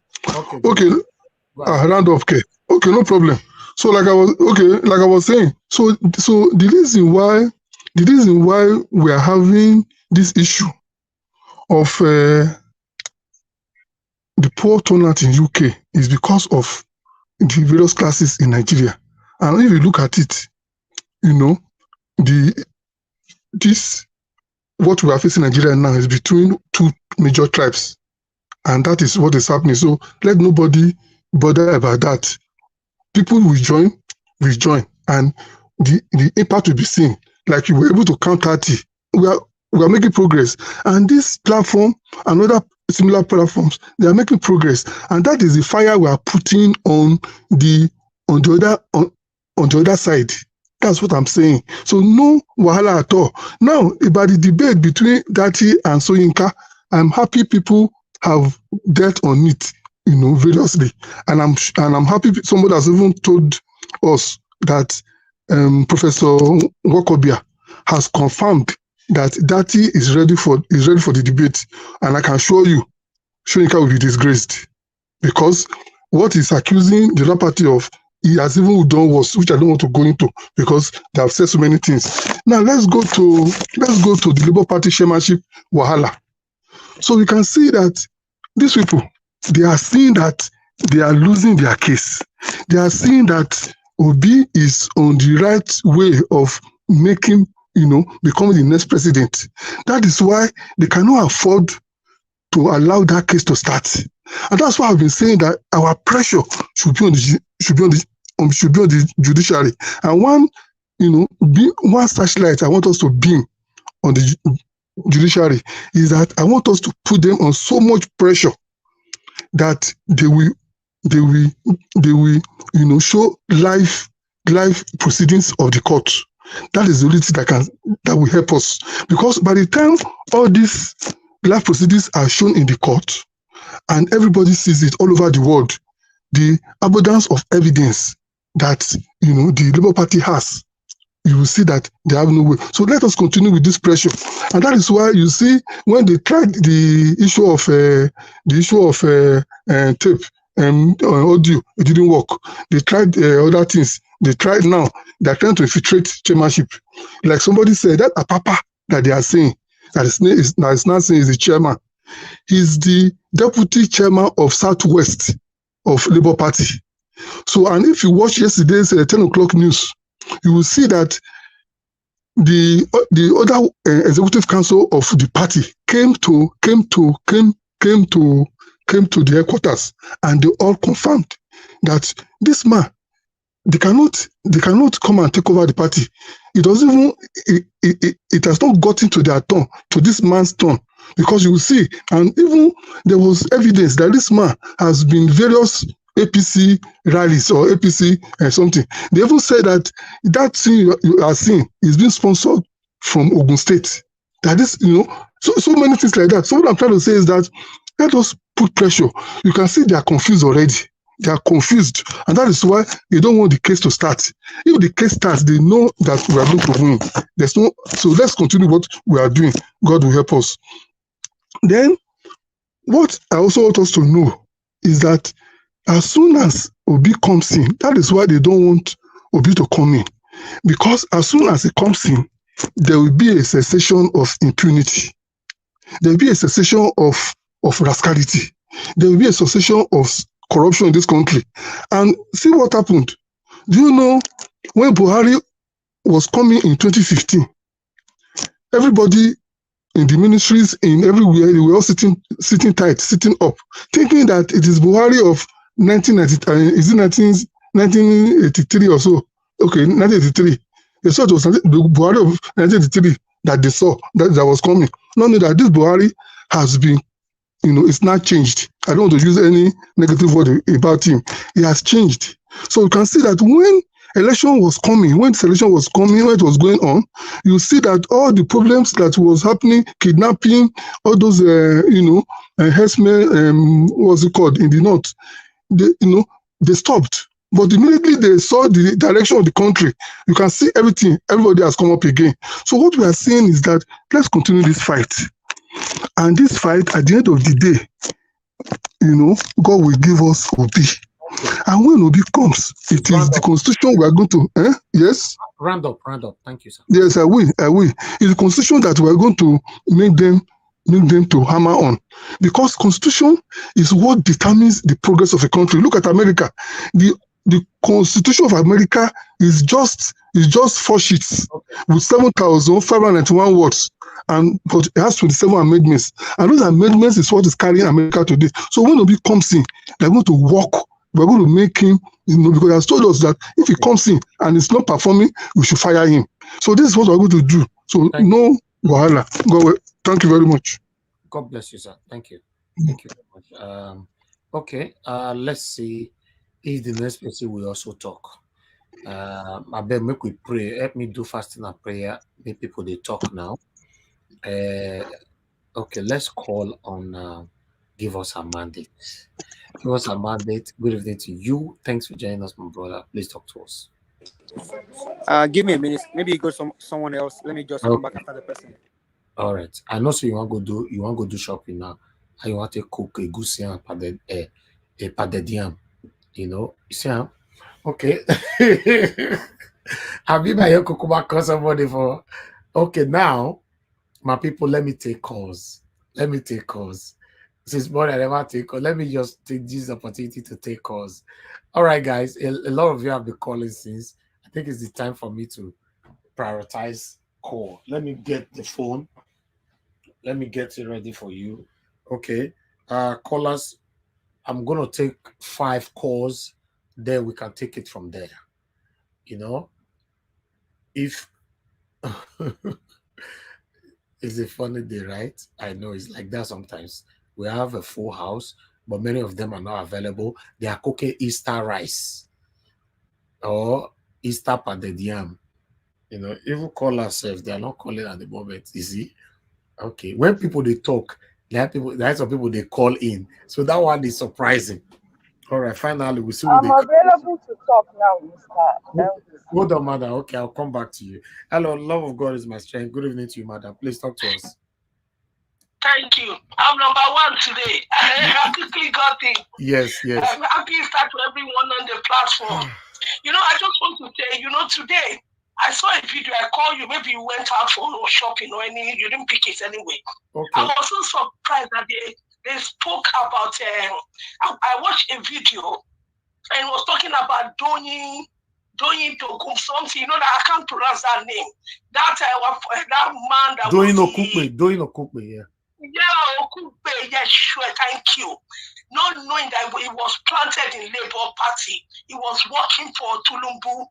Okay. Round up. Okay. Okay, no problem. So like I was saying, so the reason why the reason why we are having this issue of the poor turnout in UK is because of the various classes in Nigeria. And if you look at it, you know, what we are facing in Nigeria now is between two major tribes, and that is what is happening. So let nobody bother about that. People will join, and the impact will be seen. Like you were able to count 30. We are making progress, and this platform and other similar platforms, they are making progress, and that is the fire we are putting on the other side. That's what I'm saying. So no wahala at all. Now about the debate between Datti and Soyinka, I'm happy people have dealt on it, you know, variously, and I'm happy somebody has even told us that Professor Nwokobia has confirmed that Datti is ready for the debate, and I can assure you, Soyinka will be disgraced, because what he's accusing the other party of, he has even done worse, which I don't want to go into because they have said so many things. Now let's go to the Labour Party chairmanship wahala. So we can see that these people, they are seeing that they are losing their case. They are seeing that Obi is on the right way of making, you know, becoming the next president. That is why they cannot afford to allow that case to start. And that's why I've been saying that our pressure should be on the judiciary. And one searchlight I want us to beam on the judiciary is that I want us to put them on so much pressure that they will show live proceedings of the court. That is the only thing that will help us, because by the time all these live proceedings are shown in the court and everybody sees it all over the world, the abundance of evidence that the Labour Party has, you will see that they have no way. So let us continue with this pressure, and that is why you see when they tried the issue of tape and audio, it didn't work. They tried other things. They tried now. They are trying to infiltrate chairmanship. Like somebody said, that Apapa that they are saying that is now saying is the chairman. He's the deputy chairman of Southwest of Labour Party. So, and if you watch yesterday's 10 o'clock news, you will see that the other executive council of the party came to the headquarters, and they all confirmed that this man, they cannot come and take over the party. It doesn't even it has not gotten to their turn, to this man's turn, because you will see, and even there was evidence that this man has been various APC rallies or APC something. They even said that thing you are seeing is being sponsored from Ogun State. That is, so many things like that. So what I'm trying to say is that let us put pressure. You can see they are confused already. They are confused, and that is why they don't want the case to start. If the case starts, they know that we are going to win. So let's continue what we are doing. God will help us. Then, what I also want us to know is that as soon as Obi comes in, that is why they don't want Obi to come in. Because as soon as he comes in, there will be a cessation of impunity. There will be a cessation of rascality. There will be a cessation of corruption in this country. And see what happened. Do you know when Buhari was coming in 2015, everybody in the ministries, in everywhere, they were all sitting tight, sitting up, thinking that it is Buhari of 1983 or so. Okay, 1983. They saw it was the Buhari of 1983 that they saw that was coming. Not only that, this Buhari has been, it's not changed. I don't want to use any negative word about him. He has changed. So you can see that when election was coming, when it was going on, you see that all the problems that was happening, kidnapping, all those, herdsmen, what's it called, in the north, they stopped. But immediately they saw the direction of the country, you can see everybody has come up again. So what we are saying is that let's continue this fight. And this fight, at the end of the day, God will give us Obi. And when Obi comes, it is the constitution we are going to. Yes. Round up. Thank you, sir. Yes, I will. It's the constitution that we are going to make them to hammer on, because constitution is what determines the progress of a country. Look at America. The Constitution of America is just 4 sheets with 7,591 words, but it has 27 amendments, and those amendments is what is carrying America today. So when Obi comes in, they're going to work. We're going to make him, because he has told us that if he comes in and is not performing, we should fire him. So this is what we're going to do. So no wahala. Thank you very much. God bless you, sir. Thank you. Thank you very much. Okay. Let's see if the next person will also talk. I bet make we pray. Help me do fasting and prayer. Make people they talk now. Okay, let's call on give us a mandate. Give us a mandate. Good evening to you. Thanks for joining us, my brother. Please talk to us. Give me a minute. Maybe you go someone else. Let me just come back after the person. All right. I know. So you want to go do shopping now. And you want to cook a goosey and a padded yam. You know. You see, huh? Okay. Have you my cucumber call somebody for? Okay, now, my people, let me take calls. Since more than ever take calls, let me just take this opportunity to take calls. All right, guys. A lot of you have been calling since. I think it's the time for me to prioritize call. Let me get the phone. Let me get it ready for you. Okay. Callers, I'm gonna take 5 calls. Then we can take it from there. You know, if it's a funny day, right? I know it's like that sometimes. We have a full house, but many of them are not available. They are cooking Easter rice or Easter pounded yam. You know, even call ourselves, they are not calling at the moment. You see? Okay. When people they talk, there are some people they call in. So that one is surprising. All right, finally we see. I'm available to talk now, Mr. Hold on, madam. Okay, I'll come back to you. Hello, love of God is my strength. Good evening to you, madam. Please talk to us. Thank you. I'm number 1 today. I quickly got it. Yes. I'm happy to start to everyone on the platform. I just want to say, today I saw a video. I called you. Maybe you went out for shopping or you didn't pick it anyway. Okay. I was so surprised that they spoke about. I watched a video and it was talking about Doyin Togum something. That I can't pronounce that name. That man that Doyin Okupe, yeah. Yeah, Okupe, yeah, sure, thank you. Not knowing that he was planted in Labour Party, he was working for Tinubu.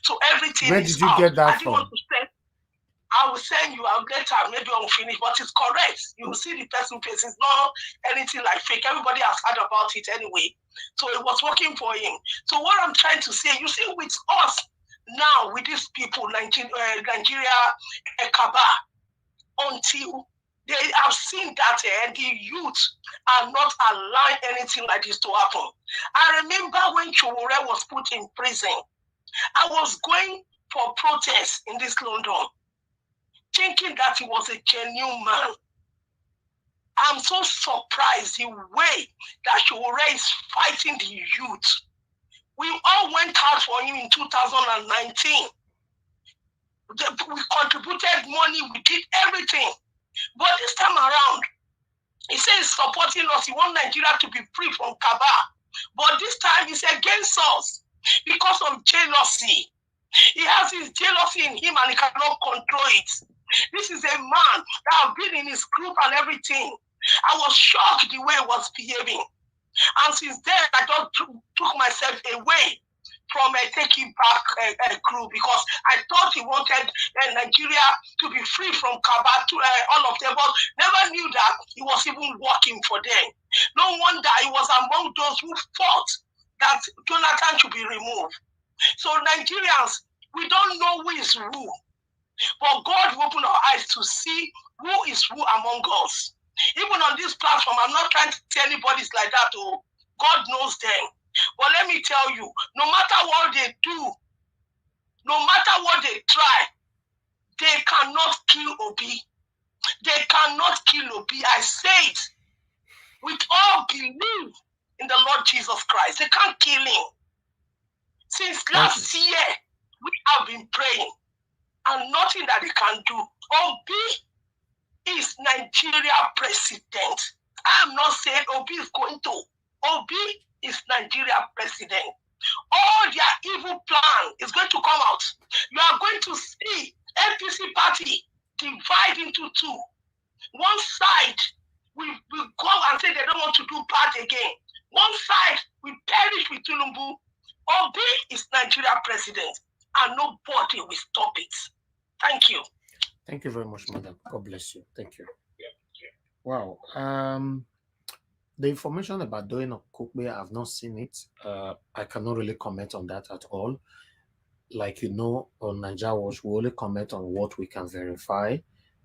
So everything. Where did you get that from? I will send you. I'll get her. Maybe I'll finish, but it's correct. You will see the person face. It's not anything like fake. Everybody has heard about it anyway. So it was working for him. So what I'm trying to say, you see, with us now, with these people, Nigeria, Ekaba, until they have seen that the youth are not allowing anything like this to happen. I remember when Chowore was put in prison, I was going for protest in this London, thinking that he was a genuine man. I'm so surprised the way that Chowore is fighting the youth. We all went out for him in 2019. We contributed money, we did everything. But this time around, he says he's supporting us. He wants Nigeria to be free from Kaba. But this time he's against us because of jealousy. He has his jealousy in him and he cannot control it. This is a man that has been in his group and everything. I was shocked the way he was behaving. And since then, I just took myself away from taking back a group because I thought he wanted Nigeria to be free from Kaba to all of them, but never knew that he was even working for them. No wonder he was among those who fought that Jonathan should be removed. So Nigerians, we don't know who is who, but God will open our eyes to see who is who among us. Even on this platform, I'm not trying to tell anybody's like that. Oh, God knows them. But let me tell you, no matter what they do, no matter what they try, they cannot kill Obi. They cannot kill Obi. I say it with all belief in the Lord Jesus Christ. They can't kill him. Since last year, we have been praying, and nothing that they can do. Obi is Nigeria president. I am not saying Obi is going to. Obi is Nigeria president. All their evil plan is going to come out. You are going to see APC party divide into two. One side will go and say they don't want to do bad again. One side will perish with Tinubu. Obi is Nigeria president, and nobody will stop it. Thank you. Thank you very much, madam. God bless you. Thank you. Wow. The information about doing a Kukbe, I've not seen it. I cannot really comment on that at all. Like you know, on Nigeria Watch, we only comment on what we can verify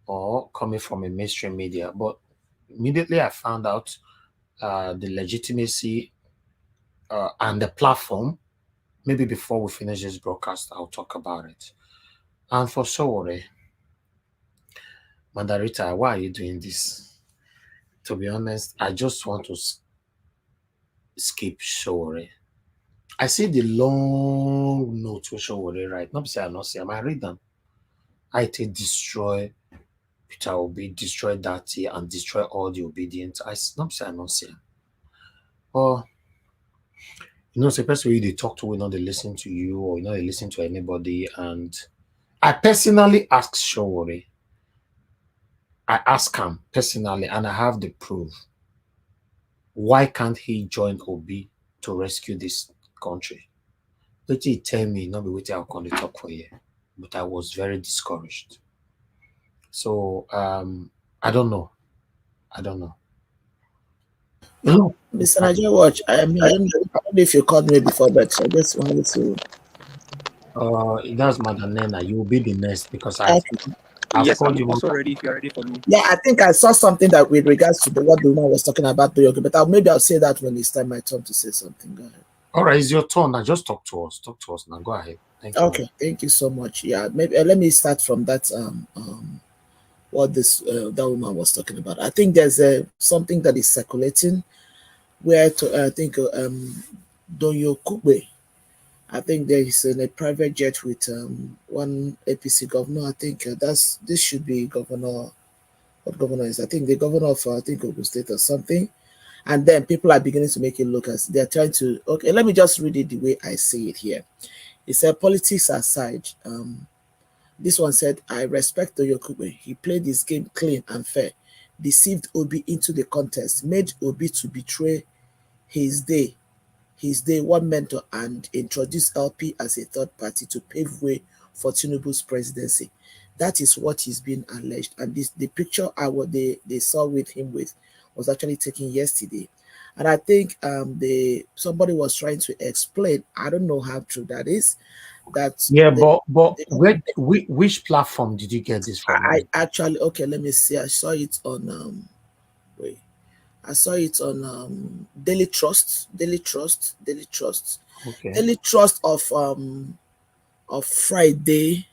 or coming from a mainstream media. But immediately I found out the legitimacy and the platform. Maybe before we finish this broadcast, I'll talk about it. And for Sowore, Mandarita, why are you doing this? To be honest, I just want to skip Sowore. I see the long notes with Sowore, right? Not say I not see them. I read them. I take destroy Peter Obi, destroy Datti, and destroy all the obedient. I not say I not see them. But you know, the person you they talk to will not they listen to you, or you know they listen to anybody. And I personally asked Sowore. I asked him personally, and I have the proof. Why can't he join Obi to rescue this country? But he tell me, not be waiting, I'll come to talk for you. But I was very discouraged. So I don't know. I don't know. Mr. Nigeria Watch, I don't know if you called me before, but I just wanted to. That's Madam Nena. You will be the next because I've yes, called I'm you. also ready if you're ready for me. Yeah, I think I saw something that with regards to what the woman was talking about, but maybe I'll say that when it's time my turn to say something. Go ahead. All right, it's your turn now. Just talk to us. Talk to us now. Go ahead. Thank you. Okay, thank you so much. Yeah, maybe let me start from that. What this that woman was talking about. I think there's something that is circulating where I think Donyo Kugbe. I think there is a private jet with one APC governor. I think this should be governor. What governor is? I think the governor of I think Ogun State or something. And then people are beginning to make it look as they're trying to. Okay, let me just read it the way I see it here. It said, politics aside, this one said, I respect Toyokube. He played his game clean and fair, deceived Obi into the contest, made Obi to betray his day one mentor, and introduced LP as a third party to pave way for Tinubu's presidency. That is what is being alleged. And the picture they saw with him was actually taken yesterday. And I think somebody was trying to explain, I don't know how true that is, that which platform did you get this from? I actually, okay, let me see. I saw it on I saw it on Daily Trust. Okay. Daily Trust of Friday.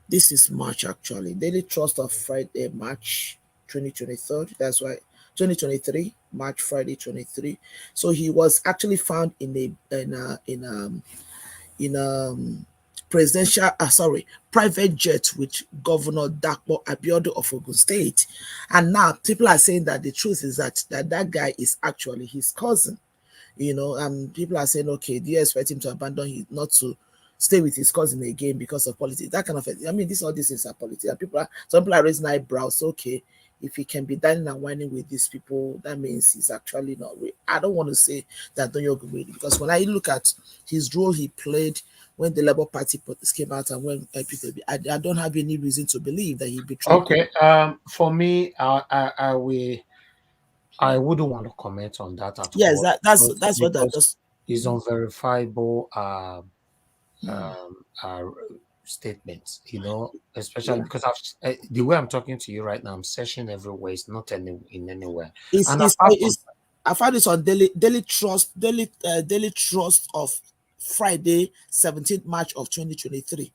This is March actually. Daily Trust of Friday, March 2023. That's why 2023, March Friday 23. So he was actually found in presidential, private jet with Governor Datti Abiola of Ogun State. And now people are saying that the truth is that guy is actually his cousin. You know, people are saying, okay, do you expect him to abandon him, not to stay with his cousin again because of politics? That kind of thing. I mean, all this is a politics. And some people are raising eyebrows. Okay, if he can be dining and whining with these people, that means he's actually not real. I don't want to say that don't agree, because when I look at his role he played when the Labour Party came out and when I don't have any reason to believe that he betrayed. Okay, for me, I wouldn't want to comment on that at all. Yes, that's what that does. It's unverifiable statements, you know, especially because the way I'm talking to you right now, I'm searching everywhere. It's not in anywhere. I found this on Daily Trust of Friday, 17th March of 2023.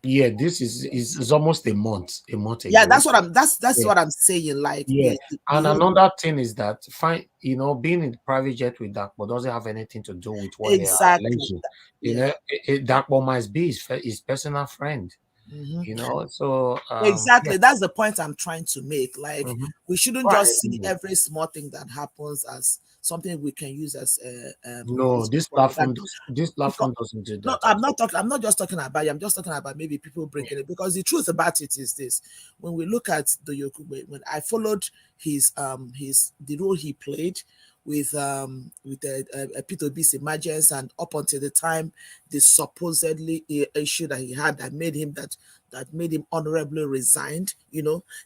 Yeah, this is almost a month ago. Yeah, that's what I'm Yeah. what I'm saying. Like Yeah, the and whole another thing is that being in the private jet with Dakpo doesn't have anything to do with what they are exactly. alleging. Yeah. Dakpo must be his personal friend. Mhm. So yeah. Exactly. That's the point I'm trying to make. Like, Mhm. we shouldn't Right. just see every small thing that happens as something we can use as No, as propaganda. this Because platform doesn't do no, that at I'm not all. talking. I'm not just talking about you. I'm just talking about maybe people bringing it. Because the truth about it is this: when we look at the Yokube, when I followed the role he played with the P2B's emergence, and up until the time the supposedly issue that he had that made him honorably resigned.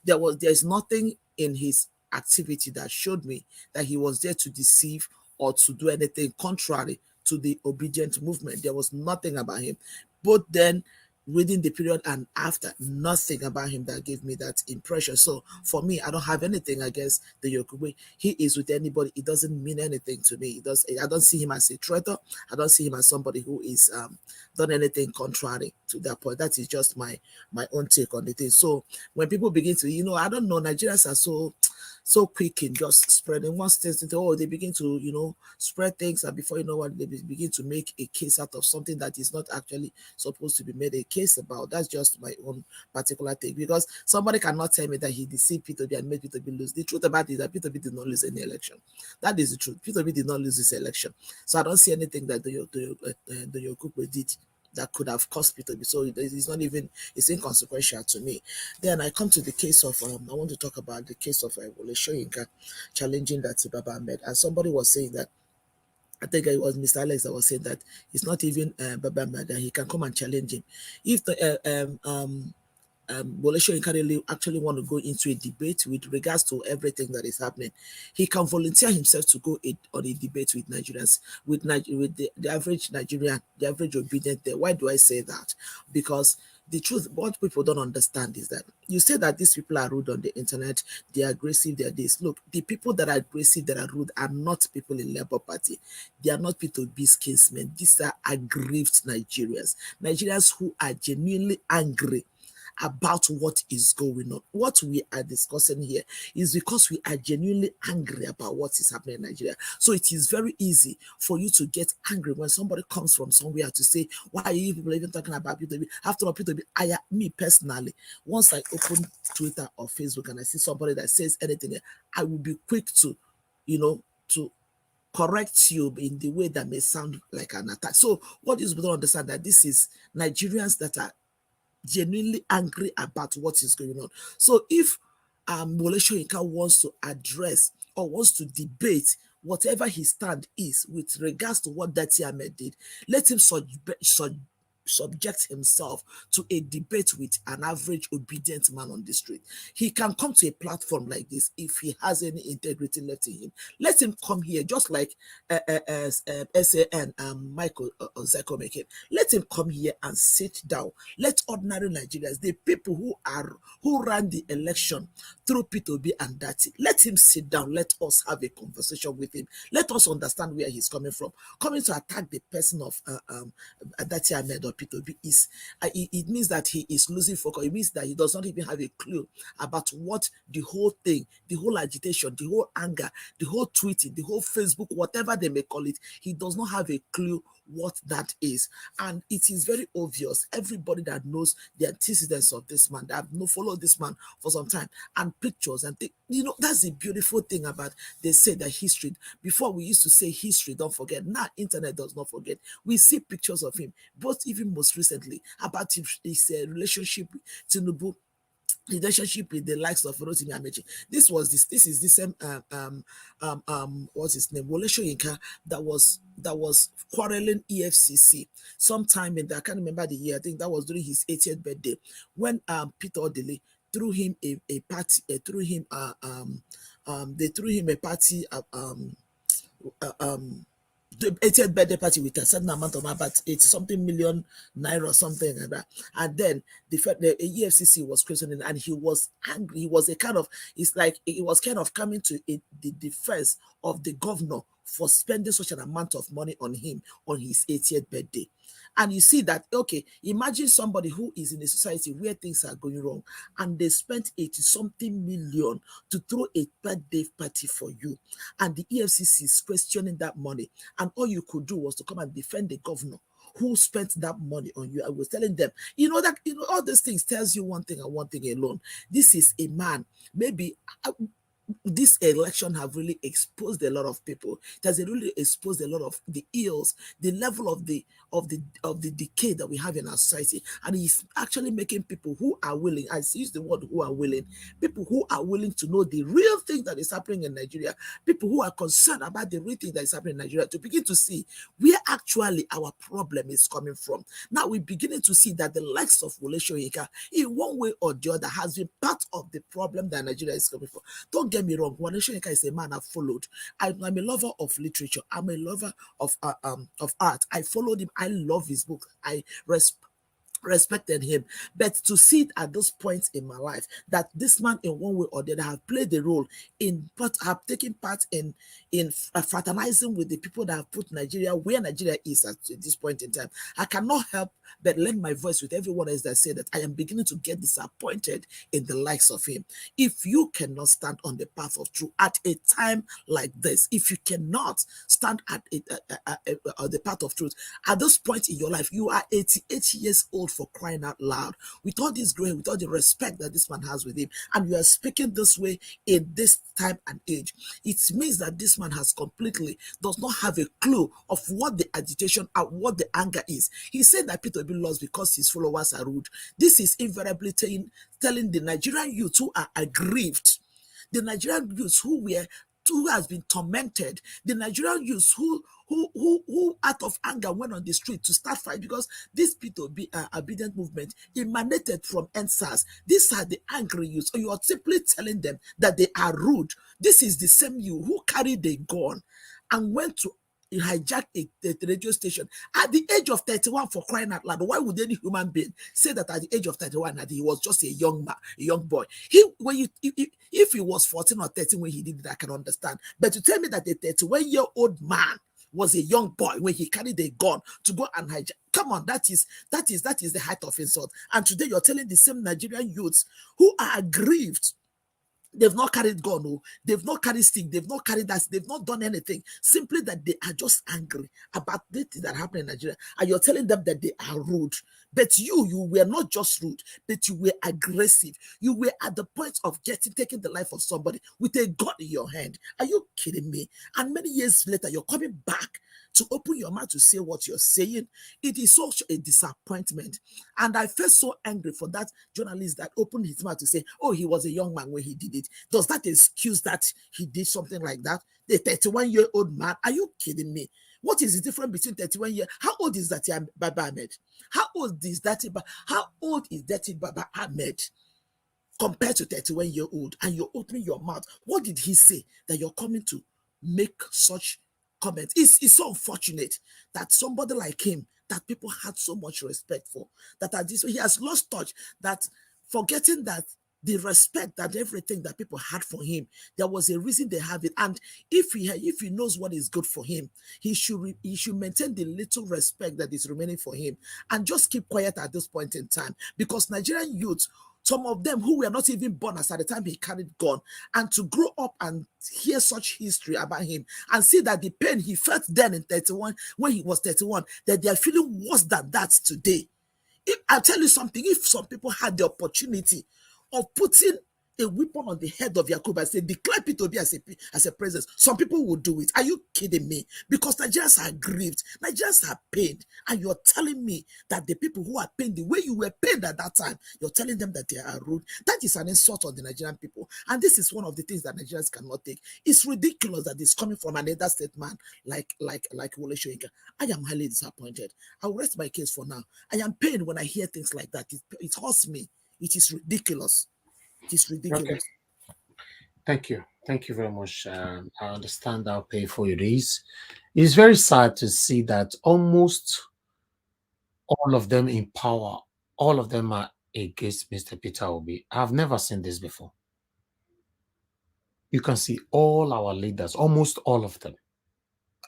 There's nothing in his activity that showed me that he was there to deceive or to do anything contrary to the obedient movement. There was nothing about him. Both then, within the period and after, nothing about him that gave me that impression. So for me, I don't have anything against the Yokugwe. He is with anybody. It doesn't mean anything to me. I don't see him as a traitor. I don't see him as somebody who is done anything contrary to that point. That is just my own take on the thing. So when people begin to, I don't know, Nigerians are so quick in just spreading one thing into, they begin to spread things, and before you know what, they begin to make a case out of something that is not actually supposed to be made a case about. That's just my own particular thing, because somebody cannot tell me that he deceived P2B and made P2B lose. The truth about it is that P2B did not lose any election. That is the truth. P2B did not lose this election. So I don't see anything that the Yokukwe did that could have caused P2B. So it's inconsequential to me. Then I come to the case of, I want to talk about the case of Wole Soyinka challenging Datti Baba Ahmed. And somebody was saying that, I think it was Mr. Alex that was saying that it's not even Baba Ahmed, that he can come and challenge him. If the Wole Soyinka actually want to go into a debate with regards to everything that is happening, he can volunteer himself to go on a debate with Nigerians, with the average Nigerian, the average obedient there. Why do I say that? Because the truth, what people don't understand is that you say that these people are rude on the internet, they are aggressive, they are this. Look, the people that are aggressive, that are rude, are not people in Labour Party. They are not P2B's kinsmen. These are aggrieved Nigerians. Nigerians who are genuinely angry about what is going on. What we are discussing here is because we are genuinely angry about what is happening in Nigeria. So it is very easy for you to get angry when somebody comes from somewhere to say, why are you people even talking about P2B? After all, P2B, me personally, once I open Twitter or Facebook and I see somebody that says anything, I will be quick to, to correct you in the way that may sound like an attack. So what is, we don't understand that this is Nigerians that are genuinely angry about what is going on. So if Wole Soyinka wants to address or wants to debate whatever his stand is with regards to what Datti Ahmed did, let him subject himself to a debate with an average obedient man on the street. He can come to a platform like this if he has any integrity left in him. Let him come here, just like SAN Michael Ozeko make it. Let him come here and sit down. Let ordinary Nigerians, the people who ran the election through P2B and Datti, let him sit down. Let us have a conversation with him. Let us understand where he's coming from. Coming to attack the person of Datti Ahmed or P2B it means that he is losing focus. It means that he does not even have a clue about what the whole thing, the whole agitation, the whole anger, the whole tweeting, the whole Facebook, whatever they may call it, he does not have a clue what that is. And it is very obvious. Everybody that knows the antecedents of this man, that have followed this man for some time, and pictures and things, that's the beautiful thing about, they say that history, before we used to say history, don't forget. Now internet does not forget. We see pictures of him, both even most recently, about his relationship with Tinubu, relationship with the likes of Rotimi Amechi. This is the same what's his name, Wole Soyinka, that was quarreling EFCC sometime in I can't remember the year. I think that was during his 80th birthday, when Peter Odili threw him a party, they threw him a party the 80th birthday party with a certain amount of about 80 something million naira or something like that. And then the EFCC was questioning, and he was angry. He was it's like he was kind of coming to the defense of the governor for spending such an amount of money on him on his 80th birthday. And you see that, okay, imagine somebody who is in a society where things are going wrong and they spent 80-something million to throw a birthday party for you. And the EFCC is questioning that money. And all you could do was to come and defend the governor who spent that money on you. I was telling them, that all these things tells you one thing and one thing alone. This is a man, maybe this election have really exposed a lot of people. It has really exposed a lot of the ills, the level of the decay that we have in our society, and it's actually making people who are willing, I use the word who are willing, people who are willing to know the real thing that is happening in Nigeria, people who are concerned about the real thing that is happening in Nigeria, to begin to see where actually our problem is coming from. Now we're beginning to see that the likes of Wole Soyinka, in one way or the other, has been part of the problem that Nigeria is coming from. Don't get me wrong, Wole Soyinka is a man I've followed. I'm a lover of literature. I'm a lover of art. I followed him. I love his book. I respected him. But to see it at this point in my life that this man in one way or the other have played the role in have taken part in fraternizing with the people that have put Nigeria where Nigeria is at this point in time, I cannot help but lend my voice with everyone else that say that I am beginning to get disappointed in the likes of him. If you cannot stand on the path of truth at a time like this, if you cannot stand at the path of truth at this point in your life, you are 88 years old, for crying out loud, with all this grace, with all the respect that this man has with him, and you are speaking this way in this time and age, it means that this man has completely does not have a clue of what the agitation and what the anger is. He said that Peter will be lost because his followers are rude. This is invariably telling the Nigerian youth who are aggrieved, the Nigerian youth who has been tormented, the Nigerian youth who out of anger went on the street to start fight, because this P2B obedient movement emanated from NSAS. These are the angry youth. So you are simply telling them that they are rude. This is the same you who carried a gun and went to hijack a radio station at the age of 31, for crying out loud. Why would any human being say that at the age of 31 that he was just a young man, a young boy? If he was 14 or 13 when he did it, I can understand. But to tell me that a 31-year-old man was a young boy when he carried a gun to go and hijack, come on, that is the height of insult. And today you're telling the same Nigerian youths who are aggrieved. They've not carried gun, no. They've not carried stick, they've not carried that, they've not done anything. Simply that they are just angry about the things that happen in Nigeria. And you're telling them that they are rude. But you were not just rude, but you were aggressive. You were at the point of taking the life of somebody with a gun in your hand. Are you kidding me? And many years later, you're coming back to open your mouth to say what you're saying. It is such a disappointment. And I felt so angry for that journalist that opened his mouth to say, oh, he was a young man when he did it. Does that excuse that he did something like that? The 31-year-old man, are you kidding me? What is the difference between 31 years? How old is Datti Baba Ahmed? How old is Datti Baba Ahmed compared to 31-year-old? And you're opening your mouth. What did he say that you're coming to make such comments? It's so unfortunate that somebody like him, that people had so much respect for, that at this he has lost touch, that forgetting that the respect, that everything that people had for him, there was a reason they have it. And if he knows what is good for him, he should maintain the little respect that is remaining for him and just keep quiet at this point in time. Because Nigerian youth, some of them who were not even born as at the time he carried gun, and to grow up and hear such history about him and see that the pain he felt then in 31, when he was 31, that they are feeling worse than that today. I'll tell you something, if some people had the opportunity of putting a weapon on the head of Yakubu and say, declare P2B as a president, some people would do it. Are you kidding me? Because Nigerians are grieved, Nigerians are pained, and you're telling me that the people who are pained the way you were pained at that time, you're telling them that they are rude. That is an insult on the Nigerian people. And this is one of the things that Nigerians cannot take. It's ridiculous that it's coming from another state man like Wole Soyinka. I am highly disappointed. I'll rest my case for now. I am pained when I hear things like that. It hurts me. It is ridiculous. It is ridiculous. Okay. Thank you. Thank you very much. I understand how painful it is. It's very sad to see that almost all of them in power, all of them are against Mr. Peter Obi. I've never seen this before. You can see all our leaders, almost all of them,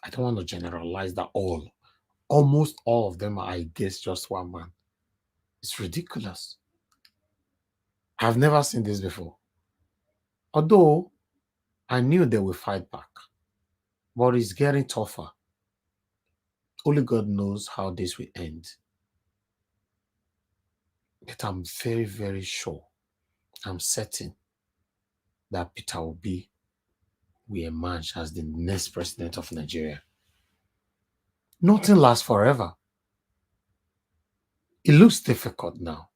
I don't want to generalize that all. Almost all of them are against just one man. It's ridiculous. I've never seen this before. Although I knew they would fight back, but it's getting tougher. Only God knows how this will end. But I'm very, very sure, I'm certain that Peter Obi will emerge as the next president of Nigeria. Nothing lasts forever. It looks difficult now.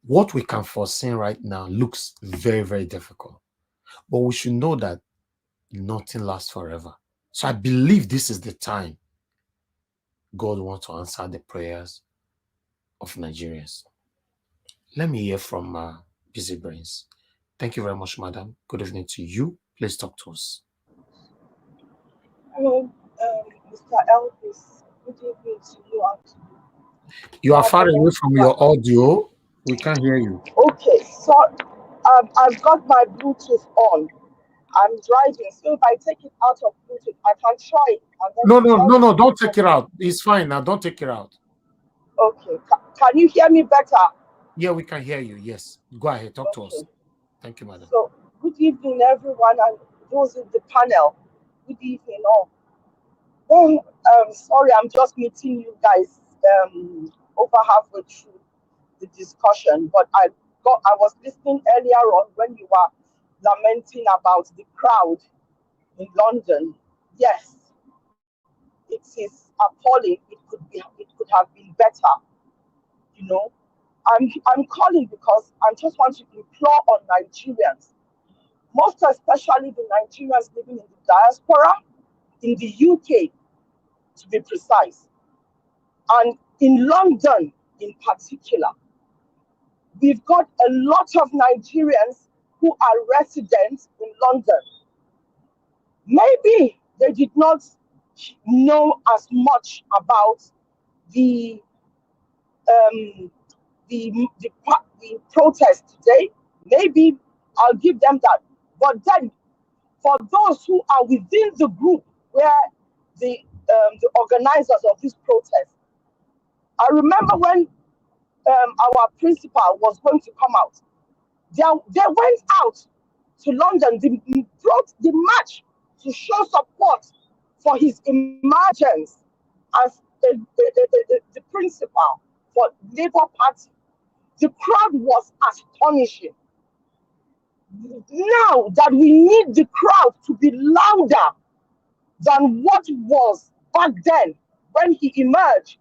What we can foresee right now looks very, very difficult. But we should know that nothing lasts forever. So I believe this is the time God wants to answer the prayers of Nigerians. Let me hear from Busy Brains. Thank you very much, madam. Good evening to you. Please talk to us. Hello, Mr. Elvis. Good evening to you and to you. You are far away from your audio. We can't hear you. Okay, so I've got my Bluetooth on. I'm driving, so if I take it out of Bluetooth, I can try it. And then No, don't take it out. It's fine now. Don't take it out. Okay, can you hear me better? Yeah, we can hear you. Yes. Go ahead. Talk to us. Thank you, madam. So, good evening, everyone, and those in the panel. Good evening, all. Well, sorry, I'm just meeting you guys over halfway through the discussion, but I was listening earlier on when you were lamenting about the crowd in London. Yes, it is appalling. It could have been better, you know. I'm calling because I just want to implore on Nigerians, most especially the Nigerians living in the diaspora, in the UK, to be precise, and in London in particular. We've got a lot of Nigerians who are residents in London. Maybe they did not know as much about the protest today. Maybe I'll give them that. But then, for those who are within the group where the organizers of this protest, I remember when our principal was going to come out, they went out to London, they brought the march to show support for his emergence as the principal for Labour Party. The crowd was astonishing. Now that we need the crowd to be louder than what was back then when he emerged,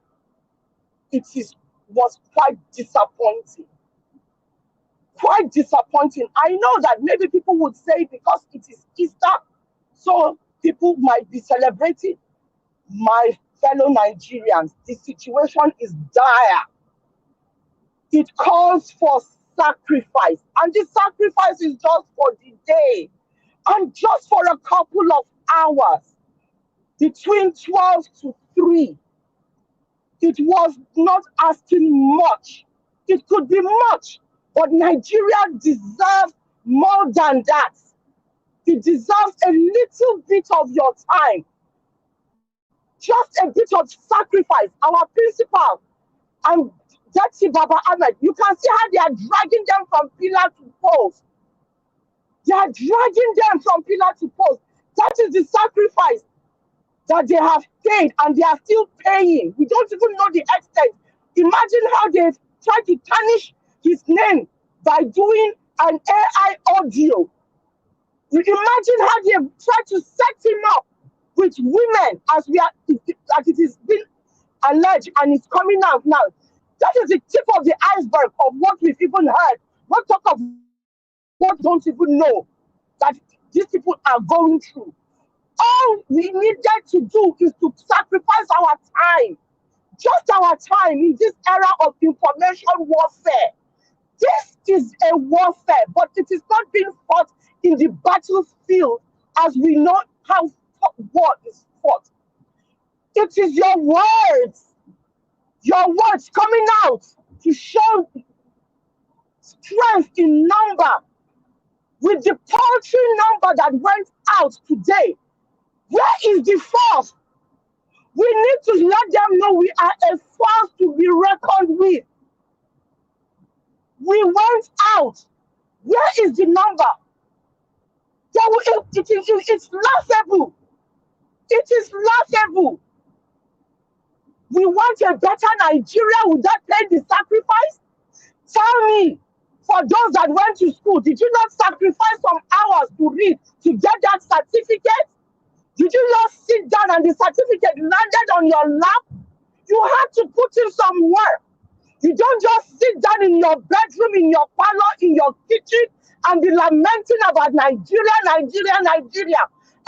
was quite disappointing. Quite disappointing. I know that maybe people would say because it is Easter, so people might be celebrating. My fellow Nigerians, the situation is dire. It calls for sacrifice, and the sacrifice is just for the day and just for a couple of hours between 12 to 3. It was not asking much. It could be much, but Nigeria deserves more than that. It deserves a little bit of your time, just a bit of sacrifice. Our principal and Datti Baba Ahmed, you can see how they are dragging them from pillar to post. They are dragging them from pillar to post. That is the sacrifice that they have paid, and they are still paying. We don't even know the extent. Imagine how they've tried to tarnish his name by doing an AI audio. Imagine how they've tried to set him up with women, as it is being alleged and it's coming out now. That is the tip of the iceberg of what we've even heard. Not talk of what we don't even know that these people are going through. All we needed to do is to sacrifice our time, just our time in this era of information warfare. This is a warfare, but it is not being fought in the battlefield as we know how war is fought. It is your words coming out to show strength in number. With the paltry number that went out today, Where is the force? We need to let them know we are a force to be reckoned with. We went out. Where is the number? It's laughable. It is laughable. We want a better Nigeria without paying the sacrifice? Tell me, for those that went to school, did you not sacrifice some hours to read to get that certificate? Did you not sit down and the certificate landed on your lap? You had to put in some work. You don't just sit down in your bedroom, in your parlor, in your kitchen, and be lamenting about Nigeria,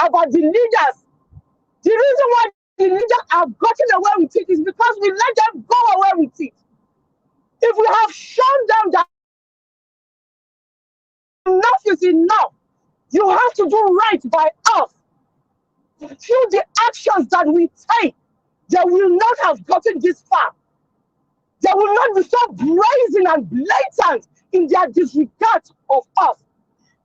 about the leaders. The reason why the leaders have gotten away with it is because we let them go away with it. If we have shown them that enough is enough, you have to do right by us. Through the actions that we take, they will not have gotten this far. They will not be so brazen and blatant in their disregard of us.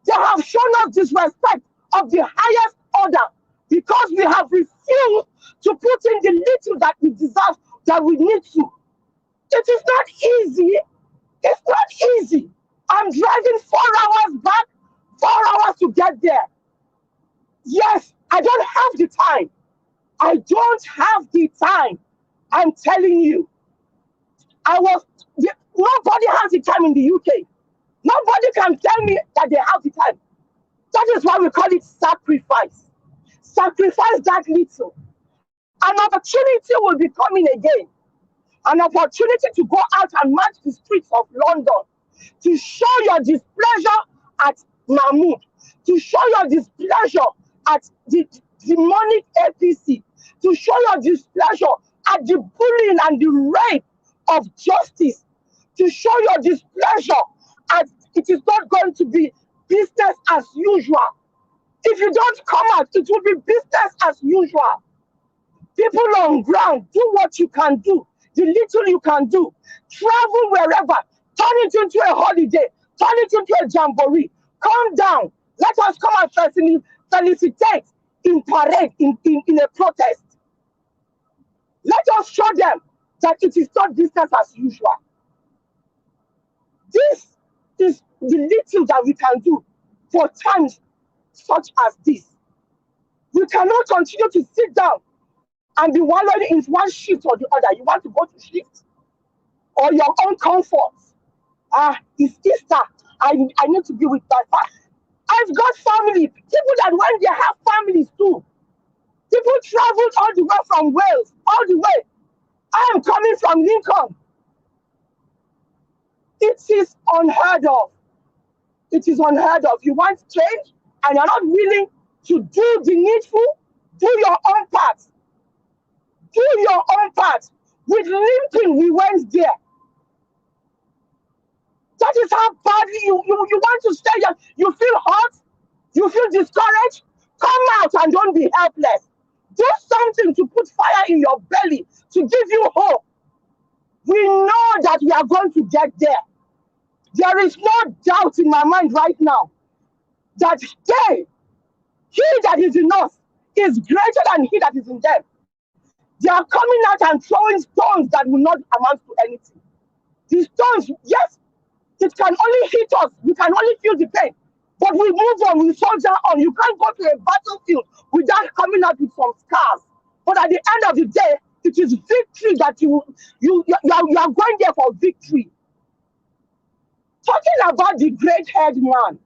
They have shown us disrespect of the highest order because we have refused to put in the little that we deserve, that we need to. It is not easy. It's not easy. I'm driving 4 hours back, 4 hours to get there. Yes, I don't have the time. I don't have the time. I'm telling you. Nobody has the time in the UK. Nobody can tell me that they have the time. That is why we call it sacrifice. Sacrifice that little. An opportunity will be coming again. An opportunity to go out and march the streets of London, to show your displeasure at Mahmoud, to show your displeasure at the demonic APC, to show your displeasure at the bullying and the rape of justice, to show your displeasure at it is not going to be business as usual. If you don't come out, it will be business as usual. People on ground, do what you can do, the little you can do. Travel wherever, turn it into a holiday, turn it into a jamboree. Calm down. Let us come and felicitate in parade, in a protest. Let us show them that it is not business as usual. This is the little that we can do for times such as this. We cannot continue to sit down and be wallowing in one shift or the other. You want to go to shift or your own comfort. It's Easter. I need to be with my family. I've got family. People that when they have families too. People traveled all the way from Wales, all the way. I am coming from Lincoln. It is unheard of. It is unheard of. You want change and you're not willing to do the needful, do your own part. Do your own part. With limping, we went there. That is how badly you want to stay here. You feel hot, you feel discouraged. Come out and don't be helpless. Do something to put fire in your belly, to give you hope. We know that we are going to get there. There is no doubt in my mind right now that he that is in us is greater than he that is in them. They are coming out and throwing stones that will not amount to anything. The stones, yes, it can only hit us. We can only feel the pain. But we move on, we soldier on. You can't go to a battlefield without coming out with some scars. But at the end of the day, it is victory that you are going there for victory. Talking about the great head man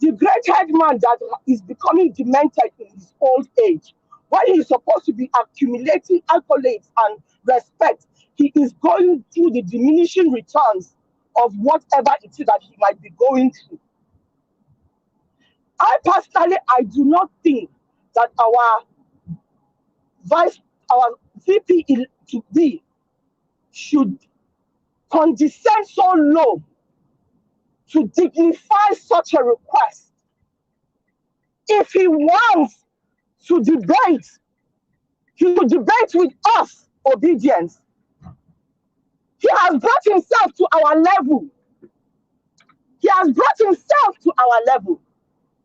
that is becoming demented in his old age, while he is supposed to be accumulating accolades and respect, he is going through the diminishing returns of whatever it is that he might be going through. I do not think that our VP to be should condescend so low to dignify such a request. If he wants to debate, he will debate with us, obedience. He has brought himself to our level. He has brought himself to our level.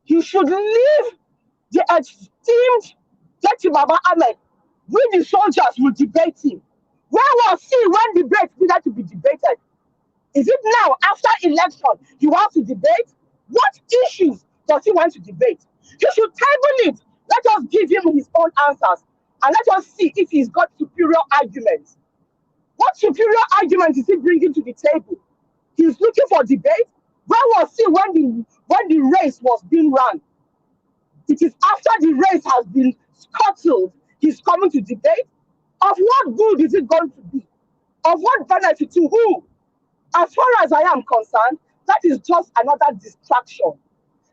He should leave the esteemed Datti Baba Ahmed, we the soldiers will debate him. Where was he when debate needed to be debated? Is it now after election he wants to debate? What issues does he want to debate? He should table it. Let us give him his own answers and let us see if he's got superior arguments. What superior argument is he bringing to the table? He's looking for debate. Where was he when the race was being run? It is after the race has been scuttled, he's coming to debate. Of what good is it going to be? Of what benefit to who? As far as I am concerned, that is just another distraction.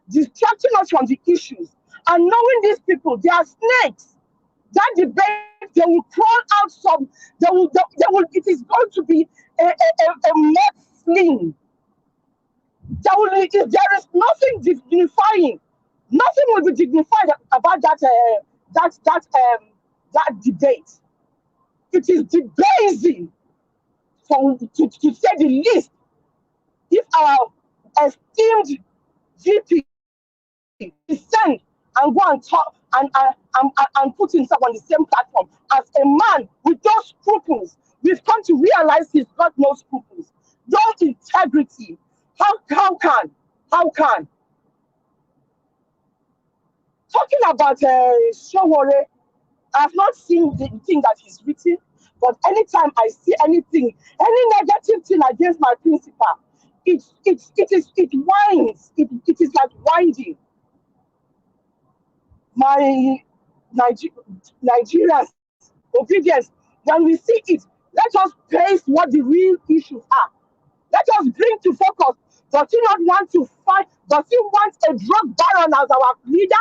Distracting us from the issues. And knowing these people, they are snakes. That debate, they will crawl out some, it is going to be a mud sling. There is nothing dignifying. Nothing will be dignified about that debate. It is debasing, to say the least. If our esteemed VP is sent and go and talk and put himself on the same platform as a man with no scruples, we've come to realize he's got no scruples, no integrity. How can? Talking about Sowore, I've not seen the thing that he's written, but anytime I see anything, any negative thing against my principal, it whines. It is like winding. My Nigerians obedience. When we see it, let us face what the real issues are. Let us bring to focus. Does he not want to fight? Does he want a drug baron as our leader?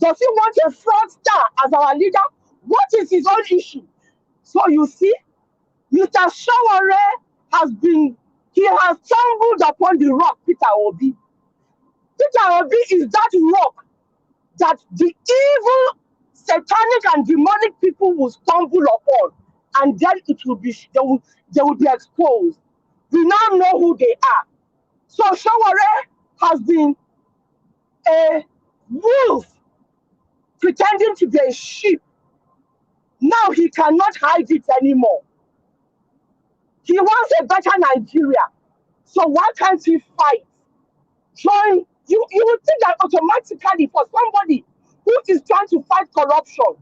Does he want a fraudster as our leader? What is his own issue? So you see, Mr. Sowore has stumbled upon the rock, Peter Obi. Peter Obi is that rock that the evil, satanic, and demonic people will stumble upon, and then they will be exposed. We now know who they are. So Sowore has been a wolf pretending to be a sheep. Now he cannot hide it anymore. He wants a better Nigeria. So why can't he fight? Join. You would think that automatically for somebody who is trying to fight corruption,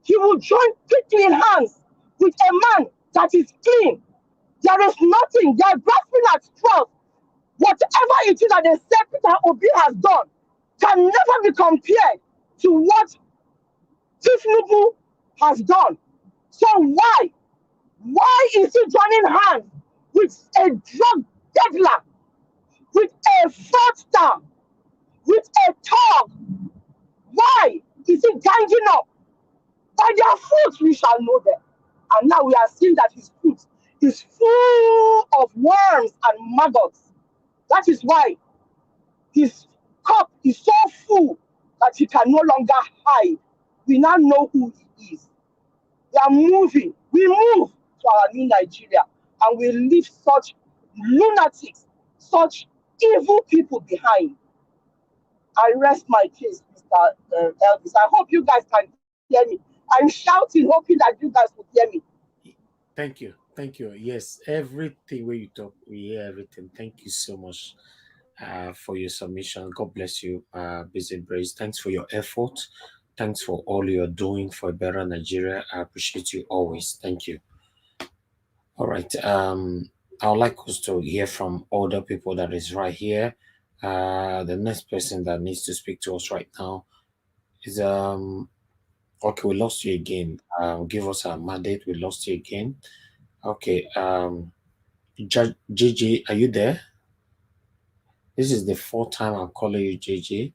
he will join quickly in hands with a man that is clean. There is nothing. They are grasping at straws. Whatever it is that they say Peter Obi has done can never be compared to what Tinubu has done. So why is he joining hands with a drug peddler, with a fraudster, with a thug? Why is he ganging up? By their fruits we shall know them. And now we are seeing that his fruit is full of worms and maggots. That is why his cup is so full that he can no longer hide. We now know who he is. We are moving. We move to our new Nigeria, and we leave such lunatics, such evil people behind. I rest my case, Mr. Elvis. I hope you guys can hear me. I'm shouting, hoping that you guys will hear me. Thank you. Thank you. Yes, everything where you talk, we hear everything. Thank you so much for your submission. God bless you, Busy Brace. Thanks for your effort. Thanks for all you're doing for a better Nigeria. I appreciate you always. Thank you. All right. I would like us to hear from other people that is right here. The next person that needs to speak to us right now is okay, we lost you again. Give us a mandate. We lost you again. Okay. JJ, are you there? This is the fourth time I'm calling you JJ.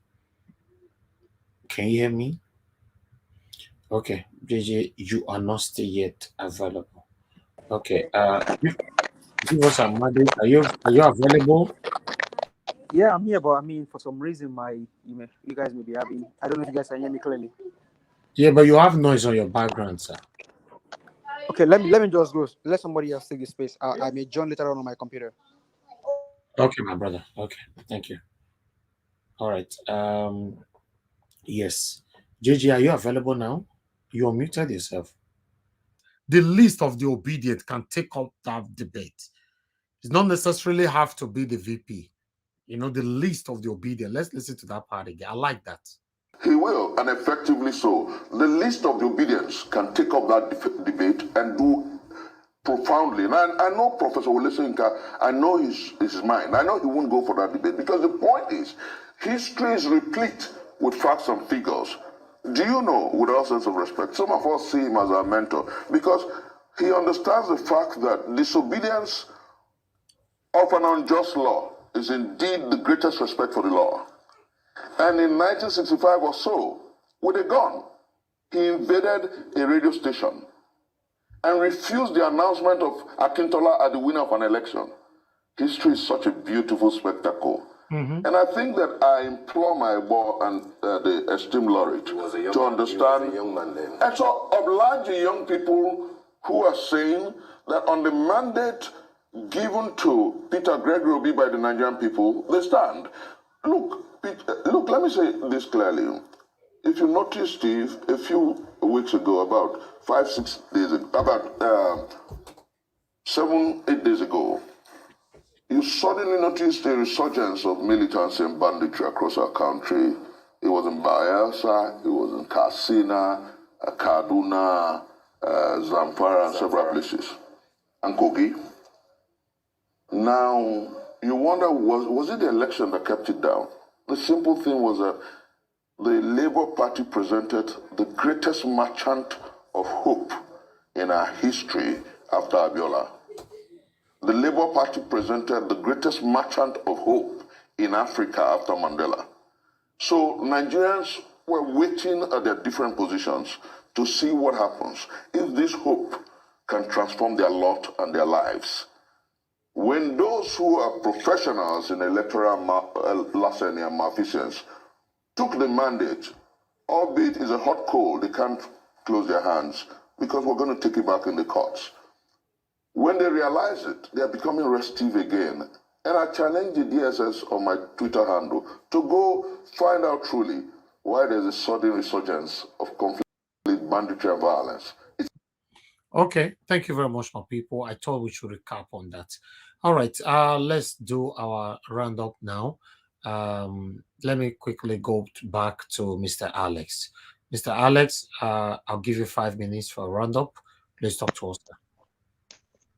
Can you hear me? Okay, JJ, you are not still yet available. Okay. Give us a mandate. Are you available? Yeah, I'm here, but I mean, for some reason, you guys may be having. I don't know if you guys can hear me clearly. Yeah, but you have noise on your background, sir. Okay, let me just go. Let somebody else take the space. I may join later on my computer. Okay, my brother. Okay, thank you. All right. Yes. JG, are you available now? You unmuted yourself. The least of the obedient can take up that debate. It not necessarily have to be the VP. You know, the least of the obedient. Let's listen to that part again. I like that. He will, and effectively so. The least of the obedience can take up that debate and do profoundly. And I know Professor Soyinka, I know his mind. I know he won't go for that debate because the point is, history is replete with facts and figures. Do you know, with all sense of respect, some of us see him as our mentor because he understands the fact that disobedience of an unjust law is indeed the greatest respect for the law. And in 1965 or so, with a gun, he invaded a radio station and refused the announcement of Akintola as the winner of an election. History is such a beautiful spectacle. And I think that I implore my boy and the esteemed laureate to understand and so oblige the young people who are saying that on the mandate given to Peter Gregory Obi by the Nigerian people, they stand. Look, let me say this clearly. If you notice, Steve, a few weeks ago, about 5-6 days ago, about 7-8 days ago, you suddenly noticed a resurgence of militancy and banditry across our country. It was in Bayelsa, it was in Katsina, Kaduna, Zamfara, and several places, and Kogi. Now, you wonder, was it the election that kept it down? The simple thing was that the Labour Party presented the greatest merchant of hope in our history after Abiola. The Labour Party presented the greatest merchant of hope in Africa after Mandela. So Nigerians were waiting at their different positions to see what happens if this hope can transform their lot and their lives. When those who are professionals in electoral larceny and malfeasance took the mandate, albeit it's a hot coal, they can't close their hands because we're going to take it back in the courts. When they realize it, they are becoming restive again. And I challenge the DSS on my Twitter handle to go find out truly why there's a sudden resurgence of conflict, banditry, and violence. Okay, thank you very much, my people. I thought we should recap on that. All right, let's do our roundup now. Let me quickly go back to Mr. Alex. Mr. Alex, I'll give you 5 minutes for a roundup. Please talk to us.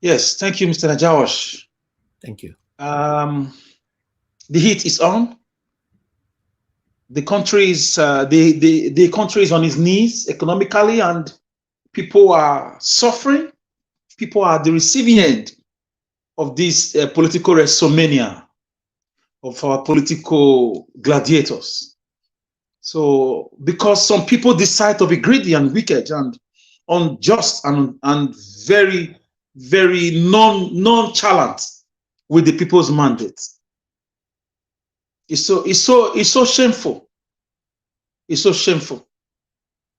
Yes, thank you, Mr. Najawash. Thank you. The heat is on. The country is the country is on its knees economically, and people are suffering. People are at the receiving end of this political WrestleMania of our political gladiators. So, because some people decide to be greedy and wicked and unjust and very, very nonchalant with the people's mandate. It's so shameful. It's so shameful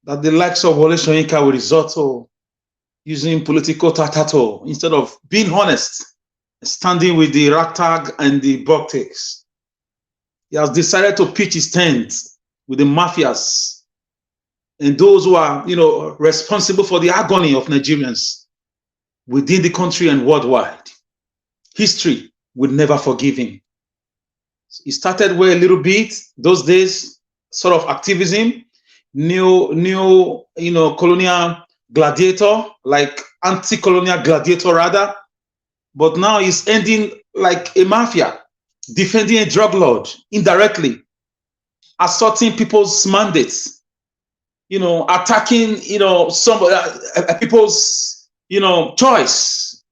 that the likes of Wole Soyinka will resort to using political tatato instead of being honest, standing with the ragtag and the bucktakes. He has decided to pitch his tent with the mafias and those who are, responsible for the agony of Nigerians within the country and worldwide. History will never forgive him. He started with a little bit those days, sort of activism, new colonial gladiator, like anti-colonial gladiator rather, but now he's ending like a mafia, defending a drug lord indirectly, assaulting people's mandates, attacking, some people's, choice.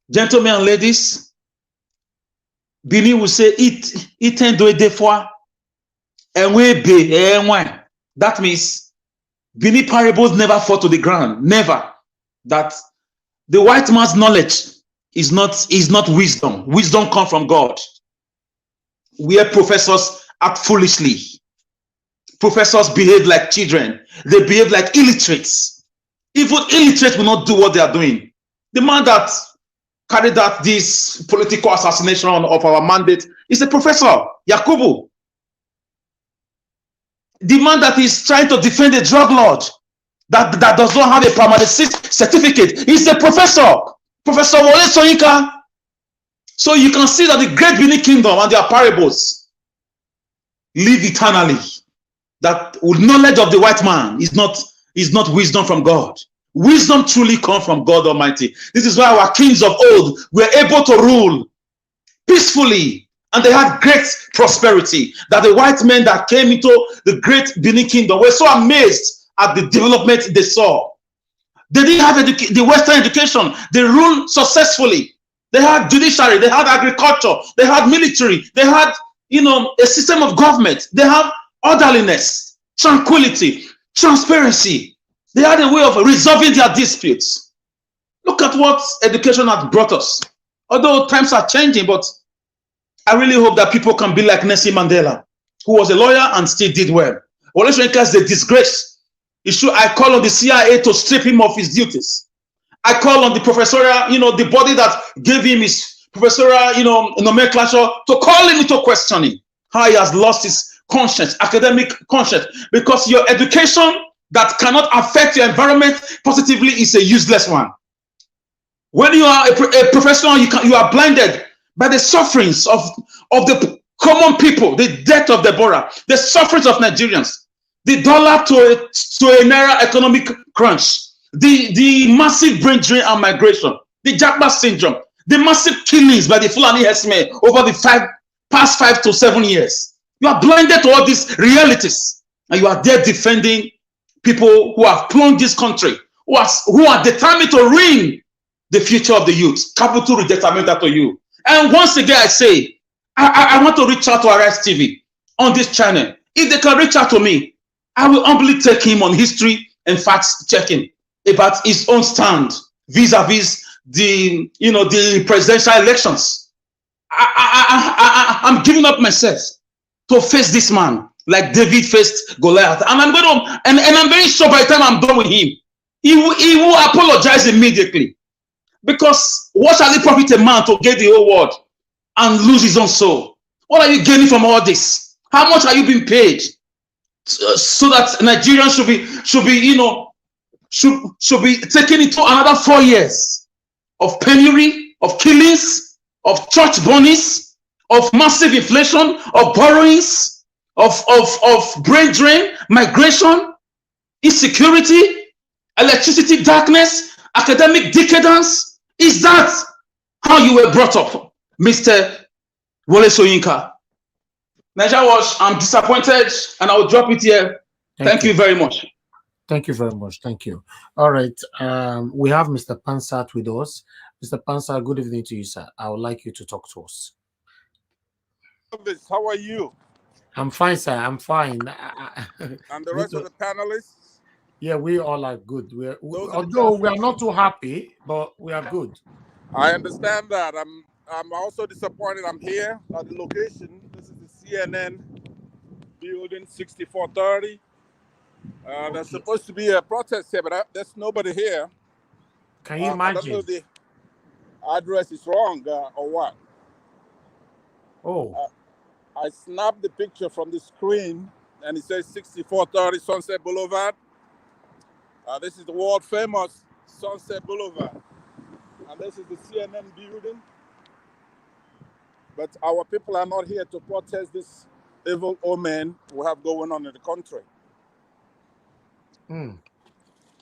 Gentlemen and ladies, Bini will say, eat and do it fois, and we be, that means Bini parables never fall to the ground, never. That the white man's knowledge is not wisdom. Wisdom comes from God. Where professors act foolishly. Professors behave like children. They behave like illiterates. Even illiterates will not do what they are doing. The man that carried out this political assassination of our mandate is a professor, Yakubu. the man that is trying to defend a drug lord that does not have a permanent certificate. He's a professor, Professor Wole Soyinka. So you can see that the great Benin Kingdom and their parables live eternally. That with knowledge of the white man is not wisdom from God. Wisdom truly comes from God Almighty. This is why our kings of old were able to rule peacefully, and they had great prosperity. That the white men that came into the great Benin Kingdom were so amazed at the development they saw. They didn't have the Western education. They ruled successfully. They had judiciary, they had agriculture, they had military, they had, a system of government. They have orderliness, tranquility, transparency. They had a way of resolving their disputes. Look at what education has brought us. Although times are changing, but I really hope that people can be like Nelson Mandela, who was a lawyer and still did well. Wole Soyinka is a disgrace. I call on the CIA to strip him of his duties. I call on the professorial, the body that gave him his professorial, nomenclature, to call him into questioning how he has lost his conscience, academic conscience, because your education that cannot affect your environment positively is a useless one. When you are a professional, you are blinded by the sufferings of the common people, the death of Deborah, the sufferings of Nigerians, the dollar to a naira economic crunch, the massive brain drain and migration, the Jagba syndrome, the massive killings by the Fulani herdsmen over the past 5 to 7 years. You are blinded to all these realities, and you are there defending people who have plunged this country, who are determined to ruin the future of the youth. Capital redetermined to you. And once again, I say, I want to reach out to Arise TV on this channel. If they can reach out to me, I will humbly take him on history and facts checking about his own stand vis-a-vis the presidential elections. I'm giving up myself to face this man like David faced Goliath, and I'm very sure by the time I'm done with him, he will apologize immediately. Because what shall it profit a man to get the whole world and lose his own soul? What are you gaining from all this? How much are you being paid so that Nigerians should be taken into another 4 years of penury, of killings, of church burnings, of massive inflation, of borrowings, of brain drain, migration, insecurity, electricity darkness, academic decadence? Is that how you were brought up, Mr. Wole Soyinka? Nigeria Watch, I'm disappointed, and I will drop it here. Thank you very much. Thank you very much. Thank you. All right. We have Mr. Pansat with us. Mr. Pansat, good evening to you, sir. I would like you to talk to us. How are you? I'm fine, sir. I'm fine. And the rest of the panelists? Yeah, we all are good. Although we are not too happy, but we are good. I understand that. I'm also disappointed. I'm here at the location. This is the CNN building 6430. There's supposed to be a protest here, but there's nobody here. Can you imagine? I don't know if the address is wrong or what. Oh. I snapped the picture from the screen, and it says 6430 Sunset Boulevard. This is the world famous Sunset Boulevard. And this is the CNN building. But our people are not here to protest this evil omen we have going on in the country.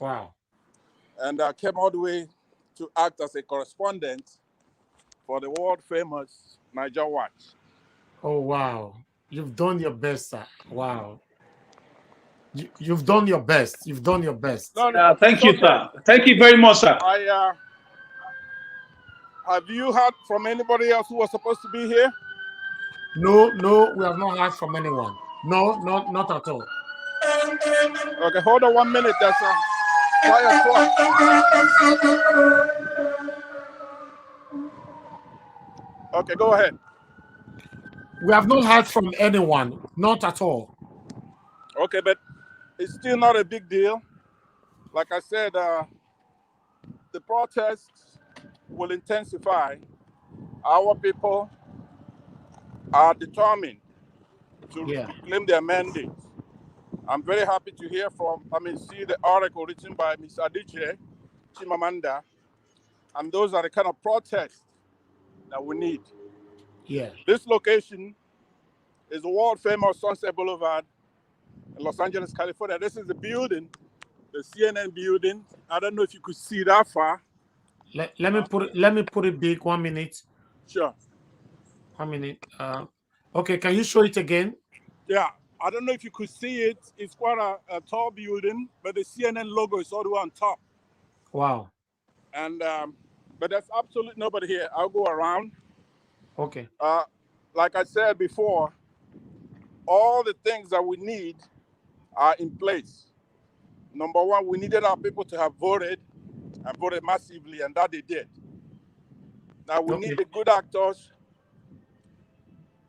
Wow. And I came all the way to act as a correspondent for the world famous Niger Watch. Oh, wow. You've done your best, sir. Wow. You've done your best. You've done your best. No, thank you, sir. Thank you very much, sir. Have you heard from anybody else who was supposed to be here? No, we have not heard from anyone. No, not at all. Okay, hold on 1 minute. That's a fire truck. Okay, go ahead. We have not heard from anyone. Not at all. Okay, but it's still not a big deal. Like I said, the protests will intensify. Our people are determined to claim their mandate. I'm very happy to see the article written by Ms. Adichie Chimamanda, and those are the kind of protests that we need. Yeah. This location is the world famous Sunset Boulevard in Los Angeles, California. This is the building, the CNN building. I don't know if you could see that far. Let me put it big. 1 minute. Sure. 1 minute. Okay, can you show it again? Yeah, I don't know if you could see it. It's quite a tall building, but the CNN logo is all the way on top. Wow. And but there's absolutely nobody here. I'll go around. Okay. Like I said before, all the things that we need are in place. Number one, we needed our people to have voted and voted massively, and that they did. Now we need the good actors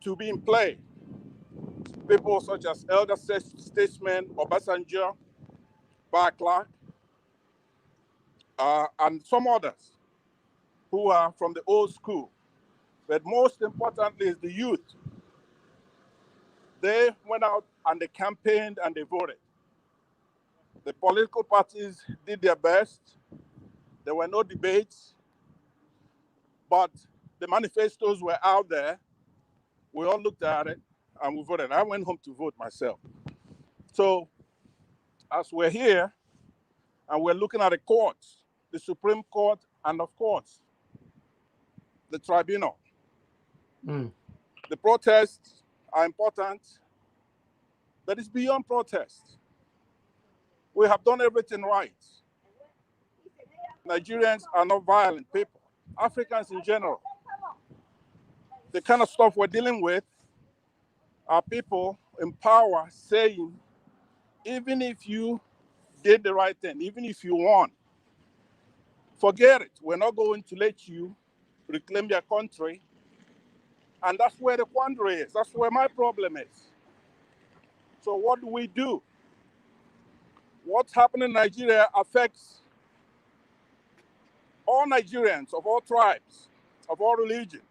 to be in play. People such as elder statesmen, Obasanjo, Barclay, and some others who are from the old school. But most importantly is the youth. They went out and they campaigned and they voted. The political parties did their best. There were no debates, but the manifestos were out there. We all looked at it and we voted. I went home to vote myself. So as we're here and we're looking at the courts, the Supreme Court, and of course, the tribunal. The protests are important, but it's beyond protests. We have done everything right. Nigerians are not violent people. Africans in general. The kind of stuff we're dealing with are people in power saying, even if you did the right thing, even if you won, forget it. We're not going to let you reclaim your country. And that's where the quandary is. That's where my problem is. So what do we do? What's happening in Nigeria affects all Nigerians of all tribes, of all religion,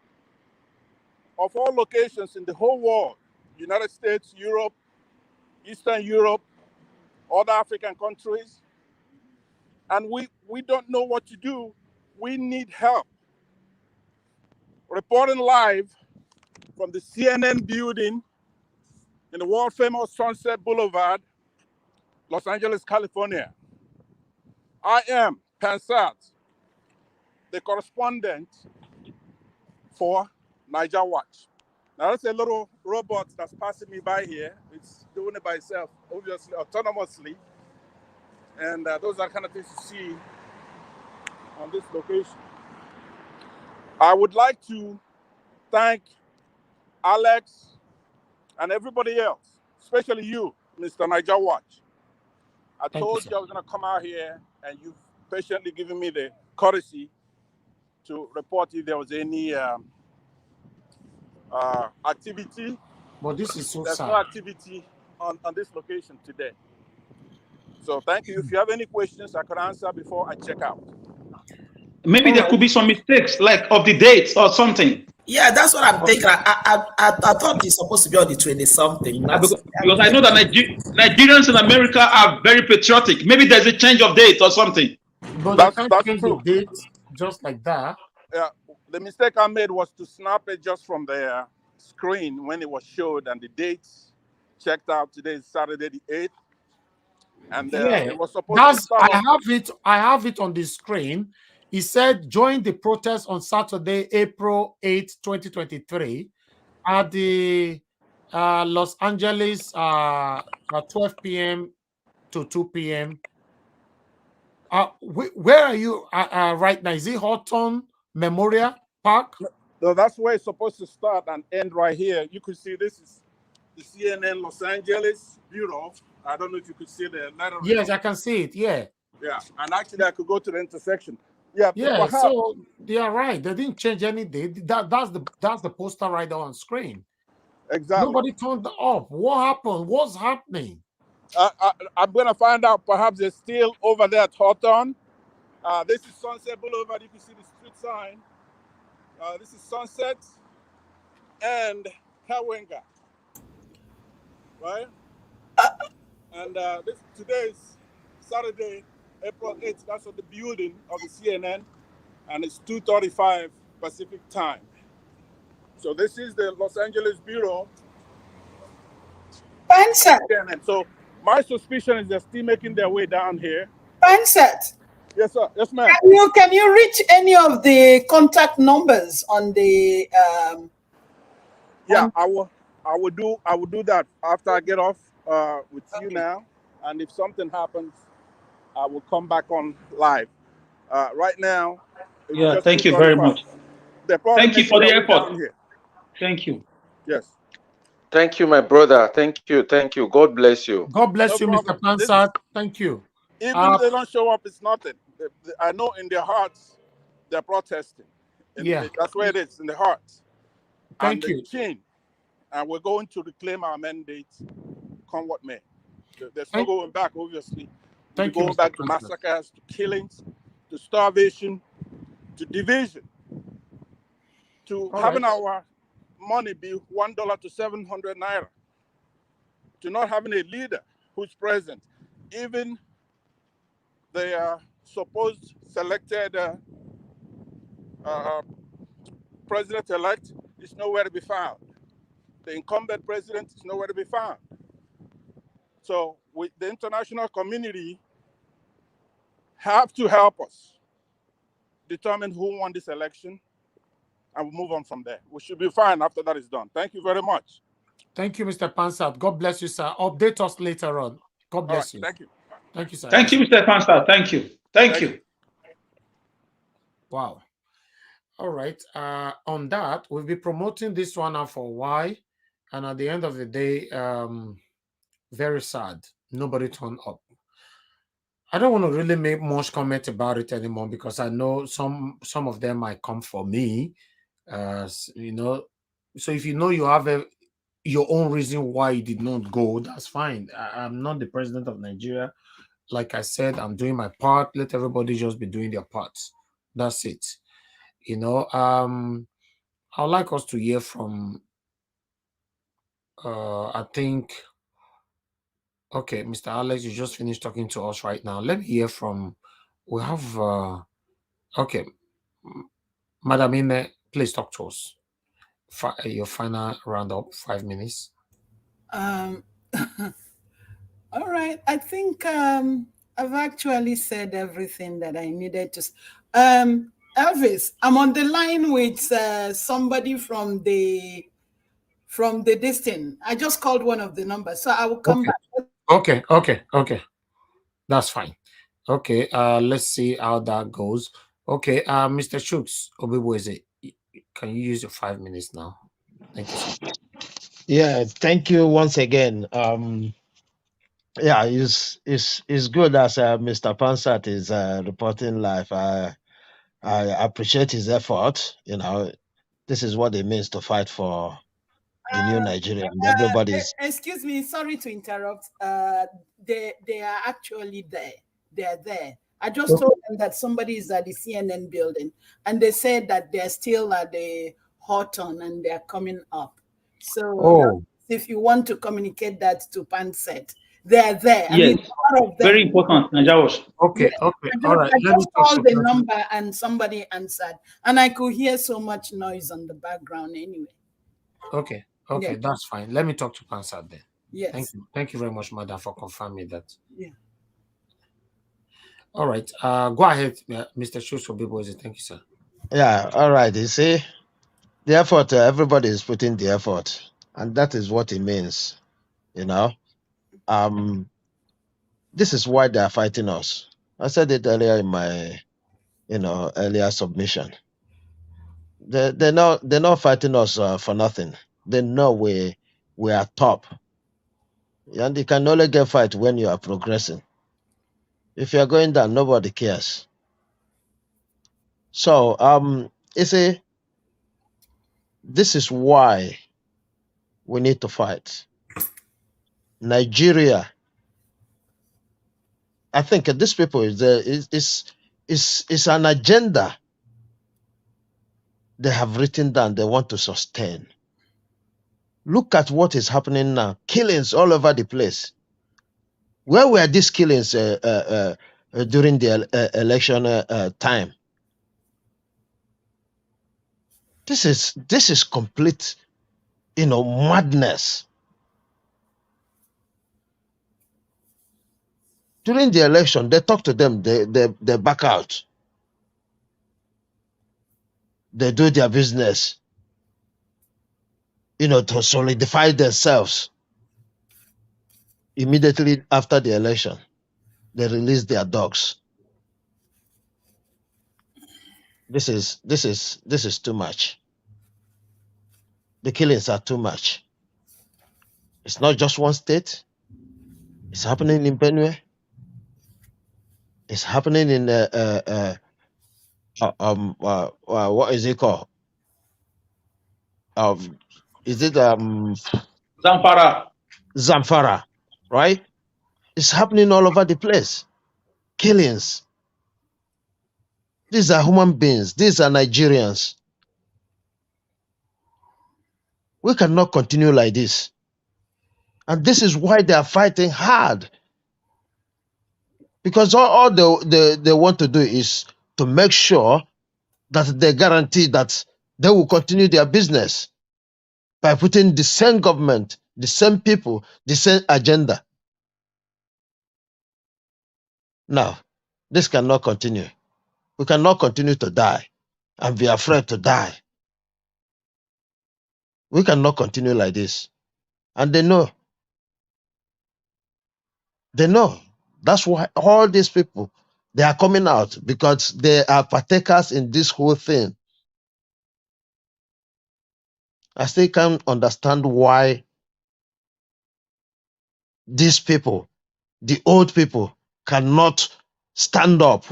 of all locations in the whole world, United States, Europe, Eastern Europe, other African countries. And we don't know what to do. We need help. Reporting live from the CNN building in the world famous Sunset Boulevard, Los Angeles, California. I am Pansat, the correspondent for Niger Watch. Now that's a little robot that's passing me by here. It's doing it by itself, obviously, autonomously. And those are the kind of things you see on this location. I would like to thank Alex and everybody else, especially you, Mr. Niger Watch. I told you I was going to come out here, and you've patiently given me the courtesy to report if there was any activity. But this is so There's sad. no activity on this location today. So thank you. If you have any questions I could answer before I check out. Maybe there could be some mistakes, like of the dates or something. Yeah, that's what I'm thinking. I thought it's supposed to be on the 20-something. Because I know that Nigerians in America are very patriotic. Maybe there's a change of date or something. But they can't change the date just like that. Yeah, the mistake I made was to snap it just from the screen when it was showed, and the dates checked out. Today is Saturday the 8th. And it was supposed to start. I have it on the screen. He said, join the protest on Saturday, April 8, 2023 at the Los Angeles 12 p.m. to 2 p.m. Where are you right now? Is it Horton Memorial Park? No, that's where it's supposed to start and end right here. You could see this is the CNN Los Angeles Bureau. I don't know if you could see the letter. Yes, I can see it. Yeah. Yeah, and actually I could go to the intersection. Yeah. Yeah. So they are right. They didn't change any date. That's the poster right there on screen. Exactly. Nobody turned off. What happened? What's happening? I'm gonna find out. Perhaps they're still over there at Horton. This is Sunset Boulevard. You can see the street sign. This is Sunset and Kawenga. Right? And today is Saturday, April 8th. That's at the building of the CNN, and it's 2:35 Pacific time. So this is the Los Angeles bureau. Pansat. So my suspicion is they're still making their way down here. Pansat. Yes, sir. Yes, ma'am. Can you reach any of the contact numbers on the? Yeah, I will do that after I get off with you now, and if something happens, I will come back on live. Right now, it's Yeah, just thank you very 2:35. much. They're probably Thank you making for the their way effort. down here. Thank you. Yes. Thank you, my brother. Thank you. Thank you. God bless you. God bless No you, problem. Mr. Pansat. Thank you. Even if they don't show up, it's nothing. I know in their hearts they're protesting. Yeah. That's where it is, in the hearts. Thank And you. the chain. And we're going to reclaim our mandate, come what may. There's no going back, obviously. We're Thank you, going Mr. back to Pansat. massacres, to killings, to starvation, to division, to having our money be $1 to 700 naira, to not having a leader who's present. Even the supposed selected president-elect is nowhere to be found. The incumbent president is nowhere to be found. So the international community have to help us determine who won this election, and we'll move on from there. We should be fine after that is done. Thank you very much. Thank you, Mr. Pansat. God bless you, sir. Update us later on. God bless you. Thank you. Thank you, sir. Thank you, Mr. Pansat. Thank you. Thank you. Wow. All right. On that, we'll be promoting this one now for a while. And at the end of the day, very sad. Nobody turned up. I don't want to really make much comment about it anymore because I know some of them might come for me. You know, so if you know you have your own reason why you did not go, that's fine. I'm not the president of Nigeria. Like I said, I'm doing my part. Let everybody just be doing their parts. That's it. You know, I'd like us to hear from I think okay, Mr. Alex, you just finished talking to us right now. Let me hear from we have okay. Madam Ime, please talk to us. Your final roundup, 5 minutes. All right. I think I've actually said everything that I needed to. Elvis, I'm on the line with somebody from the distance. I just called one of the numbers, so I will come back. Okay. That's fine. Okay, let's see how that goes. Okay, Mr. Shooks, Obibueze, can you use your 5 minutes now? Thank you, sir. Yeah, thank you once again. Yeah, it's good as Mr. Pansat is reporting live. I appreciate his effort. You know, this is what it means to fight for the new Nigeria. Everybody's. Excuse me, sorry to interrupt. They are actually there. They are there. I just told them that somebody is at the CNN building, and they said that they're still at the Horton and they're coming up. So if you want to communicate that to Pansat, they're there. Yes, I mean, part of them. very important. Najawas. Okay. All right. I just called the number and somebody answered, and I could hear so much noise on the background anyway. Okay, Yeah. that's fine. Let me talk to Pansat then. Yes. Thank you very much, madam, for confirming that. Yeah. All right. Go ahead, Mr. Shushobiboze. Thank you, sir. Yeah, all right. You see, the effort, everybody is putting the effort, and that is what it means. You know, this is why they are fighting us. I said it earlier in my, earlier submission. They're not fighting us for nothing. They know we are top, and you can only get fight when you are progressing. If you are going down, nobody cares. So you see, this is why we need to fight. Nigeria, I think these people is an agenda they have written down. They want to sustain. Look at what is happening now. Killings all over the place. Where were these killings during the election time? This is complete, madness. During the election, they talk to them, they back out. They do their business, to solidify themselves. Immediately after the election, they release their dogs. This is too much. The killings are too much. It's not just one state. It's happening in Benue. It's happening in what is it called? Is it Zamfara. Zamfara, right? It's happening all over the place. Killings. These are human beings. These are Nigerians. We cannot continue like this. And this is why they are fighting hard. Because all they want to do is to make sure that they guarantee that they will continue their business by putting the same government, the same people, the same agenda. Now, this cannot continue. We cannot continue to die and be afraid to die. We cannot continue like this. And they know. They know. That's why all these people, they are coming out because they are partakers in this whole thing. I still can't understand why these people, the old people, cannot stand up,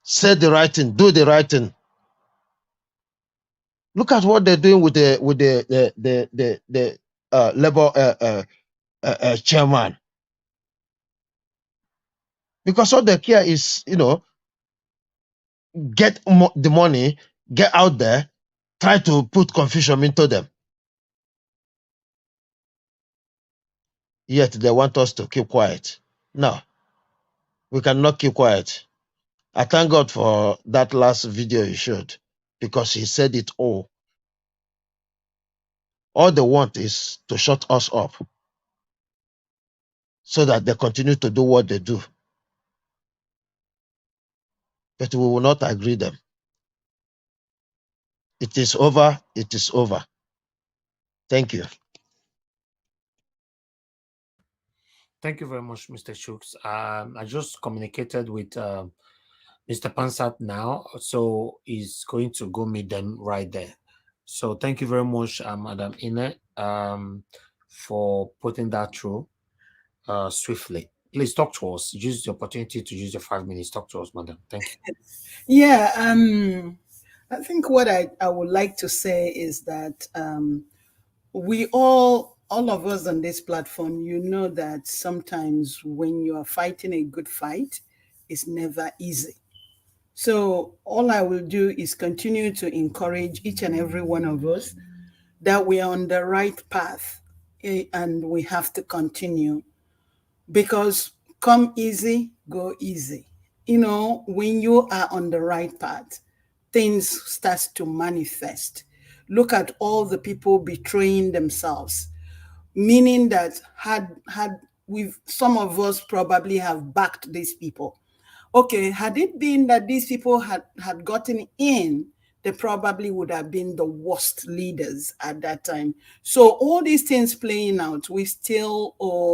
say the right thing, do the right thing. Look at what they're doing with the Labour chairman. Because all they care is, get the money, get out there, try to put confusion into them. Yet they want us to keep quiet. No, we cannot keep quiet. I thank God for that last video he showed because he said it all. All they want is to shut us up so that they continue to do what they do. But we will not agree them. It is over. It is over. Thank you. Thank you very much, Mr. Shooks. I just communicated with Mr. Pansat now, so he's going to go meet them right there. So thank you very much, Madam Ine, for putting that through swiftly. Please talk to us. Use the opportunity to use your 5 minutes. Talk to us, Madam. Thank you. Yeah, I think what I would like to say is that we all of us on this platform, that sometimes when you are fighting a good fight, it's never easy. So all I will do is continue to encourage each and every one of us that we are on the right path, and we have to continue, because come easy, go easy. When you are on the right path, things start to manifest. Look at all the people betraying themselves, meaning that had some of us probably have backed these people. Okay, had it been that these people had gotten in, they probably would have been the worst leaders at that time. So all these things playing out, we still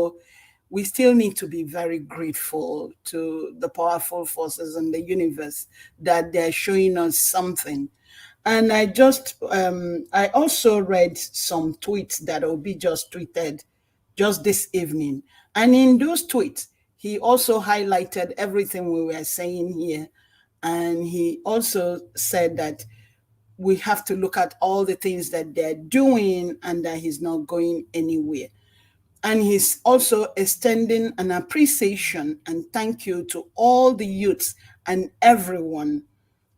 need to be very grateful to the powerful forces in the universe that they're showing us something. And I also read some tweets that Obi just tweeted just this evening. And in those tweets, he also highlighted everything we were saying here. And he also said that we have to look at all the things that they're doing and that he's not going anywhere. And he's also extending an appreciation and thank you to all the youths and everyone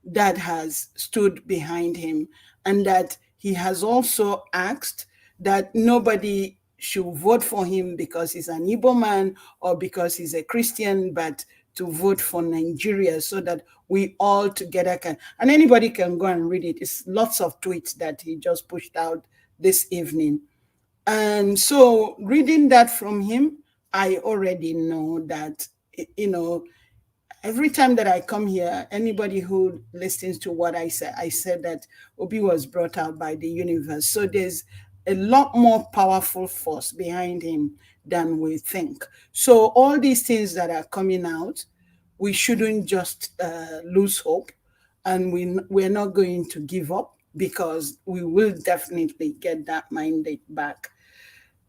that has stood behind him, and that he has also asked that nobody should vote for him because he's an Igbo man or because he's a Christian, but to vote for Nigeria so that we all together can, and anybody can go and read it. It's lots of tweets that he just pushed out this evening. And so reading that from him, I already know that, you know, every time that I come here, anybody who listens to what I said that Obi was brought out by the universe. So there's a lot more powerful force behind him than we think. So all these things that are coming out, we shouldn't just lose hope, and we're not going to give up, because we will definitely get that mandate back.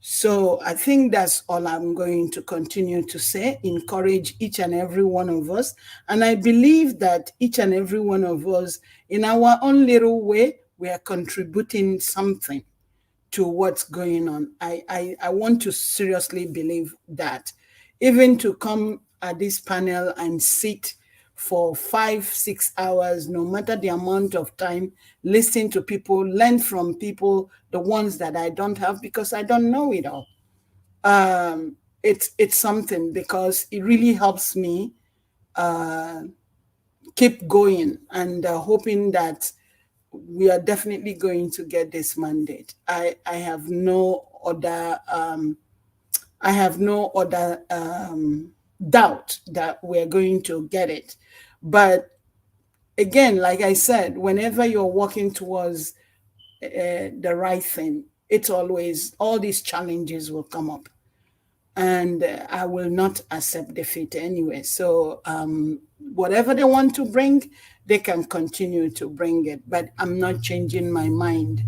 So I think that's all I'm going to continue to say. Encourage each and every one of us. And I believe that each and every one of us, in our own little way, we are contributing something to what's going on. I want to seriously believe that. Even to come at this panel and sit for 5-6 hours, no matter the amount of time, listen to people, learn from people, the ones that I don't have, because I don't know it all. It's something, because it really helps me keep going and hoping that we are definitely going to get this mandate. I have no other doubt that we're going to get it. But again, like I said, whenever you're working towards the right thing, it's always, all these challenges will come up. And I will not accept defeat anyway. So whatever they want to bring, they can continue to bring it. But I'm not changing my mind.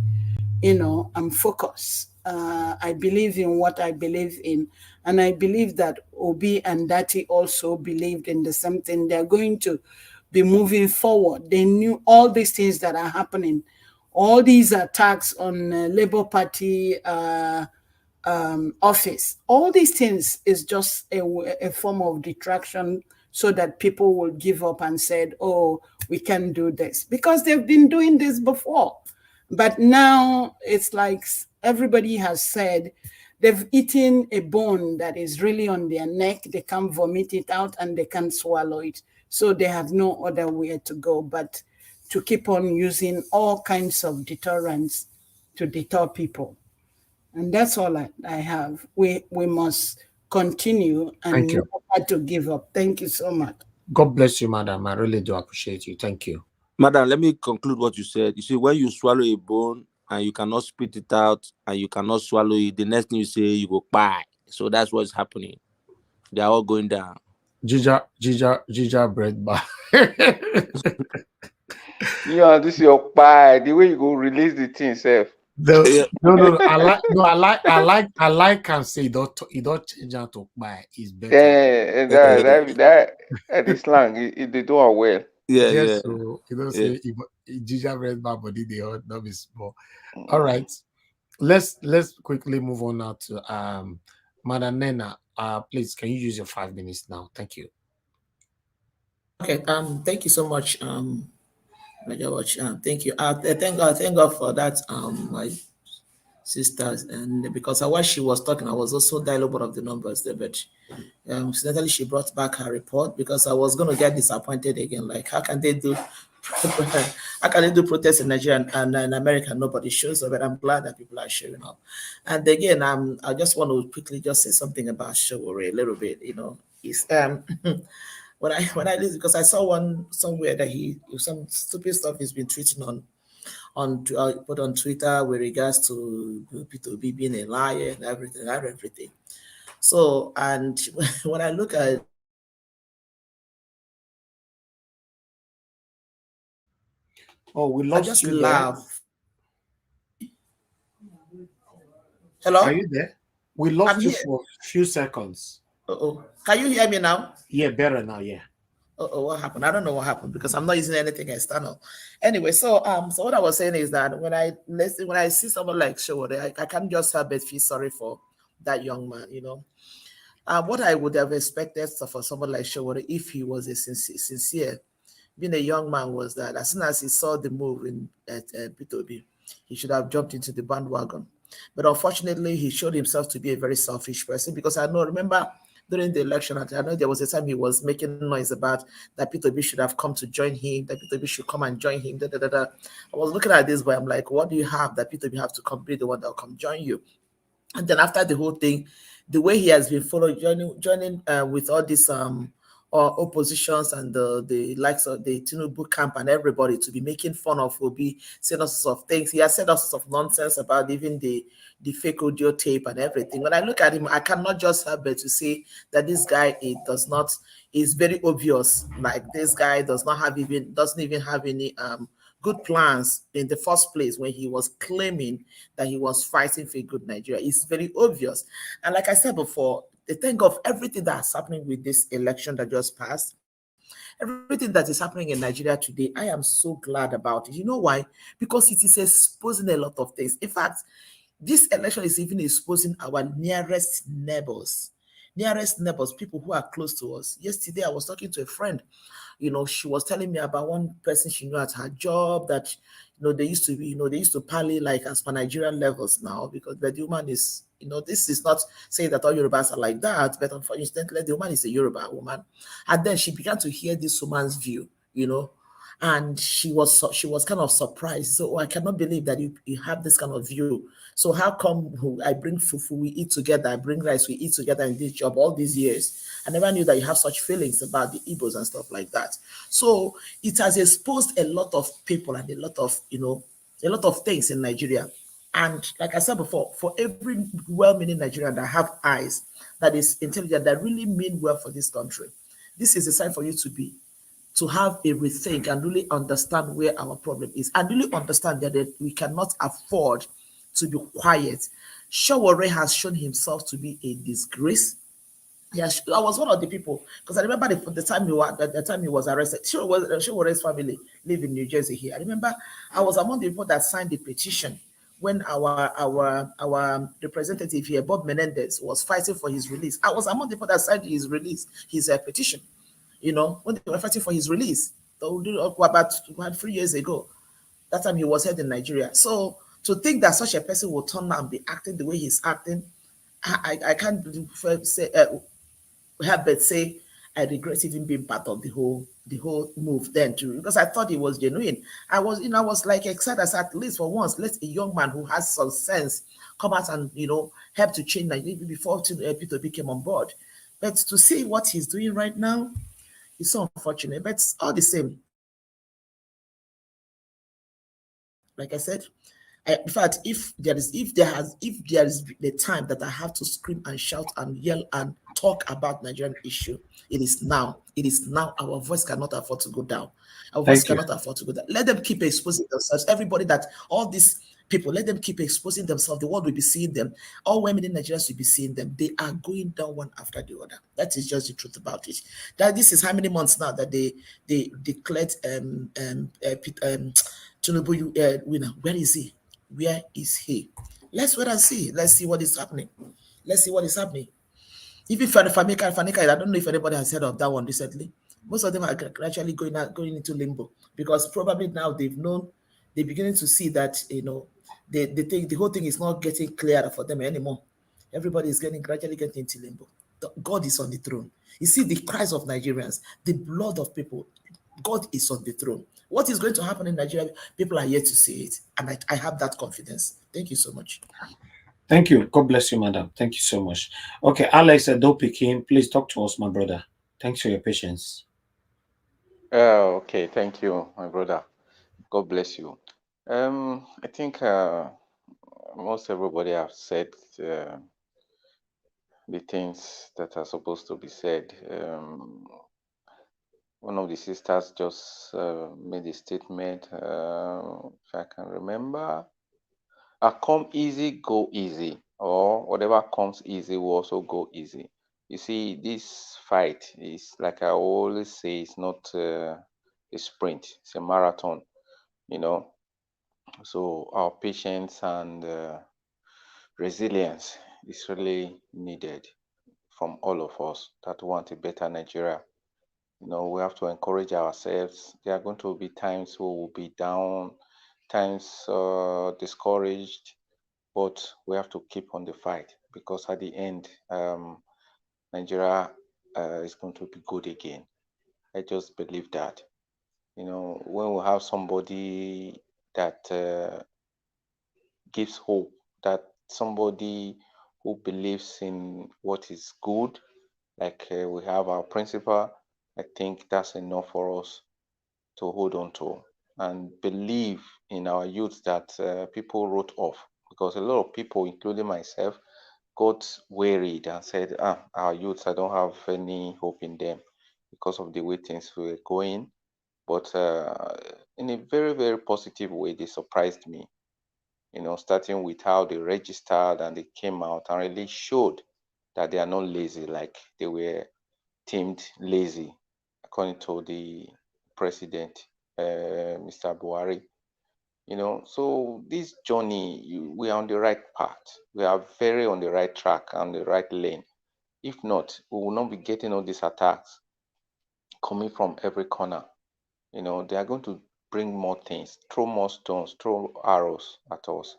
You know, I'm focused. I believe in what I believe in. And I believe that Obi and Datti also believed in the same thing. They're going to be moving forward. They knew all these things that are happening. All these attacks on Labour Party office. All these things is just a form of detraction, so that people will give up and said, oh, we can do this, because they've been doing this before. But now it's like everybody has said they've eaten a bone that is really on their neck. They can't vomit it out and they can't swallow it. So they have no other way to go but to keep on using all kinds of deterrents to deter people. And that's all I have. We must continue and not to give up. Thank you so much. God bless you, madam. I really do appreciate you. Thank you. Madam, let me conclude what you said. You see, when you swallow a bone and you cannot spit it out and you cannot swallow it, the next thing you say, you go buy. So that's what's happening. They are all going down. Ginger bread bar. Yeah, this is your pie. The way you go release the thing, self. No. I like and say you don't change out to buy. It's better. That is slang. They do it well. Yeah. So you don't say ginger bread bar, body they hot, not be small. All right. Let's quickly move on now to Madam Nena. Please, can you use your 5 minutes now? Thank you. Okay. Thank you so much. Thank you. Thank God for that. My sisters, and because while she was talking, I was also dialing one of the numbers there, but incidentally she brought back her report, because I was going to get disappointed again. Like, how can they do protests in Nigeria and in America nobody shows up? But I'm glad that people are showing up. And again, I just want to quickly just say something about chivalry a little bit. You know, it's when I listen, because I saw one somewhere that some stupid stuff he's been tweeting put on Twitter with regards to P2B being a liar and everything. So, and when I look at we lost I just you laugh. Hello? Are you there? We lost you for a few seconds. Can you hear me now? Yeah, better now, yeah. What happened? I don't know what happened, because I'm not using anything external. Anyway, so what I was saying is that when I see someone like Showore, I can't just help but feel sorry for that young man, you know. What I would have expected for someone like Showore, if he was a sincere, being a young man, was that as soon as he saw the move at P2B, he should have jumped into the bandwagon. But unfortunately, he showed himself to be a very selfish person, because remember during the election, I know there was a time he was making noise about that P2B should have come to join him, that P2B should come and join him. I was looking at this boy, I'm like, what do you have that P2B have to come be the one that will come join you? And then after the whole thing, the way he has been followed, joining with all these oppositions and the likes of the Tinubu camp and everybody to be making fun of Obi, saying all sorts of things. He has said all sorts of nonsense about even the fake audio tape and everything. When I look at him, I cannot just help but to say that this guy is very obvious. Like, this guy doesn't even have any good plans in the first place when he was claiming that he was fighting for a good Nigeria. It's very obvious. And like I said before, the thing of everything that's happening with this election that just passed, everything that is happening in Nigeria today, I am so glad about it. You know why? Because it is exposing a lot of things. In fact, this election is even exposing our nearest neighbors, people who are close to us. Yesterday, I was talking to a friend. She was telling me about one person she knew at her job that, they used to parley like as per Nigerian levels now, because the woman is, this is not saying that all Yorubas are like that, but unfortunately, the woman is a Yoruba woman. And then she began to hear this woman's view, and she was kind of surprised. So, I cannot believe that you have this kind of view. So how come I bring fufu, we eat together, I bring rice, we eat together in this job all these years? I never knew that you have such feelings about the Igbos and stuff like that. So it has exposed a lot of people and a lot of things in Nigeria. And like I said before, for every well-meaning Nigerian that have eyes, that is intelligent, that really mean well for this country, this is a sign for you to have a rethink and really understand where our problem is, and really understand that we cannot afford to be quiet. Shawore has shown himself to be a disgrace. Yes, I was one of the people, because I remember the time he was arrested. Showore's family live in New Jersey here. I remember I was among the people that signed the petition when our representative here, Bob Menendez, was fighting for his release. I was among the people that signed his petition. When they were fighting for his release, about 3 years ago. That time he was head in Nigeria. So to think that such a person will turn out and be acting the way he's acting, I can't help but say I regret even being part of the whole move then too, because I thought it was genuine. I was like excited as at least for once, let a young man who has some sense come out and help to change Nigeria before P2B came on board. But to see what he's doing right now, it's so unfortunate. But all the same, like I said, in fact, if there is the time that I have to scream and shout and yell and talk about Nigerian issue, it is now. It is now. Our voice cannot afford to go down. Our voice cannot afford to go down. Let them keep exposing themselves. Everybody all these people, let them keep exposing themselves. The world will be seeing them. All women in Nigeria will be seeing them. They are going down one after the other. That is just the truth about it. That this is how many months now that they declared Tinubu winner. Where is he? Where is he? Let's wait and see. Let's see what is happening. Let's see what is happening. Even Fanika, I don't know if anybody has heard of that one recently. Most of them are gradually going into limbo, because probably now they're beginning to see that the whole thing is not getting clearer for them anymore. Everybody is gradually getting into limbo. God is on the throne. You see the cries of Nigerians, the blood of people. God is on the throne. What is going to happen in Nigeria? People are yet to see it, and I have that confidence. Thank you so much. Thank you. God bless you, madam. Thank you so much. Okay, Alex Adopikin, please talk to us, my brother. Thanks for your patience. Okay, thank you, my brother. God bless you. I think most everybody have said the things that are supposed to be said. One of the sisters just made a statement, if I can remember. Come easy, go easy, or whatever comes easy will also go easy. You see, this fight is, like I always say, it's not a sprint, it's a marathon, So our patience and resilience is really needed from all of us that want a better Nigeria. We have to encourage ourselves. There are going to be times we will be down, times discouraged, but we have to keep on the fight because at the end, Nigeria is going to be good again. I just believe that. You know, when we have somebody that gives hope, that somebody who believes in what is good, like we have our principal, I think that's enough for us to hold on to and believe in our youth that people wrote off, because a lot of people, including myself, got worried and said, our youths, I don't have any hope in them because of the way things were going. But in a very, very positive way, they surprised me, you know, starting with how they registered and they came out and really showed that they are not lazy like they were deemed lazy, according to the president, Mr. Buhari. You know, so this journey, we are on the right path. We are very on the right track, on the right lane. If not, we will not be getting all these attacks coming from every corner. You know, they are going to bring more things, throw more stones, throw arrows at us,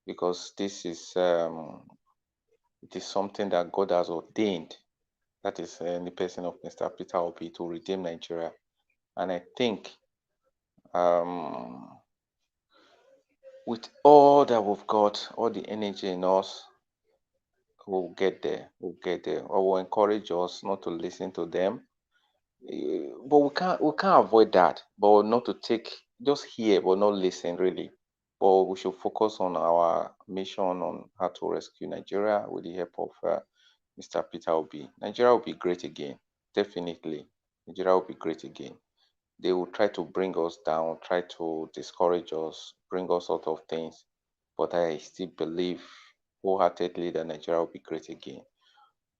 because this is it is something that God has ordained. That is in the person of Mr. Peter Obi to redeem Nigeria. And I think with all that we've got, all the energy in us, we'll get there. We'll get there. I will encourage us not to listen to them. But we can't avoid that. But not to take, just hear but not listen really. But we should focus on our mission on how to rescue Nigeria with the help of Mr. Peter Obi. Nigeria will be great again. Definitely. Nigeria will be great again. They will try to bring us down, try to discourage us, bring us out of things. But I still believe wholeheartedly that Nigeria will be great again.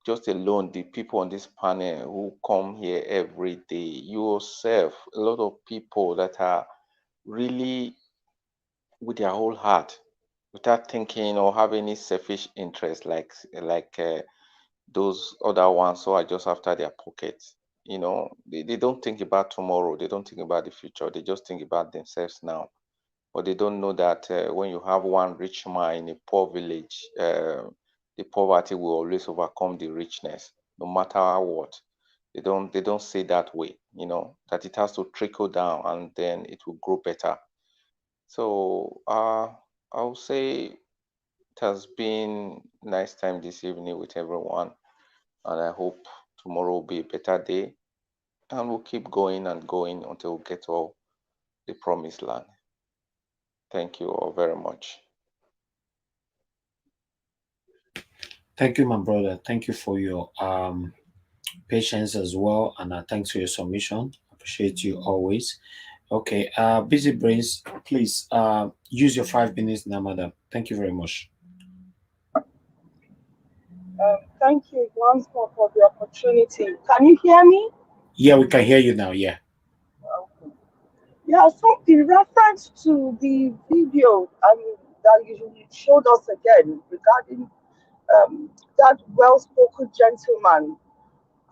Just alone, the people on this panel who come here every day, yourself, a lot of people that are really with their whole heart, without thinking or having any selfish interest like those other ones who are just after their pockets. You know, they don't think about tomorrow. They don't think about the future. They just think about themselves now. But they don't know that when you have one rich man in a poor village, the poverty will always overcome the richness, no matter what. They don't say that way, you know, that it has to trickle down and then it will grow better. So I'll say it has been nice time this evening with everyone, and I hope tomorrow will be a better day, and we'll keep going and going until we get to the promised land. Thank you all very much. Thank you, my brother. Thank you for your patience as well, and thanks for your submission. Appreciate you always. Okay, busy brains, please use your 5 minutes now, madam. Thank you very much. Thank you once more for the opportunity. Can you hear me? Yeah, we can hear you now. Yeah. Yeah, so in reference to the video that you showed us again regarding that well-spoken gentleman,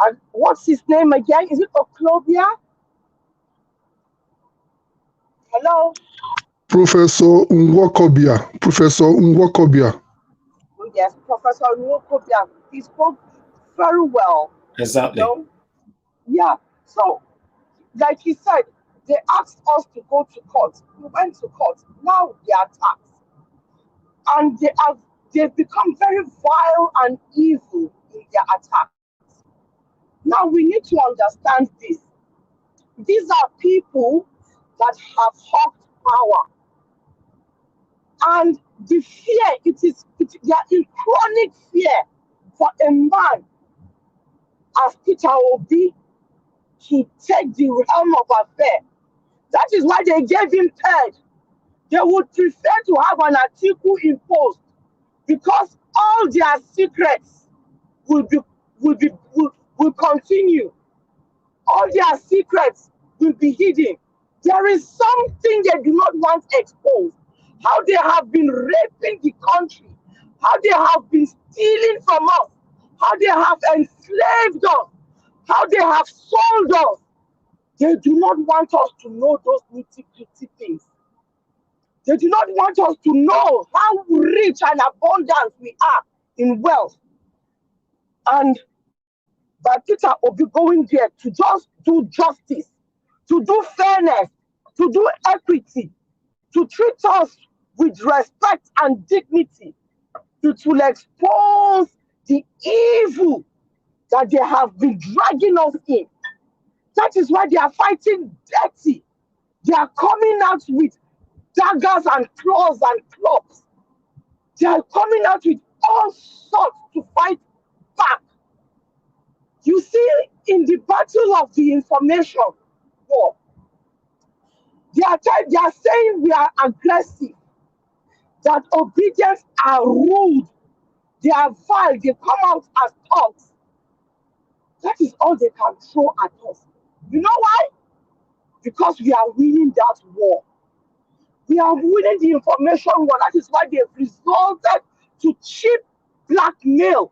and what's his name again? Is it Oclovia? Hello? Professor Nwokobia. Professor Nwokobia. Yes, Professor Nwokobia. He spoke very well. Exactly. You know? Yeah, so like he said, they asked us to go to court. We went to court. Now they are attacked. And they've become very vile and evil in their attacks. Now we need to understand this. These are people that have hawked power. And the fear, they are in chronic fear for a man as Peter Obi to take the helm of affair. That is why they gave him third. They would prefer to have an article imposed, because all their secrets will continue. All their secrets will be hidden. There is something they do not want exposed. How they have been raping the country, how they have been stealing from us, how they have enslaved us, how they have sold us. They do not want us to know those nitty-gritty things. They do not want us to know how rich and abundant we are in wealth. And by Peter Obi going there to just do justice, to do fairness, to do equity, to treat us with respect and dignity, it will expose the evil that they have been dragging us in. That is why they are fighting dirty. They are coming out with daggers and claws and clubs. They are coming out with all sorts to fight back. You see, in the battle of the information war, they are saying we are aggressive, that obedience are rude, they are vile, they come out as thugs. That is all they can throw at us. You know why? Because we are winning that war. We are winning the information war. That is why they have resorted to cheap blackmail,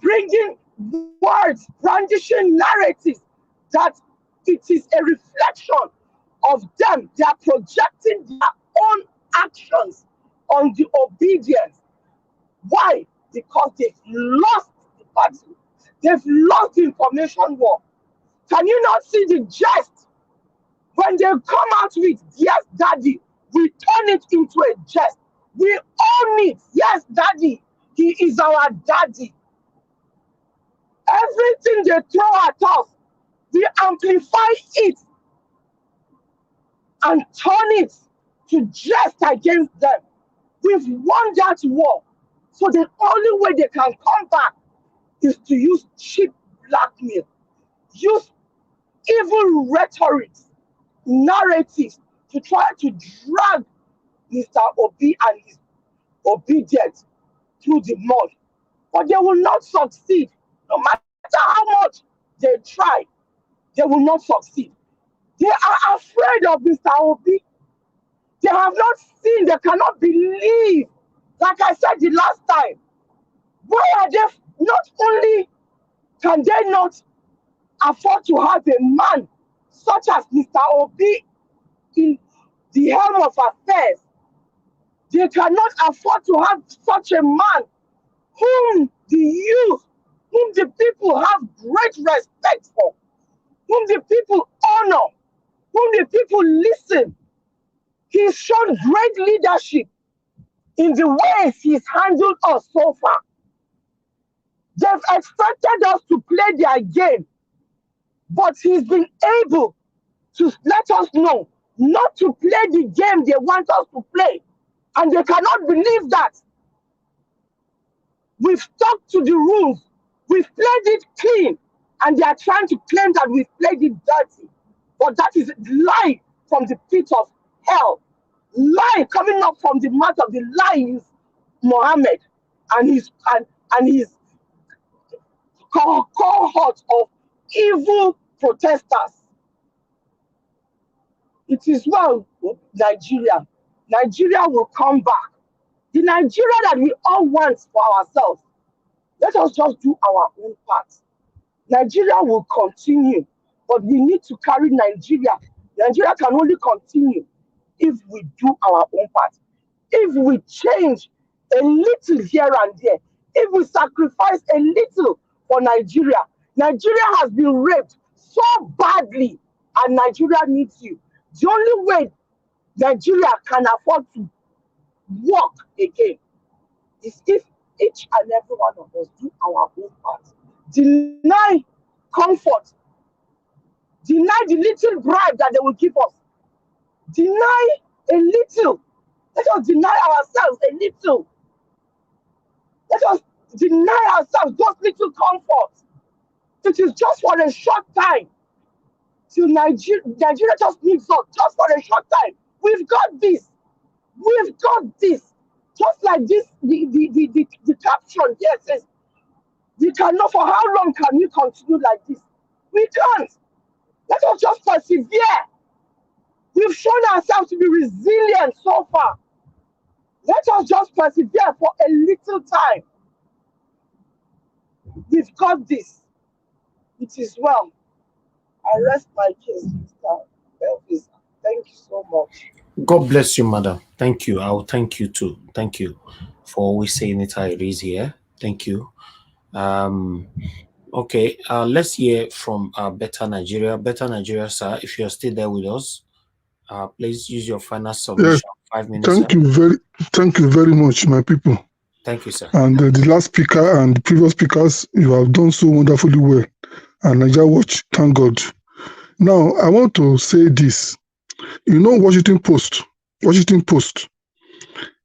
bringing words, brandishing narratives that it is a reflection of them. They are projecting their own actions on the obedience. Why? Because they've lost the battle. They've lost the information war. Can you not see the jest? When they come out with, yes, daddy, we turn it into a jest. We own it. Yes, daddy, he is our daddy. Everything they throw at us, we amplify it and turn it to jest against them. We've won that war. So the only way they can come back is to use cheap blackmail, use evil rhetoric, narratives to try to drag Mr. Obi and his obedience through the mud. But they will not succeed. No matter how much they try, they will not succeed. They are afraid of Mr. Obi. They have not seen, they cannot believe. Like I said the last time, why are they not only can they not afford to have a man such as Mr. Obi in the helm of affairs, they cannot afford to have such a man whom the youth, whom the people have great respect for, whom the people honor, whom the people listen. He's shown great leadership in the ways he's handled us so far. They've expected us to play their game, but he's been able to let us know not to play the game they want us to play. And they cannot believe that. We've stuck to the rules. We've played it clean. And they are trying to claim that we've played it dirty. But that is lie from the pit of hell. Lie coming up from the mouth of the lying Mohammed and his cohort of evil protesters. It is well with Nigeria. Nigeria will come back. The Nigeria that we all want for ourselves. Let us just do our own part. Nigeria will continue, but we need to carry Nigeria. Nigeria can only continue if we do our own part. If we change a little here and there, if we sacrifice a little for Nigeria. Nigeria has been raped so badly, and Nigeria needs you. The only way Nigeria can afford to walk again is if each and every one of us do our own part. Deny comfort. Deny the little bribe that they will give us. Deny a little. Let us deny ourselves a little. Let us deny ourselves those little comforts. It is just for a short time. Till Nigeria just needs us, just for a short time. We've got this. We've got this. Just like this, the caption here says, we cannot, for how long can we continue like this? We can't. Let us just persevere. We've shown ourselves to be resilient so far. Let us just persevere for a little time. We've got this. It is well. I rest my case, Mr. Elvis. Thank you so much. God bless you, madam. Thank you. I'll thank you too. Thank you for always saying it how it is here. Thank you. Okay, let's hear from Better Nigeria. Better Nigeria, sir, if you're still there with us, please use your final submission. Yes, 5 minutes. thank you very much, my people. Thank you, sir. And the last speaker and the previous speakers, you have done so wonderfully well. And Nigeria Watch, thank God. Now, I want to say this. You know, Washington Post,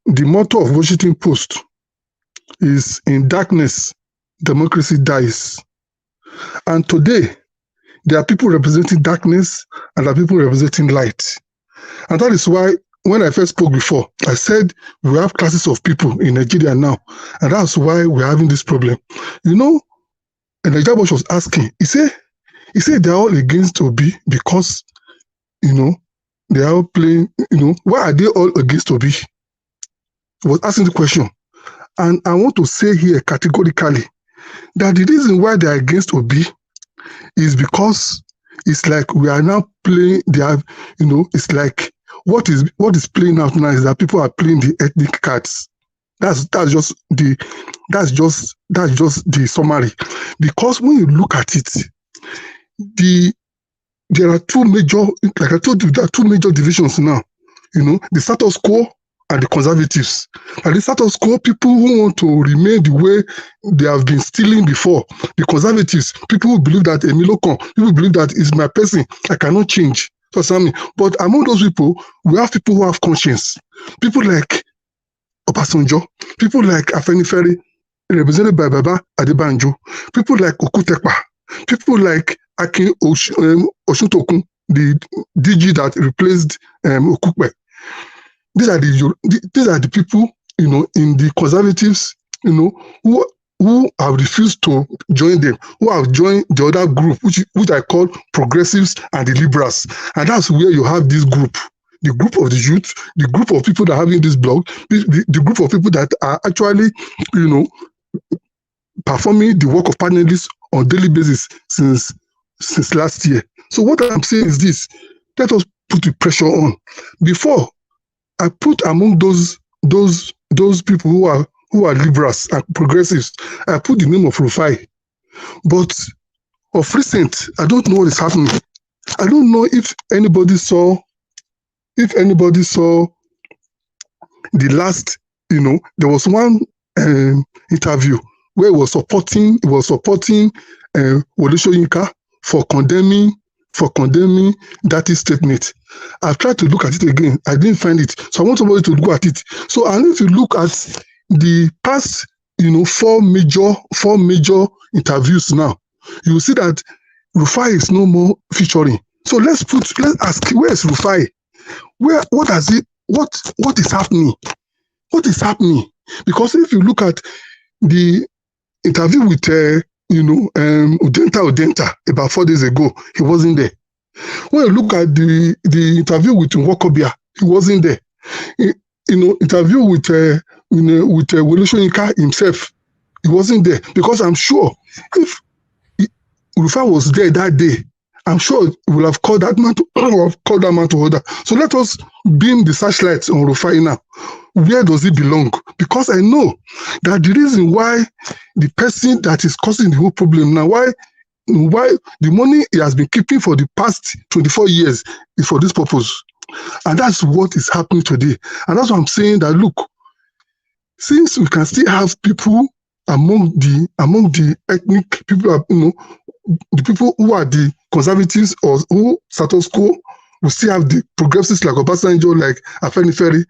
the motto of Washington Post is in darkness, democracy dies. And today, there are people representing darkness and there are people representing light. And that is why when I first spoke before, I said we have classes of people in Nigeria now. And that's why we're having this problem. You know, and Nigeria Watch was asking, he said they're all against Obi because, you know, they are all playing, you know, why are they all against Obi? He was asking the question. And I want to say here categorically that the reason why they are against Obi is because it's like we are now playing, they have, you know, it's like what is playing out now is that people are playing the ethnic cards. That's just the summary. Because when you look at it, there are two major, like I told you, there are two major divisions now. You know, the status quo and the conservatives. And the status quo, people who want to remain the way they have been stealing before. The conservatives, people who believe that Emilokon, people believe that is my person, I cannot change. But among those people, we have people who have conscience. People like Obasanjo, people like Afenifere, represented by Baba Adebanjo, people like Okutekpa, people like Akin Oshutokun, the DG that replaced Okukpe. These are the people, you know, in the conservatives, you know, who have refused to join them, who have joined the other group, which I call progressives and the liberals. And that's where you have this group, the group of the youth, the group of people that are having this blog, the group of people that are actually, you know, performing the work of panelists on daily basis since last year. So what I'm saying is this: let us put the pressure on. Before, I put among those people who are liberals and progressives, I put the name of Rufai. But of recent, I don't know what is happening. I don't know if anybody saw the last, you know, there was one interview where he was supporting Wole Soyinka for condemning Datti statement. I've tried to look at it again. I didn't find it. So I want somebody to look at it. So I need to look at the past, you know, four major interviews now. You will see that Rufai is no more featuring. So let's ask, where is Rufai? What is happening? What is happening? Because if you look at the interview with Udenta about 4 days ago, he wasn't there. When you look at the interview with Nwokobia, he wasn't there. Interview with Wole Soyinka himself, he wasn't there. Because I'm sure if Rufai was there that day, I'm sure he will have called that man to order. So let us beam the searchlights on Rufai now. Where does he belong? Because I know that the reason why the person that is causing the whole problem now, why the money he has been keeping for the past 24 years is for this purpose. And that's what is happening today. And that's why I'm saying that, look, since we can still have people among the ethnic people, you know, the people who are the conservatives or who status quo, we still have the progressives like Obasanjo, like Afenifere,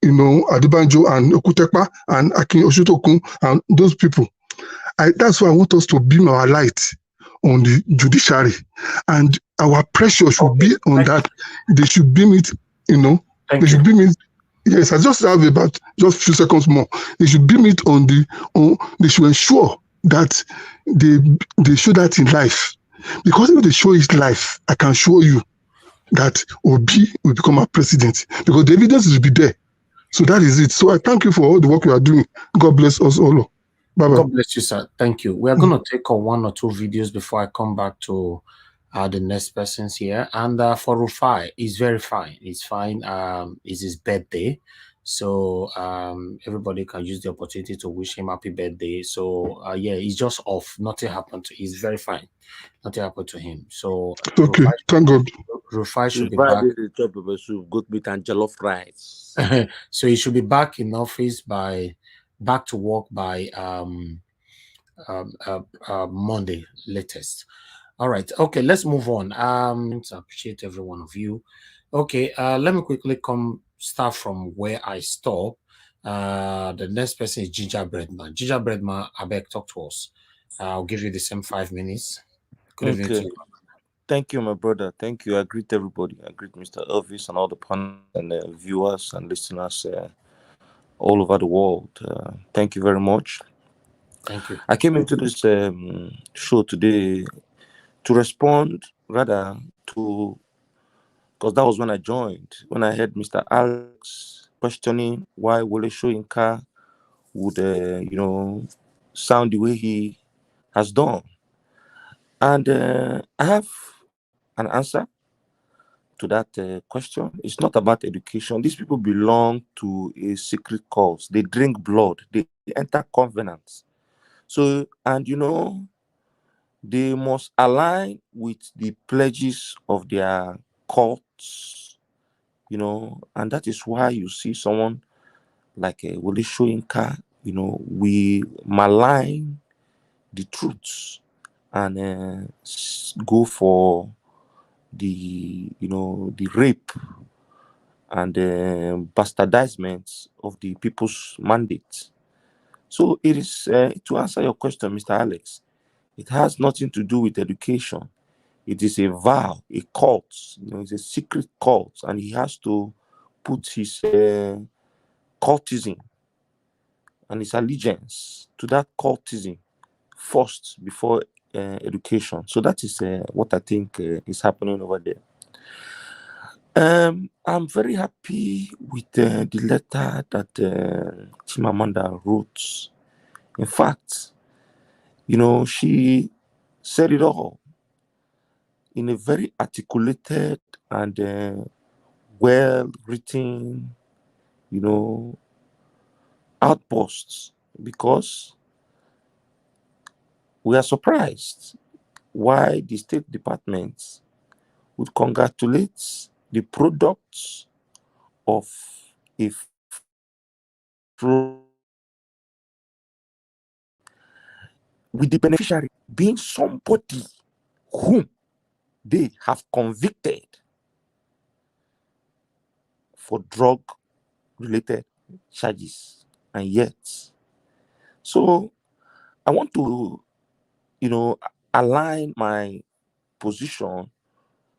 you know, Adebanjo and Okutekpa and Akin Oshutokun and those people. That's why I want us to beam our light on the judiciary, and our pressure should be on that. They should beam it, you know. They should beam it. Yes, I just have about just a few seconds more. They should beam it on they should ensure that they show that in life. Because if they show it life, I can show you that Obi will become our president. Because the evidence will be there. So that is it. So I thank you for all the work you are doing. God bless us all. Bye-bye. God bless you, sir. Thank you. We are going to take on 1 or 2 videos before I come back to The next person's here. And for Rufai, he's very fine. He's fine. It's his birthday. So everybody can use the opportunity to wish him happy birthday. So yeah, he's just off. Nothing happened to he's very fine. Nothing happened to him. So Okay, thank God. Rufai should be back. Chop pepper soup, goat meat and jollof rice. So he should be back in office back to work by Monday latest. All right. Okay, let's move on. I appreciate every one of you. Okay, let me quickly start from where I stop. The next person is Gingerbread Man. Gingerbread Man, I beg, talk to us. I'll give you the same 5 minutes. Good evening to you. Thank you, my brother. Thank you. I greet everybody. I greet Mr. Elvis and all the panel and viewers and listeners all over the world. Thank you very much. Thank you. I came into this show today to respond rather to, because that was when I joined, when I heard Mr. Alex questioning why Wole Soyinka would, sound the way he has done. And I have an answer to that question. It's not about education. These people belong to a secret cause. They drink blood. They enter covenants. So, and they must align with the pledges of their cults, and that is why you see someone like Wole Soyinka, we malign the truths and go for the rape and bastardizement of the people's mandate. So it is to answer your question, Mr. Alex, it has nothing to do with education. It is a vow, a cult. It's a secret cult, and he has to put his cultism and his allegiance to that cultism first before education. So that is what I think is happening over there. I'm very happy with the letter that Chimamanda wrote. In fact, she said it all in a very articulated and well-written, outbursts, because we are surprised why the State Department would congratulate the products of a fraud with the beneficiary being somebody whom they have convicted for drug-related charges. And yet, so I want to, align my position